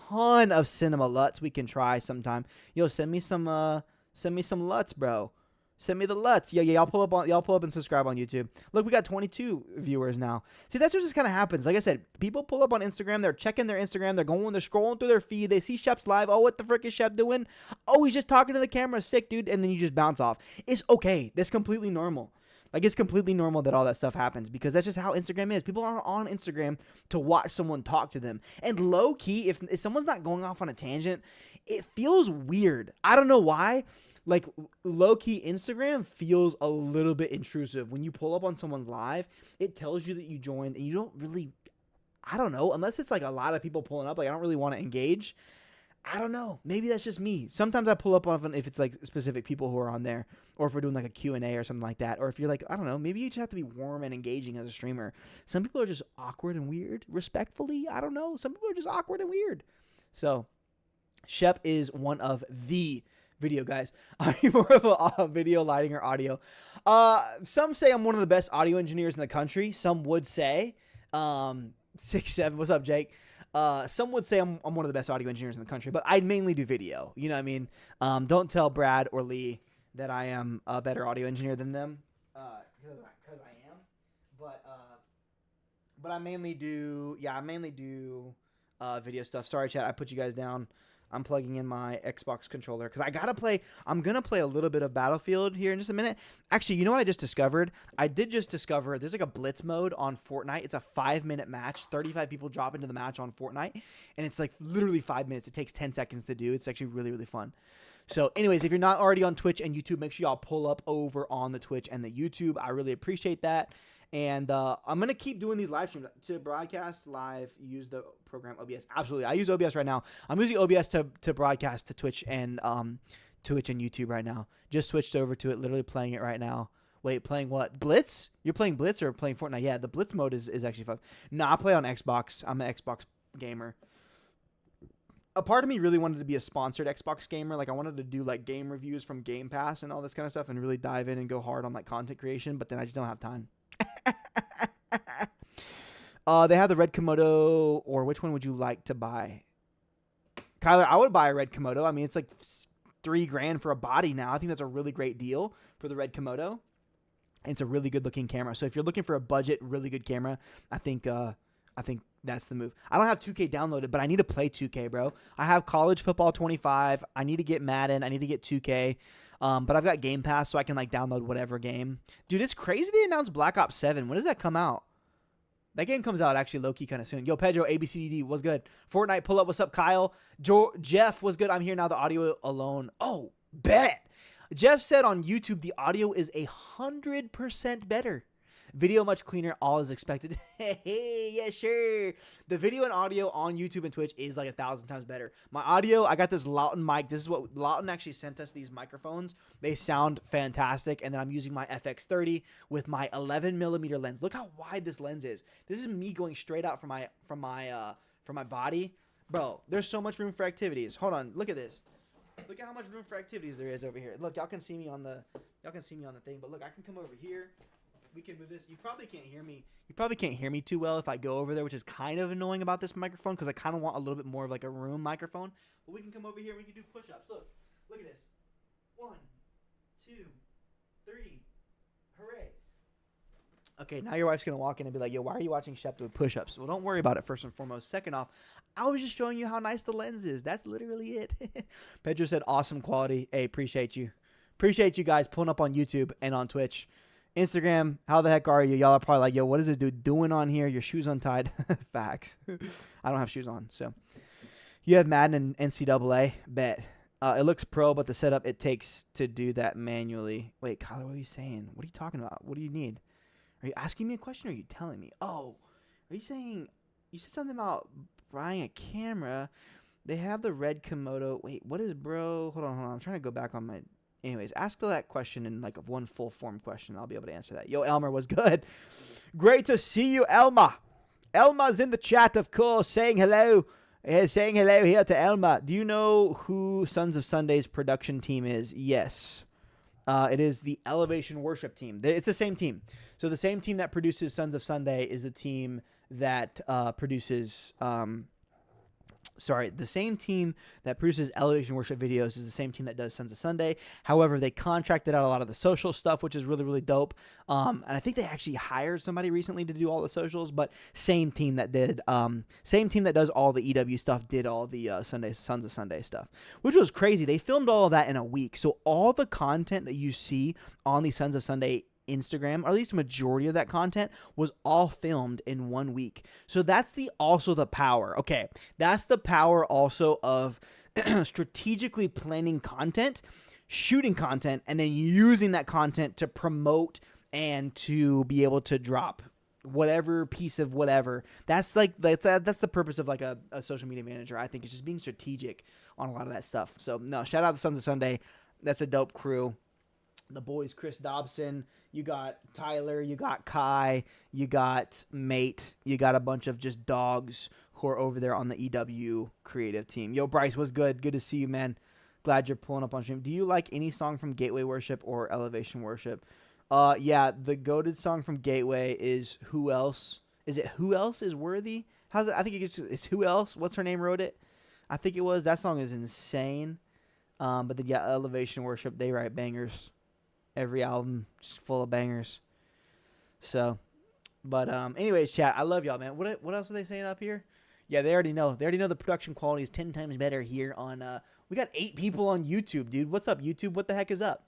[SPEAKER 2] ton of cinema LUTs we can try sometime. Yo, send me some LUTs, bro. Send me the LUTs. Yeah. Y'all pull up and subscribe on YouTube. Look, we got 22 viewers now. See, that's what just kind of happens. Like I said, people pull up on Instagram. They're checking their Instagram. They're scrolling through their feed. They see Shep's live. Oh, what the frick is Shep doing? Oh, he's just talking to the camera. Sick, dude. And then you just bounce off. It's okay. That's completely normal. Like, it's completely normal that all that stuff happens, because that's just how Instagram is. People aren't on Instagram to watch someone talk to them. And low key, if someone's not going off on a tangent, it feels weird. I don't know why. Like, low-key, Instagram feels a little bit intrusive. When you pull up on someone's live, it tells you that you joined, and you don't really, I don't know, unless it's like a lot of people pulling up, like I don't really want to engage. I don't know. Maybe that's just me. Sometimes I pull up on if it's like specific people who are on there, or if we're doing like a Q&A or something like that, or if you're like, I don't know, maybe you just have to be warm and engaging as a streamer. Some people are just awkward and weird, respectfully. I don't know. Some people are just awkward and weird. So, Shep is one of the video guys. Are you more of a video, lighting, or audio? Some say I'm one of the best audio engineers in the country. Some would say 6'7". What's up, Jake? Some would say I'm one of the best audio engineers in the country, but I mainly do video. You know what I mean? Don't tell Brad or Lee that I am a better audio engineer than them, because I am. But I mainly do video stuff. Sorry, chat, I put you guys down. I'm plugging in my Xbox controller because I'm going to play a little bit of Battlefield here in just a minute. Actually, you know what I just discovered? I did just discover there's like a blitz mode on Fortnite. It's a 5-minute match. 35 people drop into the match on Fortnite, and it's like literally 5 minutes. It takes 10 seconds to do. It's actually really, really fun. So anyways, if you're not already on Twitch and YouTube, make sure y'all pull up over on the Twitch and the YouTube. I really appreciate that. And I'm going to keep doing these live streams. To broadcast live, use the program OBS. Absolutely. I use OBS right now. I'm using OBS to broadcast to Twitch and YouTube right now. Just switched over to it, literally playing it right now. Wait, playing what? Blitz? You're playing Blitz or playing Fortnite? Yeah, the Blitz mode is actually fun. No, I play on Xbox. I'm an Xbox gamer. A part of me really wanted to be a sponsored Xbox gamer. Like, I wanted to do like game reviews from Game Pass and all this kind of stuff and really dive in and go hard on like content creation, but then I just don't have time. They have the red Komodo, or which one would you like to buy? Kyler, I would buy a red Komodo. I mean, it's like $3,000 for a body now. I think that's a really great deal for the red Komodo. And it's a really good looking camera. So if you're looking for a budget, really good camera, I think that's the move. I don't have 2K downloaded, but I need to play 2K, bro. I have College Football 25. I need to get Madden. I need to get 2K. But I've got Game Pass, so I can like download whatever game. Dude, it's crazy they announced Black Ops 7. When does that come out? That game comes out actually low-key kind of soon. Yo, Pedro, ABCDD, what's good? Fortnite pull-up, what's up, Kyle? Jeff, what's good? I'm here now, the audio alone. Oh, bet. Jeff said on YouTube the audio is 100% better. Video much cleaner, all is expected. Hey, yeah, sure. The video and audio on YouTube and Twitch is like 1,000 times better. My audio, I got this Lauten mic. This is what Lauten actually sent us, these microphones. They sound fantastic. And then I'm using my FX30 with my 11mm lens. Look how wide this lens is. This is me going straight out from my body. Bro, there's so much room for activities. Hold on, look at this. Look at how much room for activities there is over here. Look, y'all can see me on the thing, but look, I can come over here. We can move this. You probably can't hear me. You probably can't hear me too well if I go over there, which is kind of annoying about this microphone because I kind of want a little bit more of like a room microphone. But we can come over here and we can do push-ups. Look at this. 1, 2, 3. Hooray. Okay, now your wife's going to walk in and be like, yo, why are you watching Shep do push-ups? Well, don't worry about it first and foremost. Second off, I was just showing you how nice the lens is. That's literally it. Pedro said awesome quality. Hey, appreciate you. Appreciate you guys pulling up on YouTube and on Twitch. Instagram, how the heck are you? Y'all are probably like, yo, what is this dude doing on here? Your shoes untied. Facts. I don't have shoes on, so. You have Madden and NCAA? Bet. It looks pro, but the setup it takes to do that manually. Wait, Kyler, what are you saying? What are you talking about? What do you need? Are you asking me a question or are you telling me? Oh, are you saying, you said something about buying a camera. They have the red Komodo. Wait, what is bro? Hold on. I'm trying to go back on my... Anyways, ask that question in like one full form question. I'll be able to answer that. Yo, Elmer was good. Great to see you, Elma. Elma's in the chat, of course, saying hello. Saying hello here to Elma. Do you know who Sons of Sunday's production team is? Yes. It is the Elevation Worship team. It's the same team. So the same team that produces Sons of Sunday is the team that produces... the same team that produces Elevation Worship videos is the same team that does Sons of Sunday. However, they contracted out a lot of the social stuff, which is really, really dope. And I think they actually hired somebody recently to do all the socials, but same team that does all the EW stuff did all the Sons of Sunday stuff, which was crazy. They filmed all of that in a week. So all the content that you see on the Sons of Sunday Instagram, or at least a majority of that content, was all filmed in 1 week. So that's also the power. Okay, that's the power also of strategically planning content, shooting content, and then using that content to promote and to be able to drop whatever piece of whatever. That's the purpose of like a social media manager. I think it's just being strategic on a lot of that stuff. So no, shout out to Sons of Sunday. That's a dope crew. The boys, Chris Dobson, you got Tyler, you got Kai, you got Mate, you got a bunch of just dogs who are over there on the EW creative team. Yo, Bryce, what's good? Good to see you, man. Glad you're pulling up on stream. Do you like any song from Gateway Worship or Elevation Worship? Yeah, the goated song from Gateway is Who Else? Is it Who Else Is Worthy? How's it? I think it's Who Else? What's her name wrote it? I think it was. That song is insane. But then, yeah, Elevation Worship, they write bangers. Every album just full of bangers. So, but anyways, chat, I love y'all, man. What else are they saying up here? Yeah, they already know. They already know the production quality is 10 times better here on. We got 8 people on YouTube, dude. What's up, YouTube? What the heck is up?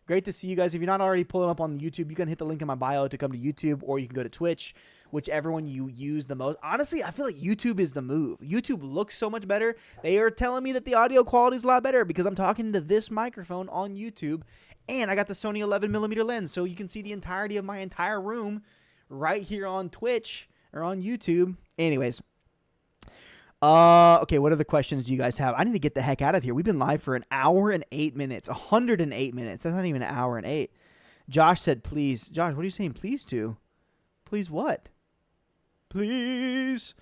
[SPEAKER 2] Great to see you guys. If you're not already pulling up on the YouTube, you can hit the link in my bio to come to YouTube, or you can go to Twitch, whichever one you use the most. Honestly, I feel like YouTube is the move. YouTube looks so much better. They are telling me that the audio quality is a lot better because I'm talking to this microphone on YouTube. And I got the Sony 11mm lens, so you can see the entirety of my entire room right here on Twitch or on YouTube. Anyways. Okay, what other questions do you guys have? I need to get the heck out of here. We've been live for 1 hour and 8 minutes. 108 minutes. That's not even 1 hour and 8. Josh said, please. Josh, what are you saying please to? Please what? Please.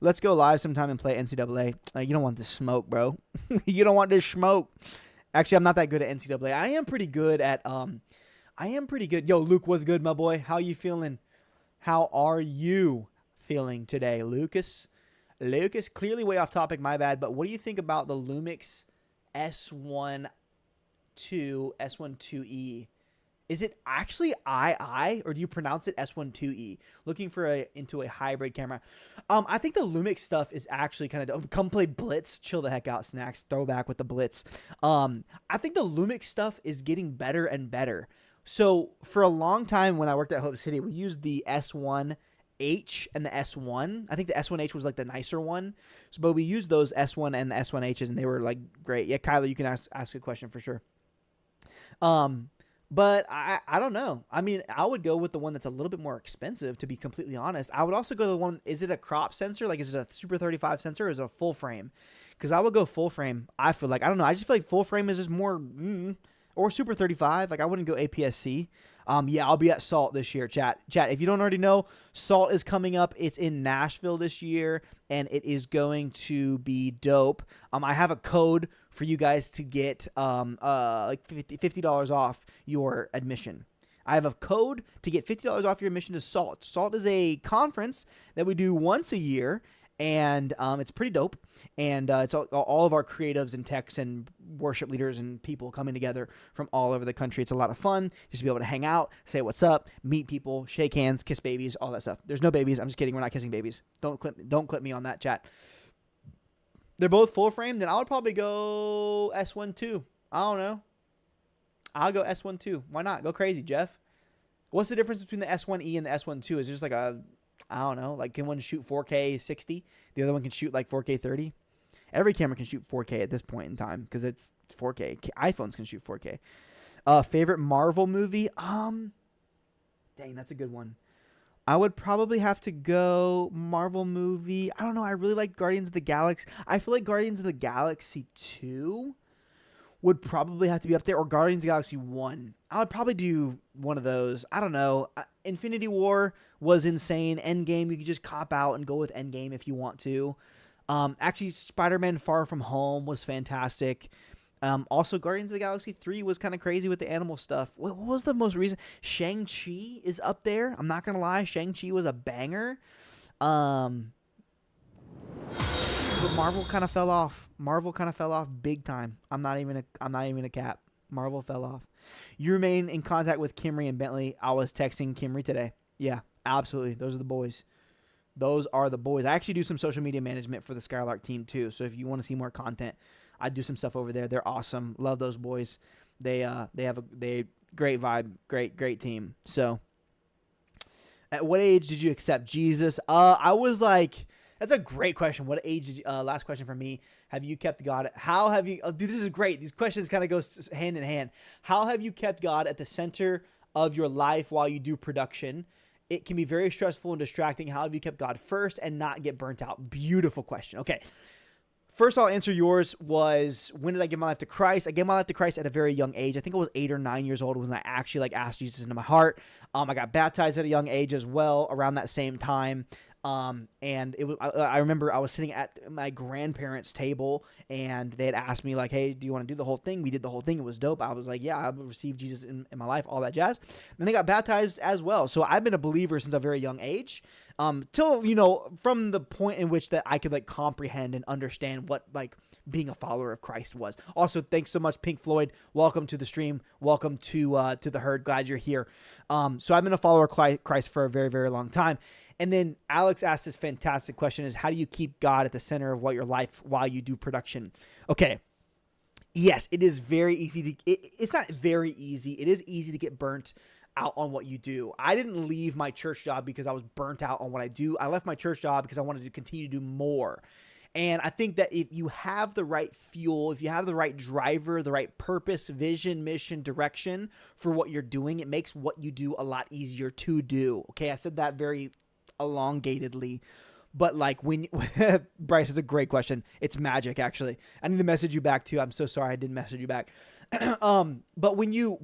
[SPEAKER 2] Let's go live sometime and play NCAA. You don't want this smoke, bro. You don't want this smoke. Actually, I'm not that good at NCAA. I am pretty good. Yo, Luke, what's good, my boy? How you feeling? How are you feeling today, Lucas? Lucas, clearly way off topic, my bad, but what do you think about the Lumix S1 S12E? Is it actually II, or do you pronounce it S12E? Looking for into a hybrid camera. I think the Lumix stuff is actually kind of come play Blitz. Chill the heck out, Snacks. Throwback with the Blitz. I think the Lumix stuff is getting better and better. So for a long time when I worked at Hope City, we used the S1H and the S1. I think the S1H was like the nicer one. So, but we used those S1 and the S1Hs, and they were like great. Yeah, Kyler, you can ask a question for sure. But I don't know. I mean, I would go with the one that's a little bit more expensive, to be completely honest. I would also go the one, is it a crop sensor? Like, is it a Super 35 sensor, or is it a full frame? Because I would go full frame. I feel like, I don't know. I just feel like full frame is just more, or Super 35. Like, I wouldn't go APS-C. Yeah, I'll be at SALT this year, chat. If you don't already know, SALT is coming up. It's in Nashville this year, and it is going to be dope. I have a code for you guys to get like $50 off your admission. I have a code to get $50 off your admission to SALT. SALT is a conference that we do once a year, and it's pretty dope. And it's all of our creatives and techs and worship leaders and people coming together from all over the country. It's a lot of fun just to be able to hang out, say what's up, meet people, shake hands, kiss babies, all that stuff. There's no babies. I'm just kidding. We're not kissing babies. Don't clip me on that, chat. They're both full frame. Then I would probably go S12. I don't know. I'll go S12. Why not? Go crazy, Jeff. What's the difference between the S1E and the S12? Is it just like a, I don't know, like can one shoot 4K 60? The other one can shoot like 4K 30? Every camera can shoot 4K at this point in time because it's 4K. iPhones can shoot 4K. Favorite Marvel movie? Dang, that's a good one. I would probably have to go Marvel movie. I don't know. I really like Guardians of the Galaxy. I feel like Guardians of the Galaxy 2 would probably have to be up there, or Guardians of the Galaxy 1. I would probably do one of those. I don't know. Infinity War was insane. Endgame, you could just cop out and go with Endgame if you want to. Actually, Spider-Man Far From Home was fantastic. Also, Guardians of the Galaxy 3 was kind of crazy with the animal stuff. What was the most recent? Shang-Chi is up there. I'm not going to lie. Shang-Chi was a banger. But Marvel kind of fell off. Marvel kind of fell off big time. I'm not even a cap. Marvel fell off. You remain in contact with Kimry and Bentley. I was texting Kimry today. Yeah, absolutely. Those are the boys. Those are the boys. I actually do some social media management for the Skylark team too. So if you want to see more content, I do some stuff over there. They're awesome. Love those boys. They have a great vibe. Great team. So at what age did you accept Jesus? I was like, that's a great question. What age did you, last question for me. Have you kept God? How have you, dude, this is great. These questions kind of go hand in hand. How have you kept God at the center of your life while you do production? It can be very stressful and distracting. How have you kept God first and not get burnt out? Beautiful question. Okay. First, I'll answer yours was, when did I give my life to Christ? I gave my life to Christ at a very young age. I think I was 8 or 9 years old when I actually asked Jesus into my heart. I got baptized at a young age as well, around that same time. And it was, I remember I was sitting at my grandparents' table, and they had asked me like, hey, do you want to do the whole thing? We did the whole thing. It was dope. I was like, yeah, I received Jesus in my life, all that jazz. And they got baptized as well. So I've been a believer since a very young age. Till, from the point in which that I could comprehend and understand what being a follower of Christ was. Also, thanks so much, Pink Floyd. Welcome to the stream. Welcome to the herd. Glad you're here. So I've been a follower of Christ for a very, very long time. And then Alex asked this fantastic question is, how do you keep God at the center of what your life while you do production? Okay. Yes, it is very easy it's not very easy. It is easy to get burnt out on what you do. I didn't leave my church job because I was burnt out on what I do. I left my church job because I wanted to continue to do more. And I think that if you have the right fuel, if you have the right driver, the right purpose, vision, mission, direction for what you're doing, it makes what you do a lot easier to do. Okay, I said that very elongatedly, but when Bryce is a great question. It's magic, actually. I need to message you back too. I'm so sorry I didn't message you back. But when you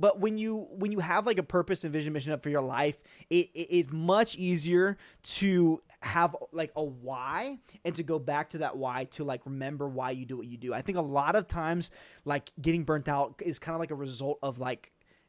[SPEAKER 2] have a purpose and vision, mission up for your life, it is much easier to have a why and to go back to that why to remember why you do what you do. I think a lot of times getting burnt out is kind of a result of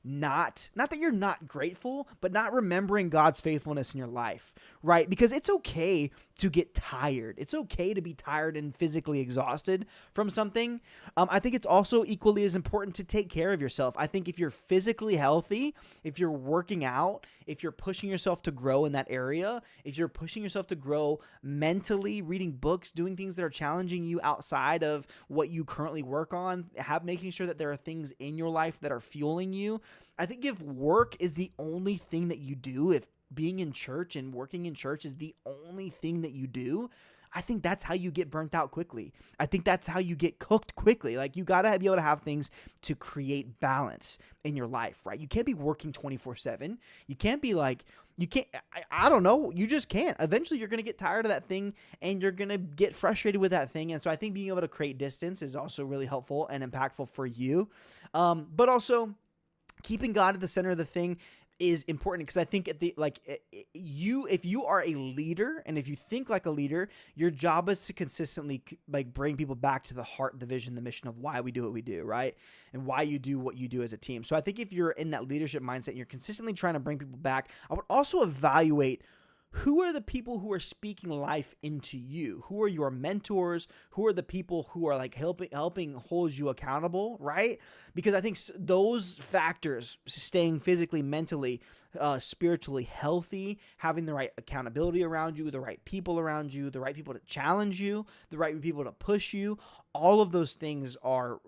[SPEAKER 2] not that you're not grateful, but not remembering God's faithfulness in your life, right? Because it's okay to get tired. It's okay to be tired and physically exhausted from something. I think it's also equally as important to take care of yourself. I think if you're physically healthy, if you're working out, if you're pushing yourself to grow in that area, if you're pushing yourself to grow mentally, reading books, doing things that are challenging you outside of what you currently work on, making sure that there are things in your life that are fueling you. I think if work is the only thing that you do, if being in church and working in church is the only thing that you do, I think that's how you get burnt out quickly. I think that's how you get cooked quickly. Like, you got to be able to have things to create balance in your life, right? You can't be working 24/7. You can't be like, you can't, I don't know. You just can't. Eventually, you're going to get tired of that thing and you're going to get frustrated with that thing. And so I think being able to create distance is also really helpful and impactful for you. But also, keeping God at the center of the thing is important, because I think if you are a leader and if you think like a leader, your job is to consistently like bring people back to the heart, the vision, the mission of why we do what we do, right? And why you do what you do as a team. So I think if you're in that leadership mindset and you're consistently trying to bring people back, I would also evaluate who are the people who are speaking life into you? Who are your mentors? Who are the people who are like helping hold you accountable, right? Because I think those factors, staying physically, mentally, spiritually healthy, having the right accountability around you, the right people around you, the right people to challenge you, the right people to push you, all of those things are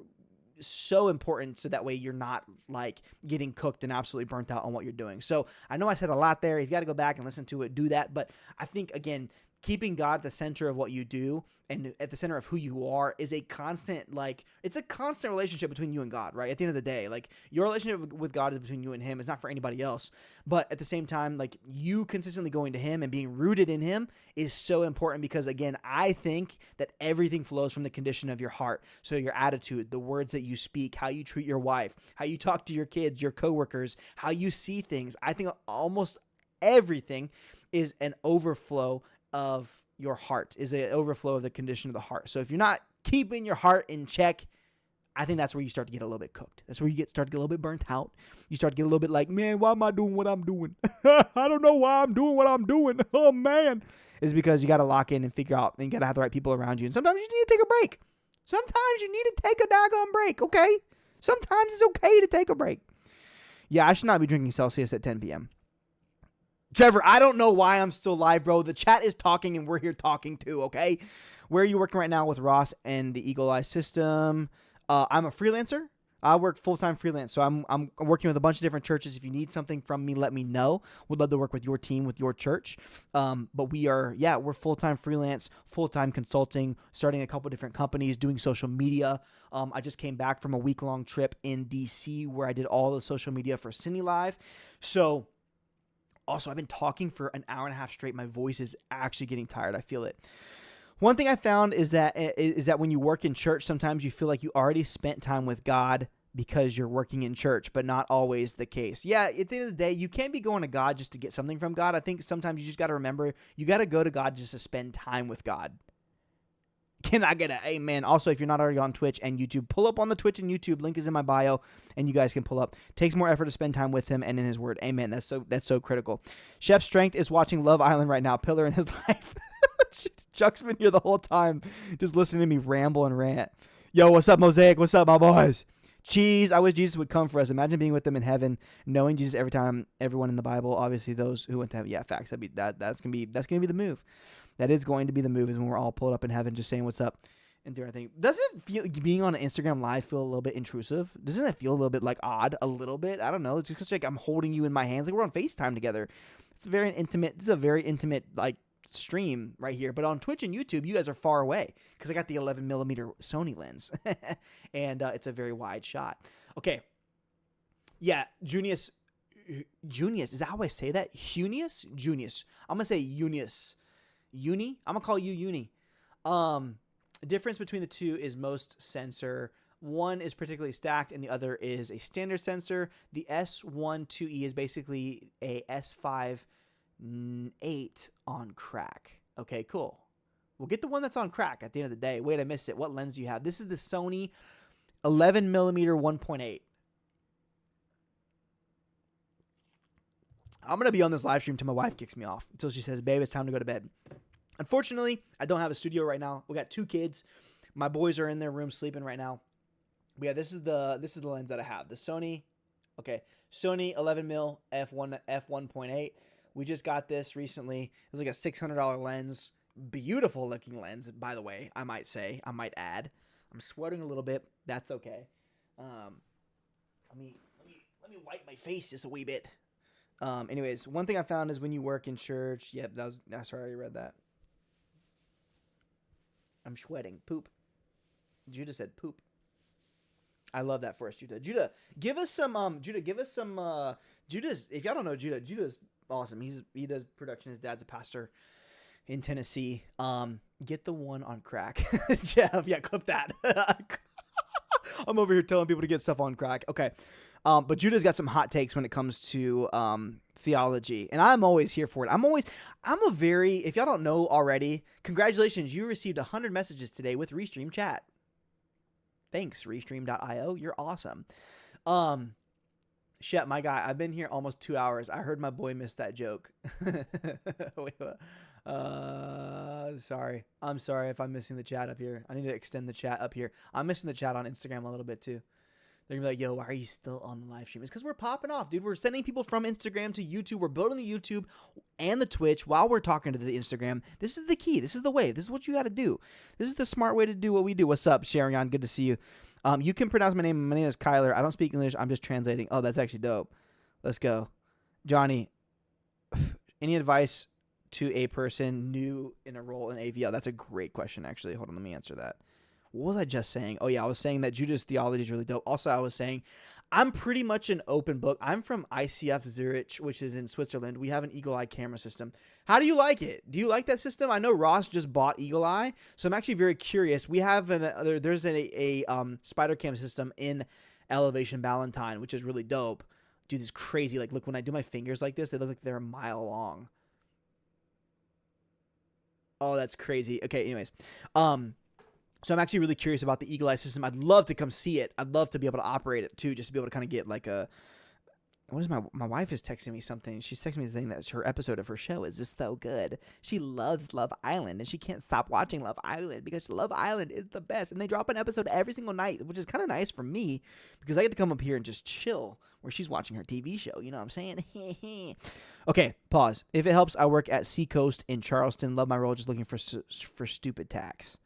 [SPEAKER 2] so important, so that way you're not like getting cooked and absolutely burnt out on what you're doing. So I know I said a lot there. If you got to go back and listen to it, do that. But I think, again, keeping God at the center of what you do and at the center of who you are is a constant, like, it's a constant relationship between you and God, right? At the end of the day, like, your relationship with God is between you and him. It's not for anybody else. But at the same time, like, you consistently going to him and being rooted in him is so important, because, again, I think that everything flows from the condition of your heart. So your attitude, the words that you speak, how you treat your wife, how you talk to your kids, your coworkers, how you see things. I think almost everything is an overflow of your heart, is an overflow of the condition of the heart. So if you're not keeping your heart in check, I think that's where you start to get a little bit cooked. That's where you start to get a little bit burnt out. You start to get a little bit like, man, why am I doing what I'm doing? I don't know why I'm doing what I'm doing. Oh, man. It's because you got to lock in and figure out, and you got to have the right people around you. And sometimes you need to take a break. Sometimes you need to take a daggone break, okay? Sometimes it's okay to take a break. Yeah, I should not be drinking Celsius at 10 p.m. Trevor, I don't know why I'm still live, bro. The chat is talking and we're here talking too, okay? Where are you working right now with Ross and the Eagle Eye system? I'm a freelancer. I work full-time freelance, so I'm working with a bunch of different churches. If you need something from me, let me know. Would love to work with your team, with your church. But we're full-time freelance, full-time consulting, starting a couple different companies, doing social media. I just came back from a week-long trip in DC where I did all the social media for Cine Live. So also, I've been talking for an hour and a half straight. My voice is actually getting tired. I feel it. One thing I found is that when you work in church, sometimes you feel like you already spent time with God because you're working in church, but not always the case. Yeah, at the end of the day, you can't be going to God just to get something from God. I think sometimes you just got to remember, you got to go to God just to spend time with God. Can I get an amen? Also, if you're not already on Twitch and YouTube, pull up on the Twitch and YouTube. Link is in my bio, and you guys can pull up. Takes more effort to spend time with him and in his word. Amen. That's so critical. Chef Strength is watching Love Island right now. Pillar in his life. Chuck's been here the whole time, just listening to me ramble and rant. Yo, what's up, Mosaic? What's up, my boys? Cheese. I wish Jesus would come for us. Imagine being with them in heaven, knowing Jesus every time. Everyone in the Bible, obviously those who went to heaven. Yeah, facts. That's gonna be the move. That is going to be the move, is when we're all pulled up in heaven, just saying what's up and doing our thing. Does it feel, being on an Instagram Live, feel a little bit intrusive? Doesn't it feel a little bit like odd? A little bit. I don't know. It's just 'cause, like, I'm holding you in my hands, like we're on FaceTime together. It's very intimate. This is a very intimate like stream right here. But on Twitch and YouTube, you guys are far away because I got the 11mm Sony lens, and it's a very wide shot. Okay. Yeah, Junius. Is that how I say that? Junius. I'm gonna say Junius. Uni? I'm gonna call you Uni. The difference between the two is most sensor. One is particularly stacked and the other is a standard sensor. The S12E is basically a S5-8 on crack. Okay, cool. We'll get the one that's on crack at the end of the day. Wait, I missed it. What lens do you have? This is the Sony 11mm 1.8. I'm going to be on this live stream till my wife kicks me off, until she says, babe, it's time to go to bed. Unfortunately, I don't have a studio right now. We got 2 kids. My boys are in their room sleeping right now. But yeah, this is the lens that I have. The Sony 11mm f1.8. We just got this recently. It was like a $600 lens. Beautiful looking lens, by the way, I might add. I'm sweating a little bit. That's okay. Let me wipe my face just a wee bit. Anyways, one thing I found is when you work in church. Yep, I already read that. I'm sweating. Poop. Judah said poop. I love that for us, Judah. Judah, give us some. Judah's. If y'all don't know Judah, Judah's awesome. He does production. His dad's a pastor in Tennessee. Get the one on crack, Jeff. Yeah, clip that. I'm over here telling people to get stuff on crack. Okay. But Judah's got some hot takes when it comes to theology, and I'm always here for it. If y'all don't know already, congratulations, you received 100 messages today with Restream Chat. Thanks, Restream.io. You're awesome. Shep, my guy, I've been here almost 2 hours. I heard my boy miss that joke. Wait, sorry. I'm sorry if I'm missing the chat up here. I need to extend the chat up here. I'm missing the chat on Instagram a little bit too. They're going to be like, yo, why are you still on the live stream? It's because we're popping off, dude. We're sending people from Instagram to YouTube. We're building the YouTube and the Twitch while we're talking to the Instagram. This is the key. This is the way. This is what you got to do. This is the smart way to do what we do. What's up, Sharon? Good to see you. You can pronounce my name. My name is Kyler. I don't speak English. I'm just translating. Oh, that's actually dope. Let's go. Johnny, any advice to a person new in a role in AVL? That's a great question, actually. Hold on. Let me answer that. What was I just saying? Oh, yeah, I was saying that Judah's theology is really dope. Also, I was saying I'm pretty much an open book. I'm from ICF Zurich, which is in Switzerland. We have an Eagle Eye camera system. How do you like it? Do you like that system? I know Ross just bought Eagle Eye, so I'm actually very curious. We have there's a spider cam system in Elevation Ballantine, which is really dope. Dude, this is crazy. Like, look, when I do my fingers like this, they look like they're a mile long. Oh, that's crazy. Okay, anyways. So I'm actually really curious about the Eagle Eye system. I'd love to come see it. I'd love to be able to operate it too, just to be able to kind of get like a. What is my wife is texting me something. She's texting me the thing that her episode of her show is just so good. She loves Love Island and she can't stop watching Love Island because Love Island is the best. And they drop an episode every single night, which is kind of nice for me because I get to come up here and just chill where she's watching her TV show. You know what I'm saying? Okay, pause. If it helps, I work at Seacoast in Charleston. Love my role. Just looking for stupid tax.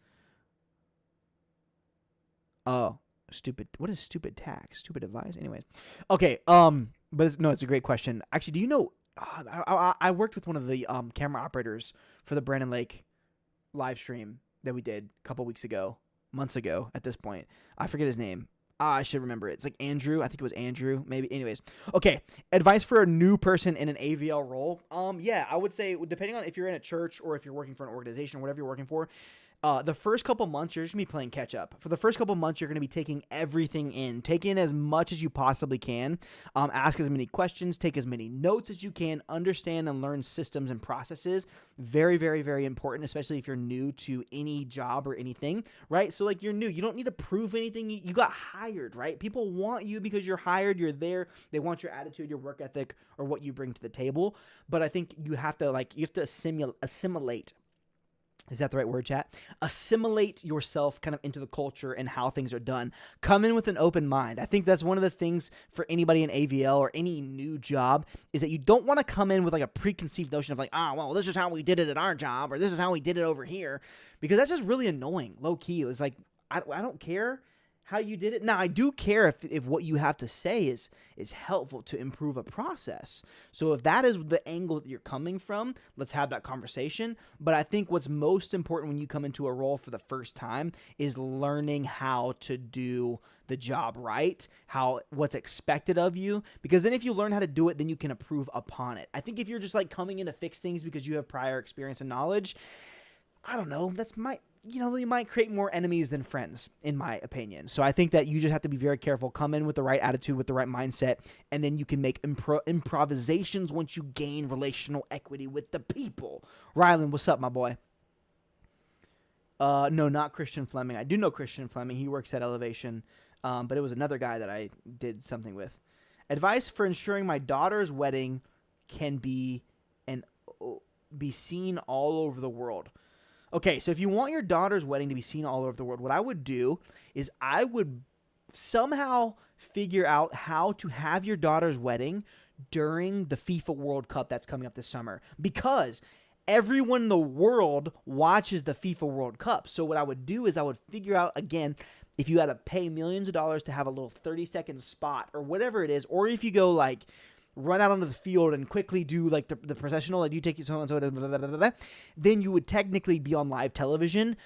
[SPEAKER 2] Oh, stupid. What is stupid tax? Stupid advice? Anyways. Okay. But no, it's a great question. Actually, do you know, I worked with one of the camera operators for the Brandon Lake live stream that we did a couple weeks ago, months ago at this point. I forget his name. I should remember it. It's like Andrew. I think it was Andrew, maybe. Anyways. Okay. Advice for a new person in an AVL role. Yeah, I would say, depending on if you're in a church or if you're working for an organization or whatever you're working for, the first couple months, you're just going to be playing catch up. For the first couple months, you're going to be taking everything in. Take in as much as you possibly can. Ask as many questions. Take as many notes as you can. Understand and learn systems and processes. Very, very, very important, especially if you're new to any job or anything, right? So, like, you're new. You don't need to prove anything. You got hired, right? People want you because you're hired. You're there. They want your attitude, your work ethic, or what you bring to the table. But I think you have to assimilate. Is that the right word, chat? Assimilate yourself kind of into the culture and how things are done. Come in with an open mind. I think that's one of the things for anybody in AVL or any new job is that you don't want to come in with like a preconceived notion of like, well, this is how we did it at our job or this is how we did it over here, because that's just really annoying, low key. It's like, I don't care how you did it. Now, I do care if what you have to say is helpful to improve a process. So if that is the angle that you're coming from, let's have that conversation. But I think what's most important when you come into a role for the first time is learning how to do the job right, what's expected of you. Because then if you learn how to do it, then you can improve upon it. I think if you're just like coming in to fix things because you have prior experience and knowledge, I don't know, you might create more enemies than friends, in my opinion. So I think that you just have to be very careful. Come in with the right attitude, with the right mindset, and then you can make improvisations once you gain relational equity with the people. Rylan, what's up, my boy? No, not Christian Fleming. I do know Christian Fleming. He works at Elevation, but it was another guy that I did something with. Advice for ensuring my daughter's wedding can be seen all over the world. Okay, so if you want your daughter's wedding to be seen all over the world, what I would do is I would somehow figure out how to have your daughter's wedding during the FIFA World Cup that's coming up this summer, because everyone in the world watches the FIFA World Cup. So what I would do is I would figure out, again, if you had to pay millions of dollars to have a little 30-second spot or whatever it is, or if you go like run out onto the field and quickly do like the processional, like you take so and so, then you would technically be on live television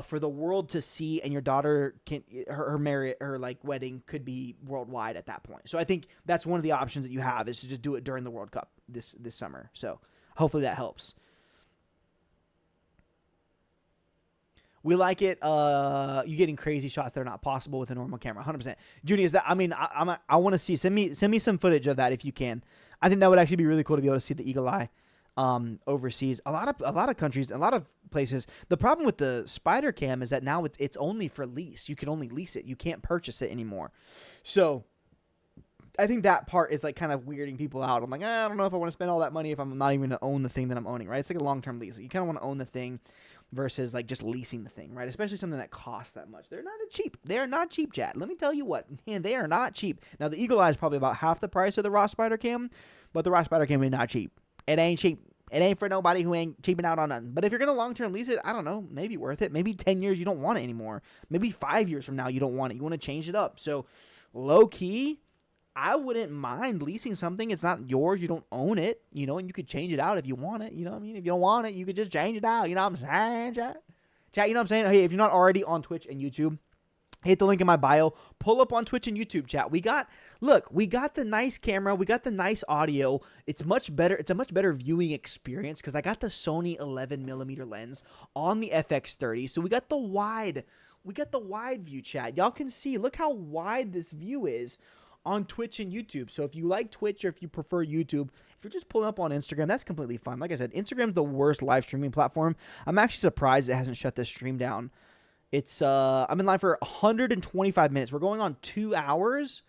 [SPEAKER 2] for the world to see, and your daughter can her like wedding could be worldwide at that point. So I think that's one of the options that you have, is to just do it during the World Cup this summer. So hopefully that helps. We like it. You getting crazy shots that are not possible with a normal camera. 100%. Judy, is that? I mean, I want to see. Send me some footage of that if you can. I think that would actually be really cool to be able to see the eagle eye overseas. A lot of countries, a lot of places. The problem with the spider cam is that now it's only for lease. You can only lease it. You can't purchase it anymore. So I think that part is like kind of weirding people out. I'm like, I don't know if I want to spend all that money if I'm not even going to own the thing that I'm owning, right? It's like a long-term lease. You kind of want to own the thing versus like just leasing the thing, right? Especially something that costs that much. They're not cheap. They are not cheap, chat. Let me tell you what, man, they are not cheap. Now the eagle eye is probably about half the price of the raw spider cam, but the raw spider cam is not cheap. It ain't cheap. It ain't for nobody who ain't cheaping out on nothing. But if you're going to long-term lease it, I don't know, maybe worth it. Maybe 10 years you don't want it anymore. Maybe 5 years from now you don't want it. You want to change it up. So low-key, I wouldn't mind leasing something. It's not yours. You don't own it, you know, and you could change it out if you want it. You know what I mean? If you don't want it, you could just change it out. You know what I'm saying, chat? Chat, you know what I'm saying? Hey, if you're not already on Twitch and YouTube, hit the link in my bio. Pull up on Twitch and YouTube, chat. We got the nice camera. We got the nice audio. It's much better. It's a much better viewing experience because I got the Sony 11mm lens on the FX30. So we got the wide view, chat. Y'all can see. Look how wide this view is on Twitch and YouTube. So if you like Twitch or if you prefer YouTube, if you're just pulling up on Instagram, that's completely fine. Like I said, Instagram's the worst live streaming platform. I'm actually surprised it hasn't shut this stream down. It's I'm in live for 125 minutes. We're going on 2 hours.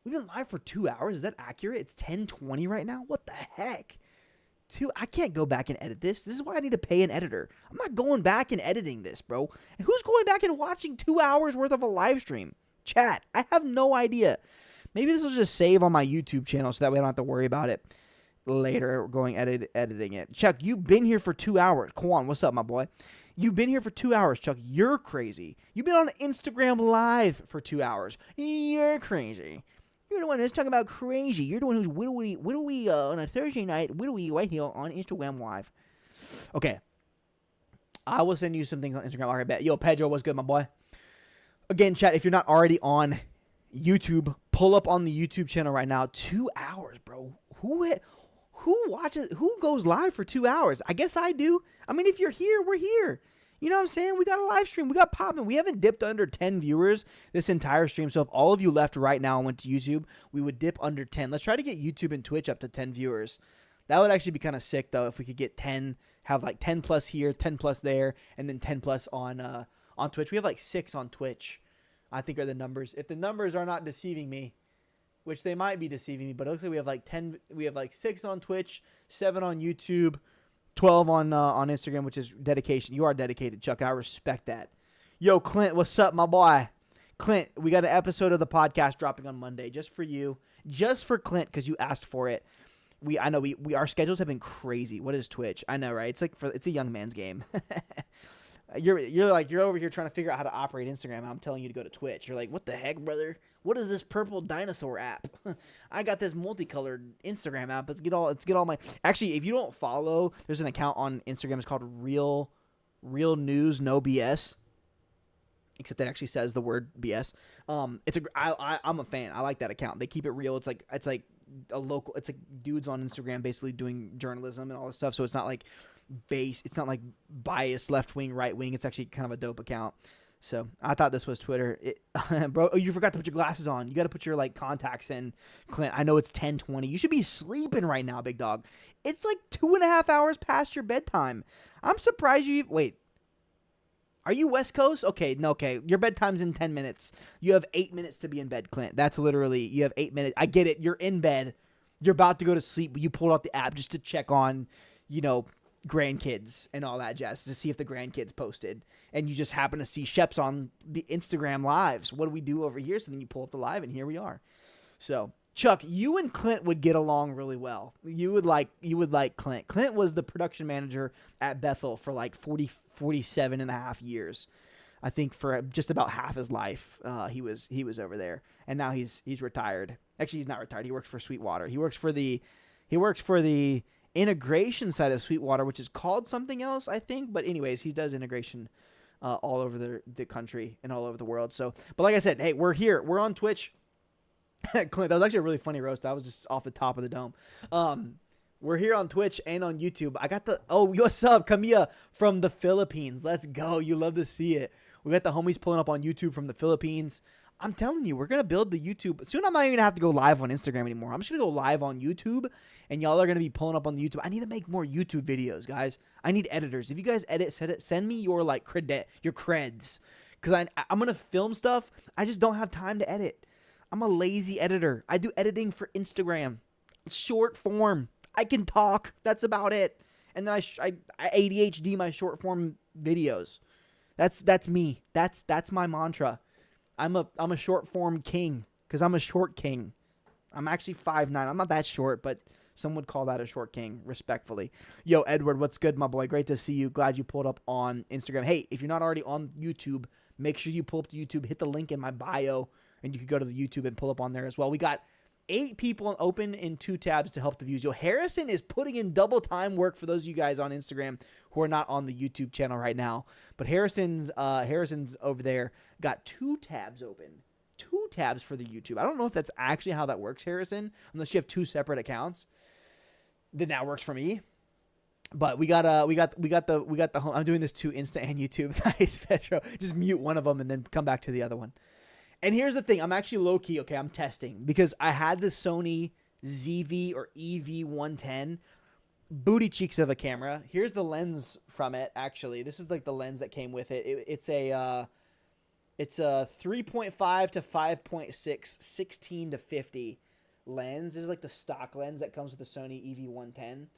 [SPEAKER 2] We've been live for 2 hours. Is that accurate? It's 10:20 right now. What the heck? I can't go back and edit this. This is why I need to pay an editor. I'm not going back and editing this, bro. And who's going back and watching 2 hours worth of a live stream? Chat, I have no idea. Maybe this will just save on my YouTube channel so that way I don't have to worry about it later going editing it. Chuck, you've been here for 2 hours. Kwan, what's up, my boy? You've been here for 2 hours, Chuck. You're crazy. You've been on Instagram Live for 2 hours. You're crazy. You're the one that's talking about crazy. You're the one who's whittly on a Thursday night, whittly right here on Instagram Live. Okay. I will send you some things on Instagram. All right, bet. Yo, Pedro, what's good, my boy? Again, chat, if you're not already on YouTube, pull up on the YouTube channel right now. 2 hours, bro. Who watches? Who goes live for 2 hours? I guess I do. I mean, if you're here, we're here. You know what I'm saying? We got a live stream. We got popping. We haven't dipped under 10 viewers this entire stream. So if all of you left right now and went to YouTube, we would dip under 10. Let's try to get YouTube and Twitch up to 10 viewers. That would actually be kind of sick, though, if we could get 10, have like 10 plus here, 10 plus there, and then 10 plus on Twitch. We have like 6 on Twitch, I think, are the numbers. If the numbers are not deceiving me, which they might be deceiving me, but it looks like we have like 10. We have like 6 on Twitch, 7 on YouTube, 12 on Instagram, which is dedication. You are dedicated, Chuck. I respect that. Yo, Clint, what's up, my boy? Clint, we got an episode of the podcast dropping on Monday just for you, just for Clint, because you asked for it. I know our schedules have been crazy. What is Twitch? I know, right? It's a young man's game. You're over here trying to figure out how to operate Instagram, and I'm telling you to go to Twitch. You're like, what the heck, brother? What is this purple dinosaur app? I got this multicolored Instagram app. Let's get all my. Actually, if you don't follow, there's an account on Instagram. It's called Real News No BS. Except that actually says the word BS. I'm a fan. I like that account. They keep it real. It's like a local. It's like dudes on Instagram basically doing journalism and all this stuff. So it's not like it's not like biased left wing, right wing. It's actually kind of a dope account. So I thought this was Twitter. Bro, you forgot to put your glasses on. You got to put your like contacts in, Clint. I know it's 10:20. You should be sleeping right now, big dog. It's like 2.5 hours past your bedtime. I'm surprised you. Wait, are you West Coast? Okay, no, okay. Your bedtime's in 10 minutes. You have 8 minutes to be in bed, Clint. That's literally, you have 8 minutes. I get it. You're in bed. You're about to go to sleep, but you pulled out the app just to check on, you know, grandkids and all that jazz to see if the grandkids posted. And you just happen to see Shep's on the Instagram lives. What do we do over here? So then you pull up the live, and here we are. So, Chuck, you and Clint would get along really well. You would like Clint. Clint was the production manager at Bethel for like 47 and a half years. I think for just about half his life, he was over there, and now he's retired. Actually, he's not retired. He works for Sweetwater. He works for the integration side of Sweetwater, which is called something else, I think. But anyways, he does integration all over the country and all over the world. So, but like I said, hey, we're here. We're on Twitch. Clint, that was actually a really funny roast. That was just off the top of the dome. We're here on Twitch and on YouTube. I got what's up, Camilla from the Philippines. Let's go. You love to see it. We got the homies pulling up on YouTube from the Philippines. I'm telling you, we're going to build the YouTube. Soon I'm not even going to have to go live on Instagram anymore. I'm just going to go live on YouTube, and y'all are going to be pulling up on the YouTube. I need to make more YouTube videos, guys. I need editors. If you guys edit, send me your like your creds, because I'm going to film stuff. I just don't have time to edit. I'm a lazy editor. I do editing for Instagram. Short form. I can talk. That's about it. And then I ADHD my short form videos. That's me. That's my mantra. I'm a short form king because I'm a short king. I'm actually 5'9". I'm not that short, but some would call that a short king, respectfully. Yo, Edward, what's good, my boy? Great to see you. Glad you pulled up on Instagram. Hey, if you're not already on YouTube, make sure you pull up to YouTube. Hit the link in my bio, and you can go to the YouTube and pull up on there as well. We got 8 people open in 2 tabs to help the views. Yo, Harrison is putting in double time work for those of you guys on Instagram who are not on the YouTube channel right now. But Harrison's over there got 2 tabs open. 2 tabs for the YouTube. I don't know if that's actually how that works, Harrison, unless you have 2 separate accounts. Then that works for me. But we got the home. I'm doing this to Insta and YouTube. Nice, Petro. Just mute one of them and then come back to the other one. And here's the thing. I'm actually low-key, okay, I'm testing. Because I had the Sony ZV or EV110 booty cheeks of a camera. Here's the lens from it, actually. This is like the lens that came with it. It's a 3.5 to 5.6, 16 to 50 lens. This is like the stock lens that comes with the Sony EV110.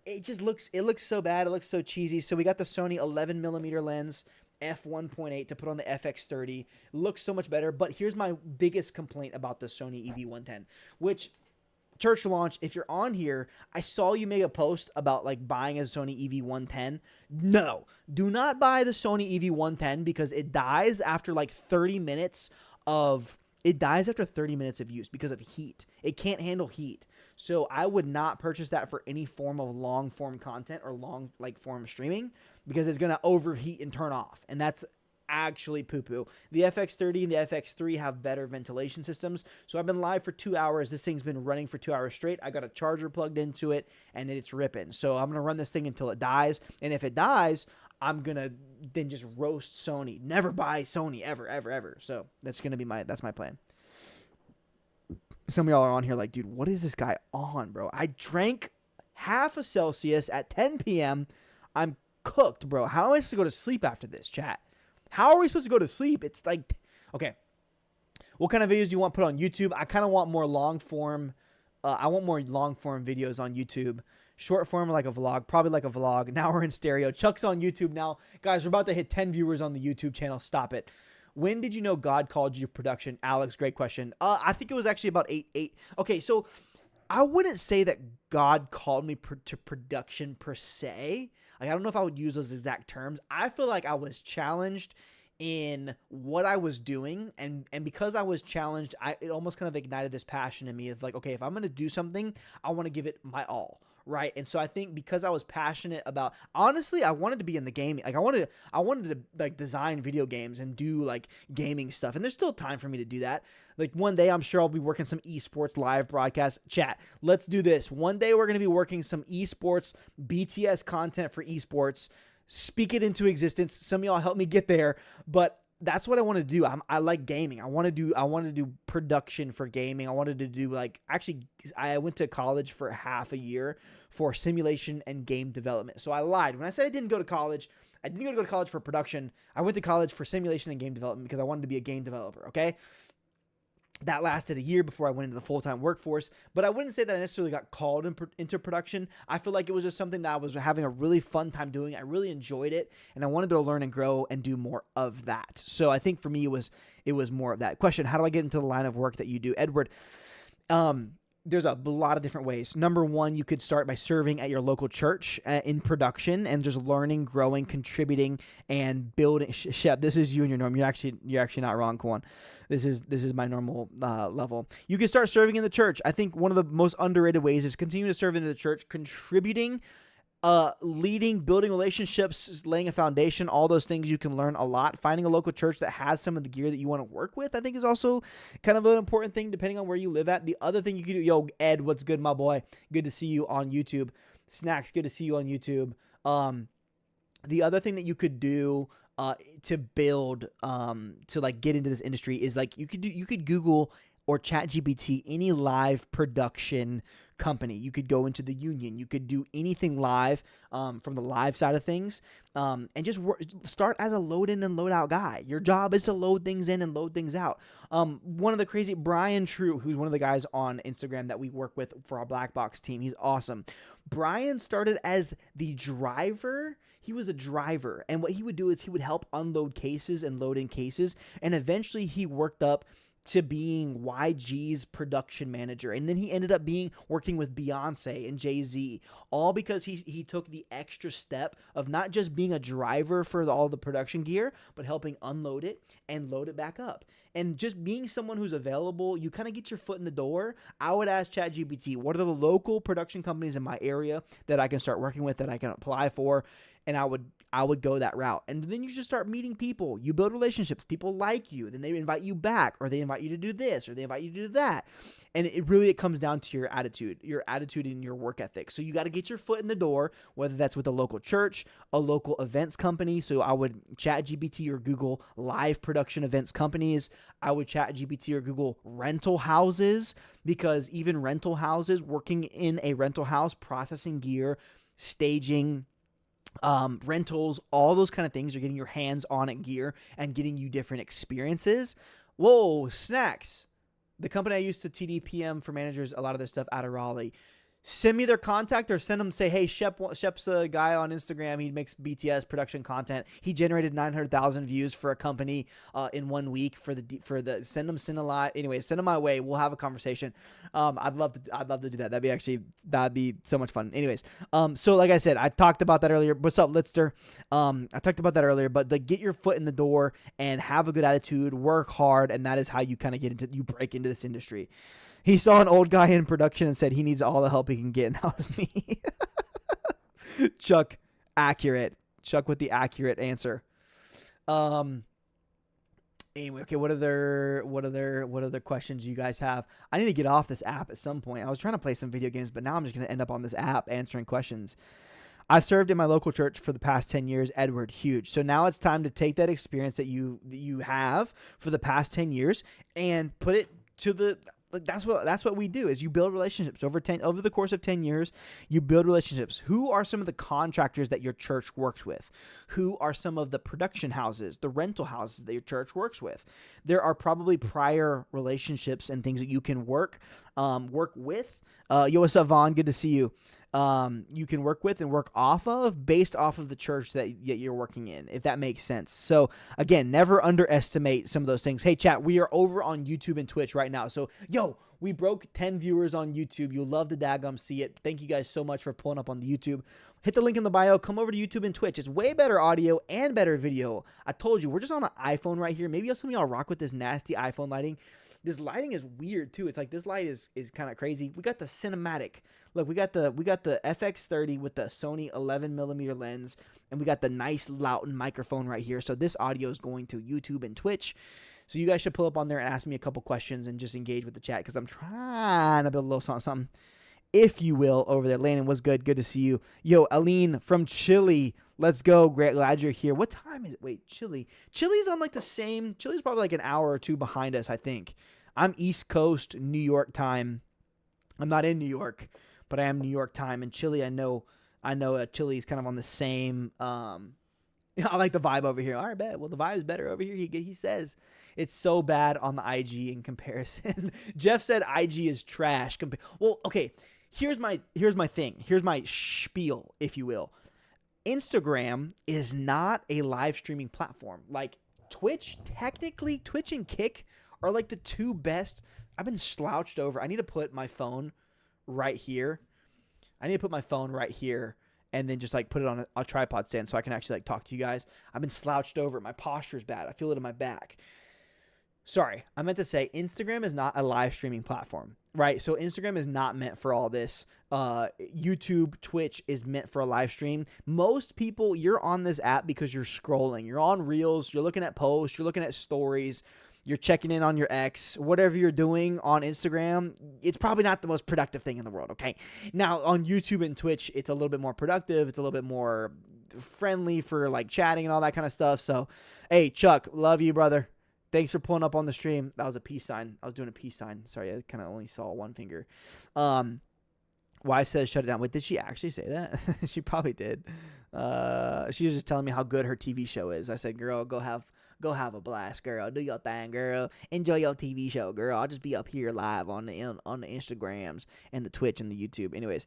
[SPEAKER 2] It looks so bad. It looks so cheesy. So we got the Sony 11 millimeter lens, f1.8 to put on the FX30. Looks so much better. But here's my biggest complaint about the Sony EV110, which church launch, if you're on here, I saw you make a post about like buying a Sony EV110. No, do not buy the Sony EV110 because it dies after like 30 minutes of use because of heat. It can't handle heat. So I would not purchase that for any form of long form content or long like form streaming because it's going to overheat and turn off. And that's actually poo-poo. The FX30 and the FX3 have better ventilation systems. So I've been live for 2 hours. This thing's been running for 2 hours straight. I got a charger plugged into it and it's ripping. So I'm going to run this thing until it dies. And if it dies, I'm going to then just roast Sony. Never buy Sony ever, ever, ever. So that's going to be that's my plan. Some of y'all are on here like, dude, what is this guy on, bro? I drank half a Celsius at 10 p.m. I'm cooked, bro. How am I supposed to go to sleep after this, chat? How are we supposed to go to sleep? It's like, okay. What kind of videos do you want put on YouTube? I kind of want more long form. I want more long form videos on YouTube. Short form like a vlog, probably like a vlog. Now we're in stereo. Chuck's on YouTube now. Guys, we're about to hit 10 viewers on the YouTube channel. Stop it. When did you know God called you to production? Alex, great question. I think it was actually about 8. Okay, so I wouldn't say that God called me to production per se. Like, I don't know if I would use those exact terms. I feel like I was challenged in what I was doing. And because I was challenged, it almost kind of ignited this passion in me of like, okay, if I'm going to do something, I want to give it my all. Right. And so I think because I was passionate about, honestly, I wanted to be in the gaming. Like I wanted to like design video games and do like gaming stuff. And there's still time for me to do that. Like one day I'm sure I'll be working some esports live broadcast. Chat, let's do this. One day we're going to be working some esports BTS content for esports. Speak it into existence. Some of y'all help me get there, but that's what I want to do. I like gaming. I want to do production for gaming. I wanted to do I went to college for half a year for simulation and game development. So I lied. When I said I didn't go to college, I didn't go to college for production. I went to college for simulation and game development because I wanted to be a game developer. Okay. That lasted a year before I went into the full-time workforce, but I wouldn't say that I necessarily got called into production. I feel like it was just something that I was having a really fun time doing. I really enjoyed it, and I wanted to learn and grow and do more of that. So I think for me, it was more of that. Question: how do I get into the line of work that you do, Edward? There's a lot of different ways. Number one, you could start by serving at your local church in production and just learning, growing, contributing, and building. Shep, this is you and your norm. You're actually not wrong, Kwan. This is my normal level. You can start serving in the church. I think one of the most underrated ways is continue to serve into the church, contributing, leading, building relationships, laying a foundation, all those things. You can learn a lot. Finding a local church that has some of the gear that you want to work with, I think, is also kind of an important thing depending on where you live at. The other thing you can do, yo, Ed, what's good, my boy? Good to see you on YouTube. Snacks, good to see you on YouTube. The other thing that you could do to build, to like get into this industry is like you could Google or ChatGPT any live production company. You could go into the union. You could do anything live from the live side of things, and just start as a load in and load out guy. Your job is to load things in and load things out. One of the crazy, Brian True, who's one of the guys on Instagram that we work with for our Black Box team. He's awesome. Brian started as the driver. He was a driver, and what he would do is he would help unload cases and load in cases, and eventually he worked up to being YG's production manager. And then he ended up working with Beyonce and Jay-Z, all because he took the extra step of not just being a driver for all the production gear, but helping unload it and load it back up. And just being someone who's available, you kind of get your foot in the door. I would ask ChatGPT, what are the local production companies in my area that I can start working with, that I can apply for? And I would go that route. And then you just start meeting people. You build relationships. People like you. Then they invite you back, or they invite you to do this, or they invite you to do that. And it comes down to your attitude and your work ethic. So you got to get your foot in the door, whether that's with a local church, a local events company. So I would ChatGPT or Google live production events companies. I would ChatGPT or Google rental houses, because even rental houses, working in a rental house, processing gear, staging, rentals, all those kind of things. You're getting your hands on at gear and getting you different experiences. Whoa, Snacks. The company I used to TDPM for managers, a lot of their stuff out of Raleigh. Send me their contact, or send them, say, hey, Shep's a guy on Instagram. He makes BTS production content. He generated 900,000 views for a company in 1 week for the send them anyway, send them my way. We'll have a conversation. I'd love to do that. That'd be so much fun. Anyways, so like I said, I talked about that earlier. What's up, Litster? I talked about that earlier, but get your foot in the door and have a good attitude, work hard, and that is how you kind of you break into this industry. He saw an old guy in production and said he needs all the help he can get, and that was me. Chuck, accurate. Chuck with the accurate answer. Anyway, okay, what other questions you guys have? I need to get off this app at some point. I was trying to play some video games, but now I'm just going to end up on this app answering questions. I served in my local church for the past 10 years. Edward, huge. So now it's time to take that experience that you have for the past 10 years and put it to the... That's what we do, is you build relationships over the course of 10 years. You build relationships. Who are some of the contractors that your church works with? Who are some of the production houses, the rental houses that your church works with? There are probably prior relationships and things that you can work with. Yo, what's up, Vaughn? Good to see you. You can work with and work off of based off of the church that you're working in, if that makes sense. So again, never underestimate some of those things. Hey chat, we are over on YouTube and Twitch right now. So yo, we broke 10 viewers on YouTube. You'll love to daggum see it. Thank you guys so much for pulling up on the YouTube. Hit the link in the bio. Come over to YouTube and Twitch. It's way better audio and better video. I told you, we're just on an iPhone right here. Maybe some of y'all rock with this nasty iPhone lighting. This lighting is weird too. It's like this light is kind of crazy. We got the cinematic. Look, we got the FX30 with the Sony 11mm lens, and we got the nice Lauten microphone right here. So this audio is going to YouTube and Twitch. So you guys should pull up on there and ask me a couple questions and just engage with the chat, because I'm trying to build a little something, if you will, over there. Landon, what's good? Good to see you. Yo, Aline from Chile. Let's go. Great. Glad you're here. What time is it? Wait, Chile. Chile's on like the same. Chile's probably like an hour or two behind us, I think. I'm East Coast, New York time. I'm not in New York, but I am New York time. And Chile, I know Chile is kind of on the same I like the vibe over here. All right, bet. Well, the vibe is better over here. He says it's so bad on the IG in comparison. Jeff said IG is trash. Well, okay. Here's my thing. Here's my spiel, if you will. Instagram is not a live streaming platform. Like Twitch, technically, Twitch and Kick are like the two best. I've been slouched over. I need to put my phone right here. And then just like put it on a tripod stand so I can actually like talk to you guys. I've been slouched over. My posture's bad. I feel it in my back. Sorry, I meant to say Instagram is not a live streaming platform, right? So Instagram is not meant for all this. YouTube, Twitch is meant for a live stream. Most people, you're on this app because you're scrolling. You're on Reels. You're looking at posts. You're looking at stories. You're checking in on your ex, whatever you're doing on Instagram, it's probably not the most productive thing in the world, okay? Now, on YouTube and Twitch, it's a little bit more productive. It's a little bit more friendly for, like, chatting and all that kind of stuff. So, hey, Chuck, love you, brother. Thanks for pulling up on the stream. That was a peace sign. I was doing a peace sign. Sorry, I kind of only saw one finger. Wife says shut it down. Wait, did she actually say that? She probably did. She was just telling me how good her TV show is. I said, girl, go have a blast, girl. Do your thing, girl. Enjoy your TV show, girl. I'll just be up here live on the Instagrams and the Twitch and the YouTube. Anyways,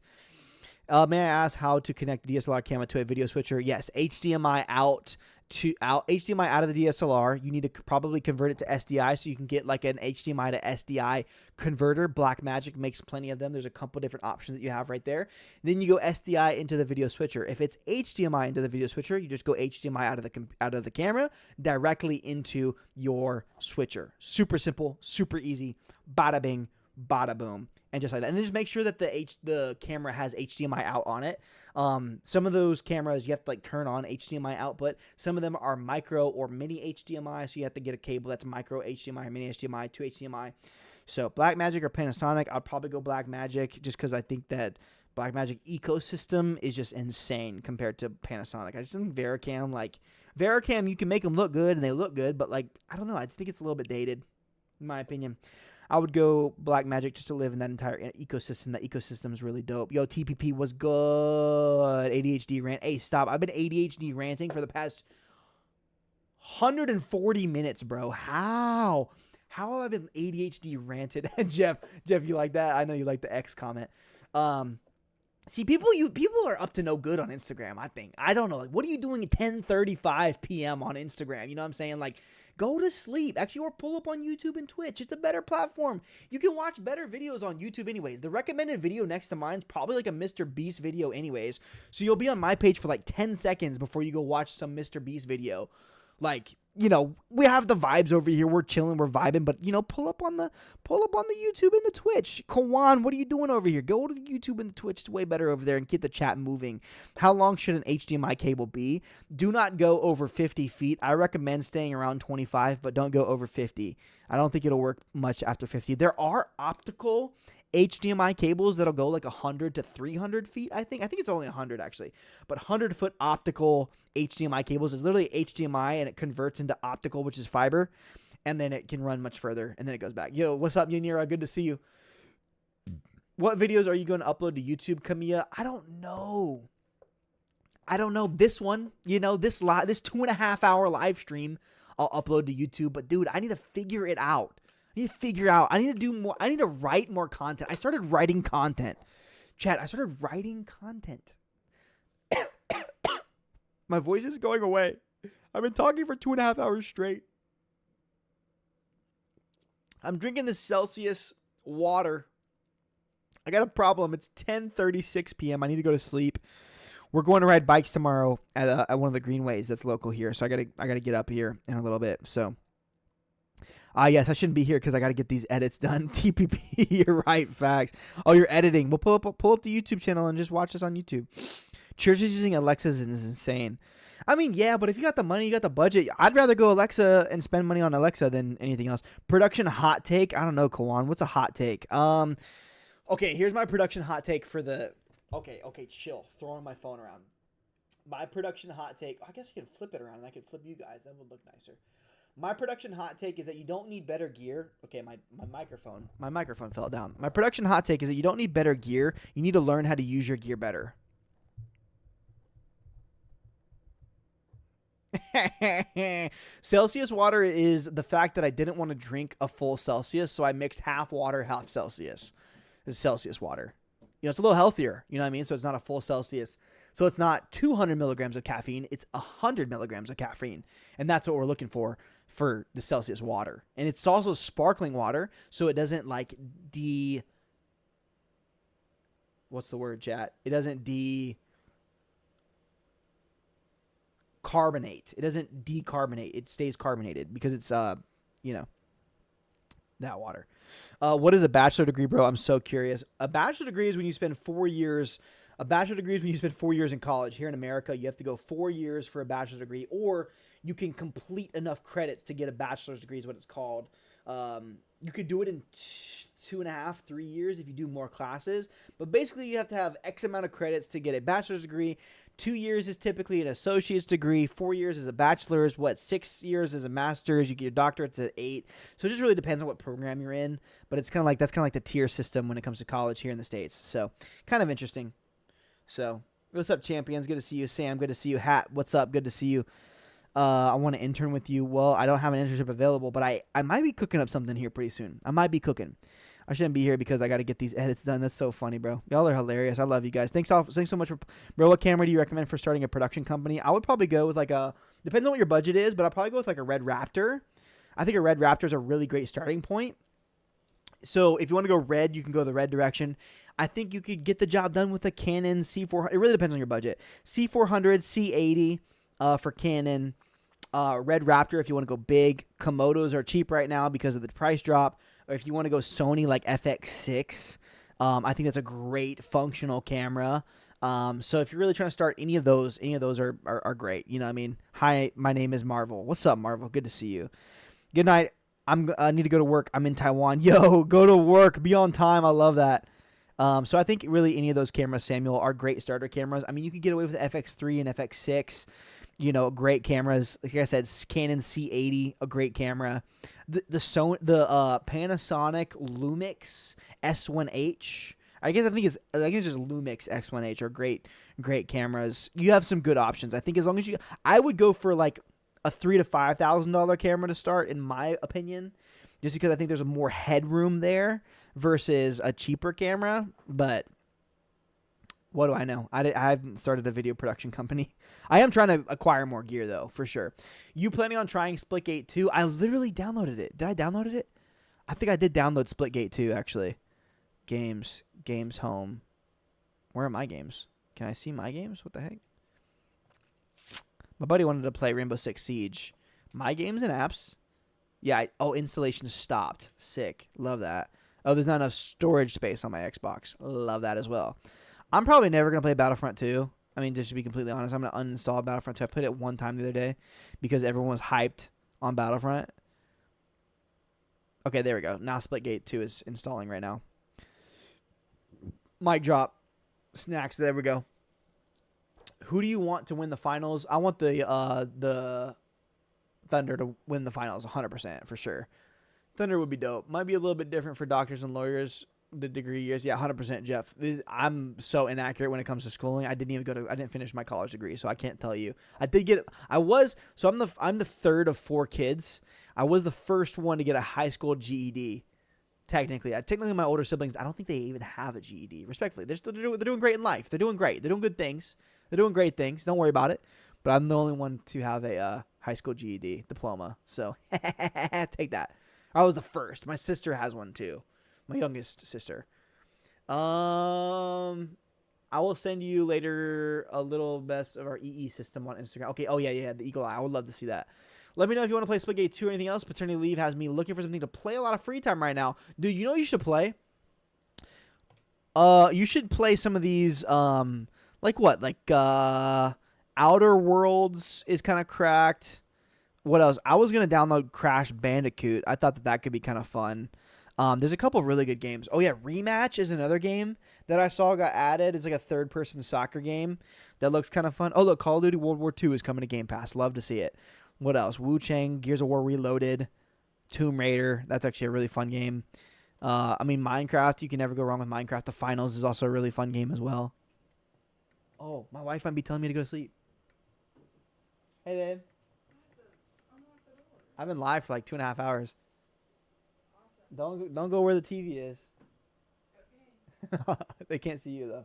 [SPEAKER 2] may I ask how to connect the DSLR camera to a video switcher? Yes, HDMI out of the DSLR. You need to probably convert it to SDI so you can get like an HDMI to SDI converter. Blackmagic makes plenty of them. There's a couple different options that you have right there. Then you go SDI into the video switcher. If it's HDMI into the video switcher, you just go HDMI out of the camera directly into your switcher. Super simple, super easy. Bada bing, bada boom. And just like that. And then just make sure that the camera has HDMI out on it. Some of those cameras, you have to like turn on HDMI output. Some of them are micro or mini HDMI. So you have to get a cable that's micro HDMI, mini HDMI, to HDMI. So Blackmagic or Panasonic, I'll probably go Blackmagic just because I think that Blackmagic ecosystem is just insane compared to Panasonic. I just think Vericam, you can make them look good and they look good, but like, I don't know. I just think it's a little bit dated in my opinion. I would go Blackmagic just to live in that entire ecosystem. That ecosystem is really dope. Yo, TPP was good. ADHD rant. Hey, stop. I've been ADHD ranting for the past 140 minutes, bro. How? How have I been ADHD ranted? Jeff, you like that? I know you like the X comment. See, people are up to no good on Instagram, I think. I don't know. Like, what are you doing at 10:35 p.m. on Instagram? You know what I'm saying? Like, go to sleep. Actually, or pull up on YouTube and Twitch. It's a better platform. You can watch better videos on YouTube anyways. The recommended video next to mine's probably like a Mr. Beast video anyways. So you'll be on my page for like 10 seconds before you go watch some Mr. Beast video. Like, you know, we have the vibes over here. We're chilling, we're vibing, but you know, pull up on the YouTube and the Twitch. Kawan, what are you doing over here? Go to the YouTube and the Twitch. It's way better over there and get the chat moving. How long should an HDMI cable be? Do not go over 50 feet. I recommend staying around 25, but don't go over 50. I don't think it'll work much after 50. There are optical HDMI cables that'll go like 100 to 300 feet, I think. I think it's only 100 actually. But 100-foot optical HDMI cables is literally HDMI and it converts into optical, which is fiber. And then it can run much further and then it goes back. Yo, what's up, Yanira? Good to see you. What videos are you going to upload to YouTube, Camilla? I don't know. This one, you know, this 2.5 hour live stream I'll upload to YouTube. But dude, I need to figure it out. I need to do more. I need to write more content. I started writing content. Chat, I started writing content. My voice is going away. I've been talking for 2.5 hours straight. I'm drinking this Celsius water. I got a problem. It's 10:36 p.m. I need to go to sleep. We're going to ride bikes tomorrow at one of the greenways that's local here. So I gotta get up here in a little bit. So. Yes, I shouldn't be here because I got to get these edits done. TPP, you're right, facts. Oh, you're editing. We'll pull up the YouTube channel and just watch this on YouTube. Churches using Alexas is insane. I mean, yeah, but if you got the money, you got the budget. I'd rather go Alexa and spend money on Alexa than anything else. Production hot take. I don't know, Kawan. What's a hot take? Okay, here's my production hot take for the. Okay, chill. Throwing my phone around. My production hot take. I guess I can flip it around and I can flip you guys. That would look nicer. My production hot take is that you don't need better gear. Okay, my microphone fell down. My production hot take is that you don't need better gear. You need to learn how to use your gear better. Celsius water is the fact that I didn't want to drink a full Celsius, so I mixed half water, half Celsius. It's Celsius water. It's a little healthier. You know what I mean? So it's not a full Celsius. So it's not 200 milligrams of caffeine. It's 100 milligrams of caffeine. And that's what we're looking for the Celsius water. And it's also sparkling water, so it doesn't like what's the word, chat? It doesn't carbonate. It doesn't decarbonate. It stays carbonated because it's that water. What is a bachelor degree, bro? I'm so curious. A bachelor degree is when you spend 4 years. A bachelor degree is when you spend 4 years in college. Here in America, you have to go 4 years for a bachelor's degree, or you can complete enough credits to get a bachelor's degree is what it's called. You could do it in 2.5, 3 years if you do more classes. But basically, you have to have X amount of credits to get a bachelor's degree. 2 years is typically an associate's degree. 4 years is a bachelor's. 6 years is a master's. You get your doctorate's at 8. So it just really depends on what program you're in. But it's kind of like the tier system when it comes to college here in the States. So kind of interesting. So what's up, champions? Good to see you, Sam. Good to see you, Hat. What's up? Good to see you. I want to intern with you. Well, I don't have an internship available, but I might be cooking up something here pretty soon. I might be cooking. I shouldn't be here because I got to get these edits done. That's so funny, bro. Y'all are hilarious. I love you guys. Thanks so much bro. What camera do you recommend for starting a production company? I would probably go with depends on what your budget is, but I'll probably go with a Red Raptor. I think a Red Raptor is a really great starting point. So if you want to go red, you can go the red direction. I think you could get the job done with a Canon C400. It really depends on your budget. C400, C80 for Canon. Red Raptor if you want to go big. Komodos are cheap right now because of the price drop. Or if you want to go Sony like FX6, I think that's a great functional camera. So if you're really trying to start any of those are great. You know what I mean? Hi, my name is Marvel. What's up, Marvel? Good to see you. Good night. I need to go to work. I'm in Taiwan. Yo, go to work. Be on time. I love that. So I think really any of those cameras, Samuel, are great starter cameras. I mean, you could get away with FX3 and FX6. Great cameras. Like I said, Canon C80, a great camera. The Panasonic Lumix S1H. I think it's just Lumix X1H are great cameras. You have some good options. I think as long as I would go for like a $3,000 to $5,000 camera to start, in my opinion, just because I think there's a more headroom there versus a cheaper camera. But what do I know? I haven't started a video production company. I am trying to acquire more gear, though, for sure. You planning on trying Splitgate 2? I literally downloaded it. Did I download it? I think I did download Splitgate 2, actually. Games, home. Where are my games? Can I see my games? What the heck? My buddy wanted to play Rainbow Six Siege. My games and apps? Yeah. Installation stopped. Sick. Love that. Oh, there's not enough storage space on my Xbox. Love that as well. I'm probably never going to play Battlefront 2. I mean, just to be completely honest, I'm going to uninstall Battlefront 2. I played it one time the other day because everyone was hyped on Battlefront. Okay, there we go. Now Splitgate 2 is installing right now. Mic drop. Snacks. There we go. Who do you want to win the finals? I want the Thunder to win the finals 100% for sure. Thunder would be dope. Might be a little bit different for doctors and lawyers. The degree years, yeah, 100%, Jeff. I'm so inaccurate when it comes to schooling. I didn't finish my college degree, so I can't tell you. I'm the third of 4 kids. I was the first one to get a high school GED. Technically, my older siblings, I don't think they even have a GED. Respectfully, they're doing great in life. They're doing great. They're doing good things. They're doing great things. Don't worry about it. But I'm the only one to have a high school GED diploma. So take that. I was the first. My sister has one too. My youngest sister. I will send you later a little best of our EE system on Instagram. Okay. Oh yeah, the Eagle Eye. I would love to see that. Let me know if you want to play Splitgate 2 or anything else. Paternity leave has me looking for something to play a lot of free time right now. Dude, you know what you should play? You should play some of these, Outer Worlds is kind of cracked. What else? I was going to download Crash Bandicoot. I thought that could be kind of fun. There's a couple of really good games. Oh, yeah, Rematch is another game that I saw got added. It's like a third-person soccer game that looks kind of fun. Oh, look, Call of Duty World War II is coming to Game Pass. Love to see it. What else? Wu Chang, Gears of War Reloaded, Tomb Raider. That's actually a really fun game. Minecraft. You can never go wrong with Minecraft. The Finals is also a really fun game as well. Oh, my wife might be telling me to go to sleep. Hey, babe. I've been live for like 2.5 hours. Don't go where the TV is. Okay. They can't see you though.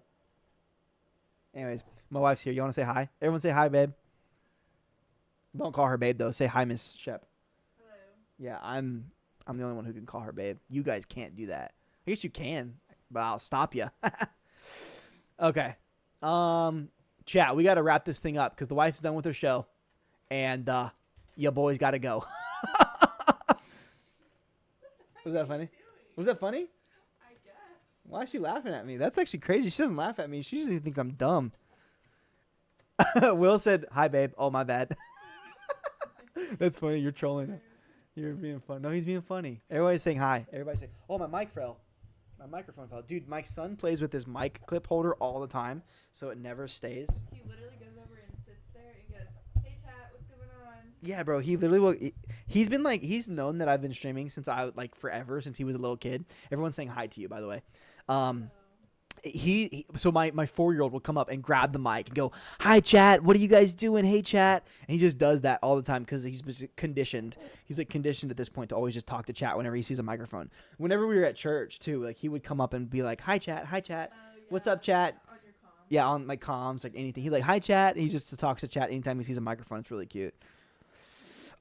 [SPEAKER 2] Anyways, my wife's here. You want to say hi? Everyone say hi, babe. Don't call her babe though. Say hi, Miss Shep.
[SPEAKER 3] Hello.
[SPEAKER 2] Yeah, I'm the only one who can call her babe. You guys can't do that. I guess you can, but I'll stop you. Okay. Chat, we got to wrap this thing up because the wife's done with her show, and your boys got to go. Was that funny? Was that funny?
[SPEAKER 3] I guess.
[SPEAKER 2] Why is she laughing at me? That's actually crazy. She doesn't laugh at me. She usually thinks I'm dumb. Will said, hi, babe. Oh, my bad. That's funny. You're trolling him. You're being funny. No, he's being funny. Everybody's saying hi. Everybody's saying, oh, my mic fell. My microphone fell. Dude, my son plays with this mic clip holder all the time, so it never stays.
[SPEAKER 3] He literally goes over and sits there and goes, hey, chat, what's going on?
[SPEAKER 2] Yeah, bro. He literally will. He's been like, he's known that I've been streaming since forever, since he was a little kid. Everyone's saying hi to you, by the way. So my 4-year-old will come up and grab the mic and go, hi, chat. What are you guys doing? Hey, chat. And he just does that all the time because he's conditioned. He's like conditioned at this point to always just talk to chat whenever he sees a microphone. Whenever we were at church too, like he would come up and be like, hi, chat. Hi, chat. What's up, chat?
[SPEAKER 3] On your comm.
[SPEAKER 2] Yeah, on like comms, like anything. He's like, hi, chat. He just talks to chat anytime he sees a microphone. It's really cute.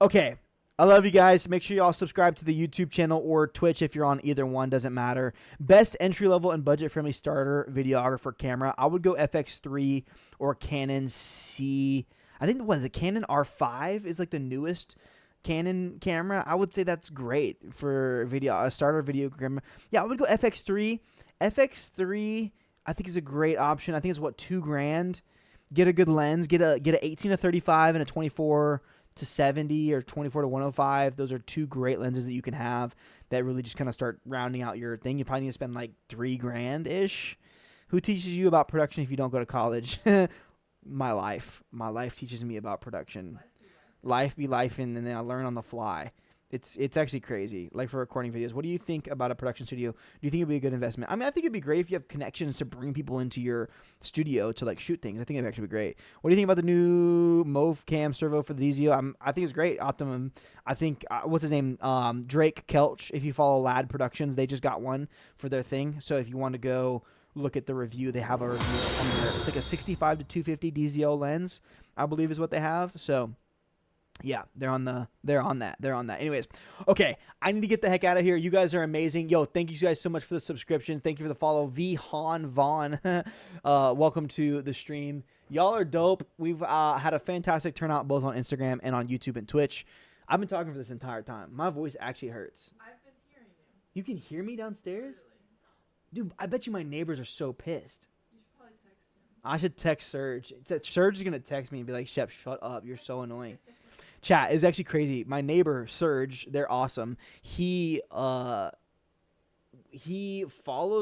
[SPEAKER 2] Okay. I love you guys. Make sure you all subscribe to the YouTube channel or Twitch if you're on either one. Doesn't matter. Best entry-level and budget-friendly starter videographer camera. I would go FX3 or Canon C. I think the Canon R5 is like the newest Canon camera. I would say that's great for a starter video camera. Yeah, I would go FX3. FX3 I think is a great option. I think it's $2,000. Get a good lens. Get a 18-35 and a 24 to 70 or 24 to 105. Those are 2 great lenses that you can have that really just kind of start rounding out your thing. You probably need to spend like $3,000 ish. Who teaches you about production if you don't go to college? My life teaches me about production. Life be life, and then I learn on the fly. It's actually crazy. Like for recording videos, what do you think about a production studio? Do you think it'd be a good investment? I mean, I think it'd be great if you have connections to bring people into your studio to like shoot things. I think it'd actually be great. What do you think about the new Move Cam servo for the DZO? I think it's great. Optimum. I think what's his name? Drake Kelch. If you follow Lad Productions, they just got one for their thing. So if you want to go look at the review, they have a review on there. It's like a 65 to 250 DZO lens, I believe is what they have. So. Yeah, they're on that. Anyways, okay, I need to get the heck out of here. You guys are amazing. Yo, thank you guys so much for the subscriptions. Thank you for the follow. Vaughn. Welcome to the stream. Y'all are dope. We've had a fantastic turnout both on Instagram and on YouTube and Twitch. I've been talking for this entire time. My voice actually hurts.
[SPEAKER 3] I've been hearing you.
[SPEAKER 2] You can hear me downstairs?
[SPEAKER 3] Literally.
[SPEAKER 2] Dude, I bet you my neighbors are so pissed.
[SPEAKER 3] You should probably text him.
[SPEAKER 2] I should text Serge. Serge is going to text me and be like, Shep, shut up. You're so annoying. Chat is actually crazy. My neighbor Serge, they're awesome. He followed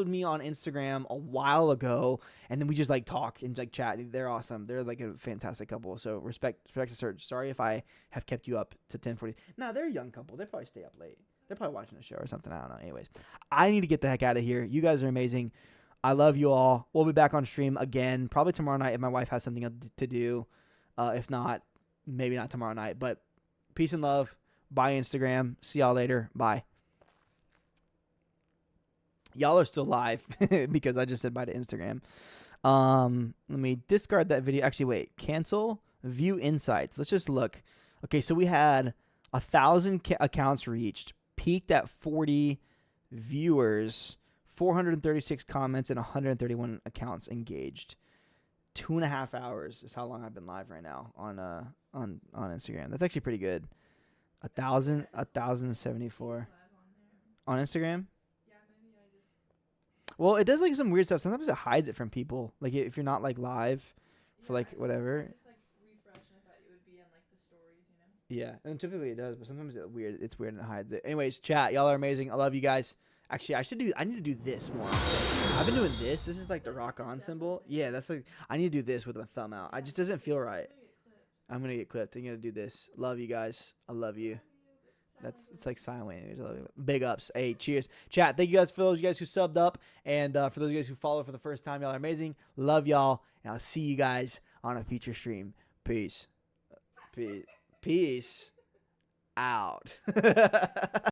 [SPEAKER 2] me on Instagram a while ago, and then we just like talk and like chat. They're awesome. They're like a fantastic couple. So respect to Serge. Sorry if I have kept you up to 10:40. No, they're a young couple. They probably stay up late. They're probably watching a show or something. I don't know. Anyways, I need to get the heck out of here. You guys are amazing. I love you all. We'll be back on stream again probably tomorrow night if my wife has something to do. If not, maybe not tomorrow night, but peace and love. Bye, Instagram. See y'all later. Bye. Y'all are still live because I just said bye to Instagram. Let me discard that video. Actually, wait. Cancel. View insights. Let's just look. Okay, so we had 1,000 accounts reached, peaked at 40 viewers, 436 comments, and 131 accounts engaged. 2.5 hours is how long I've been live right now on Instagram. That's actually pretty good. 1,074 on Instagram.
[SPEAKER 3] Yeah, maybe I just.
[SPEAKER 2] Well, it does like some weird stuff. Sometimes it hides it from people. Like if you're not like live for
[SPEAKER 3] Yeah,
[SPEAKER 2] like whatever.
[SPEAKER 3] I just like refresh and I thought it would be in like the stories, you know.
[SPEAKER 2] Yeah, and typically it does, but sometimes it's weird and it hides it. Anyways, chat, y'all are amazing. I love you guys. Actually, I need to do this more. I've been doing this. This is like the rock on symbol. Yeah, that's like I need to do this with my thumb out. It just doesn't feel right. I'm gonna get clipped. I'm gonna do this. Love you guys. I love you. It's like sign language. I love you. Big ups. Hey, cheers. Chat. Thank you guys for those of you guys who subbed up, and for those of you guys who followed for the first time. Y'all are amazing. Love y'all, and I'll see you guys on a future stream. Peace. Peace. out.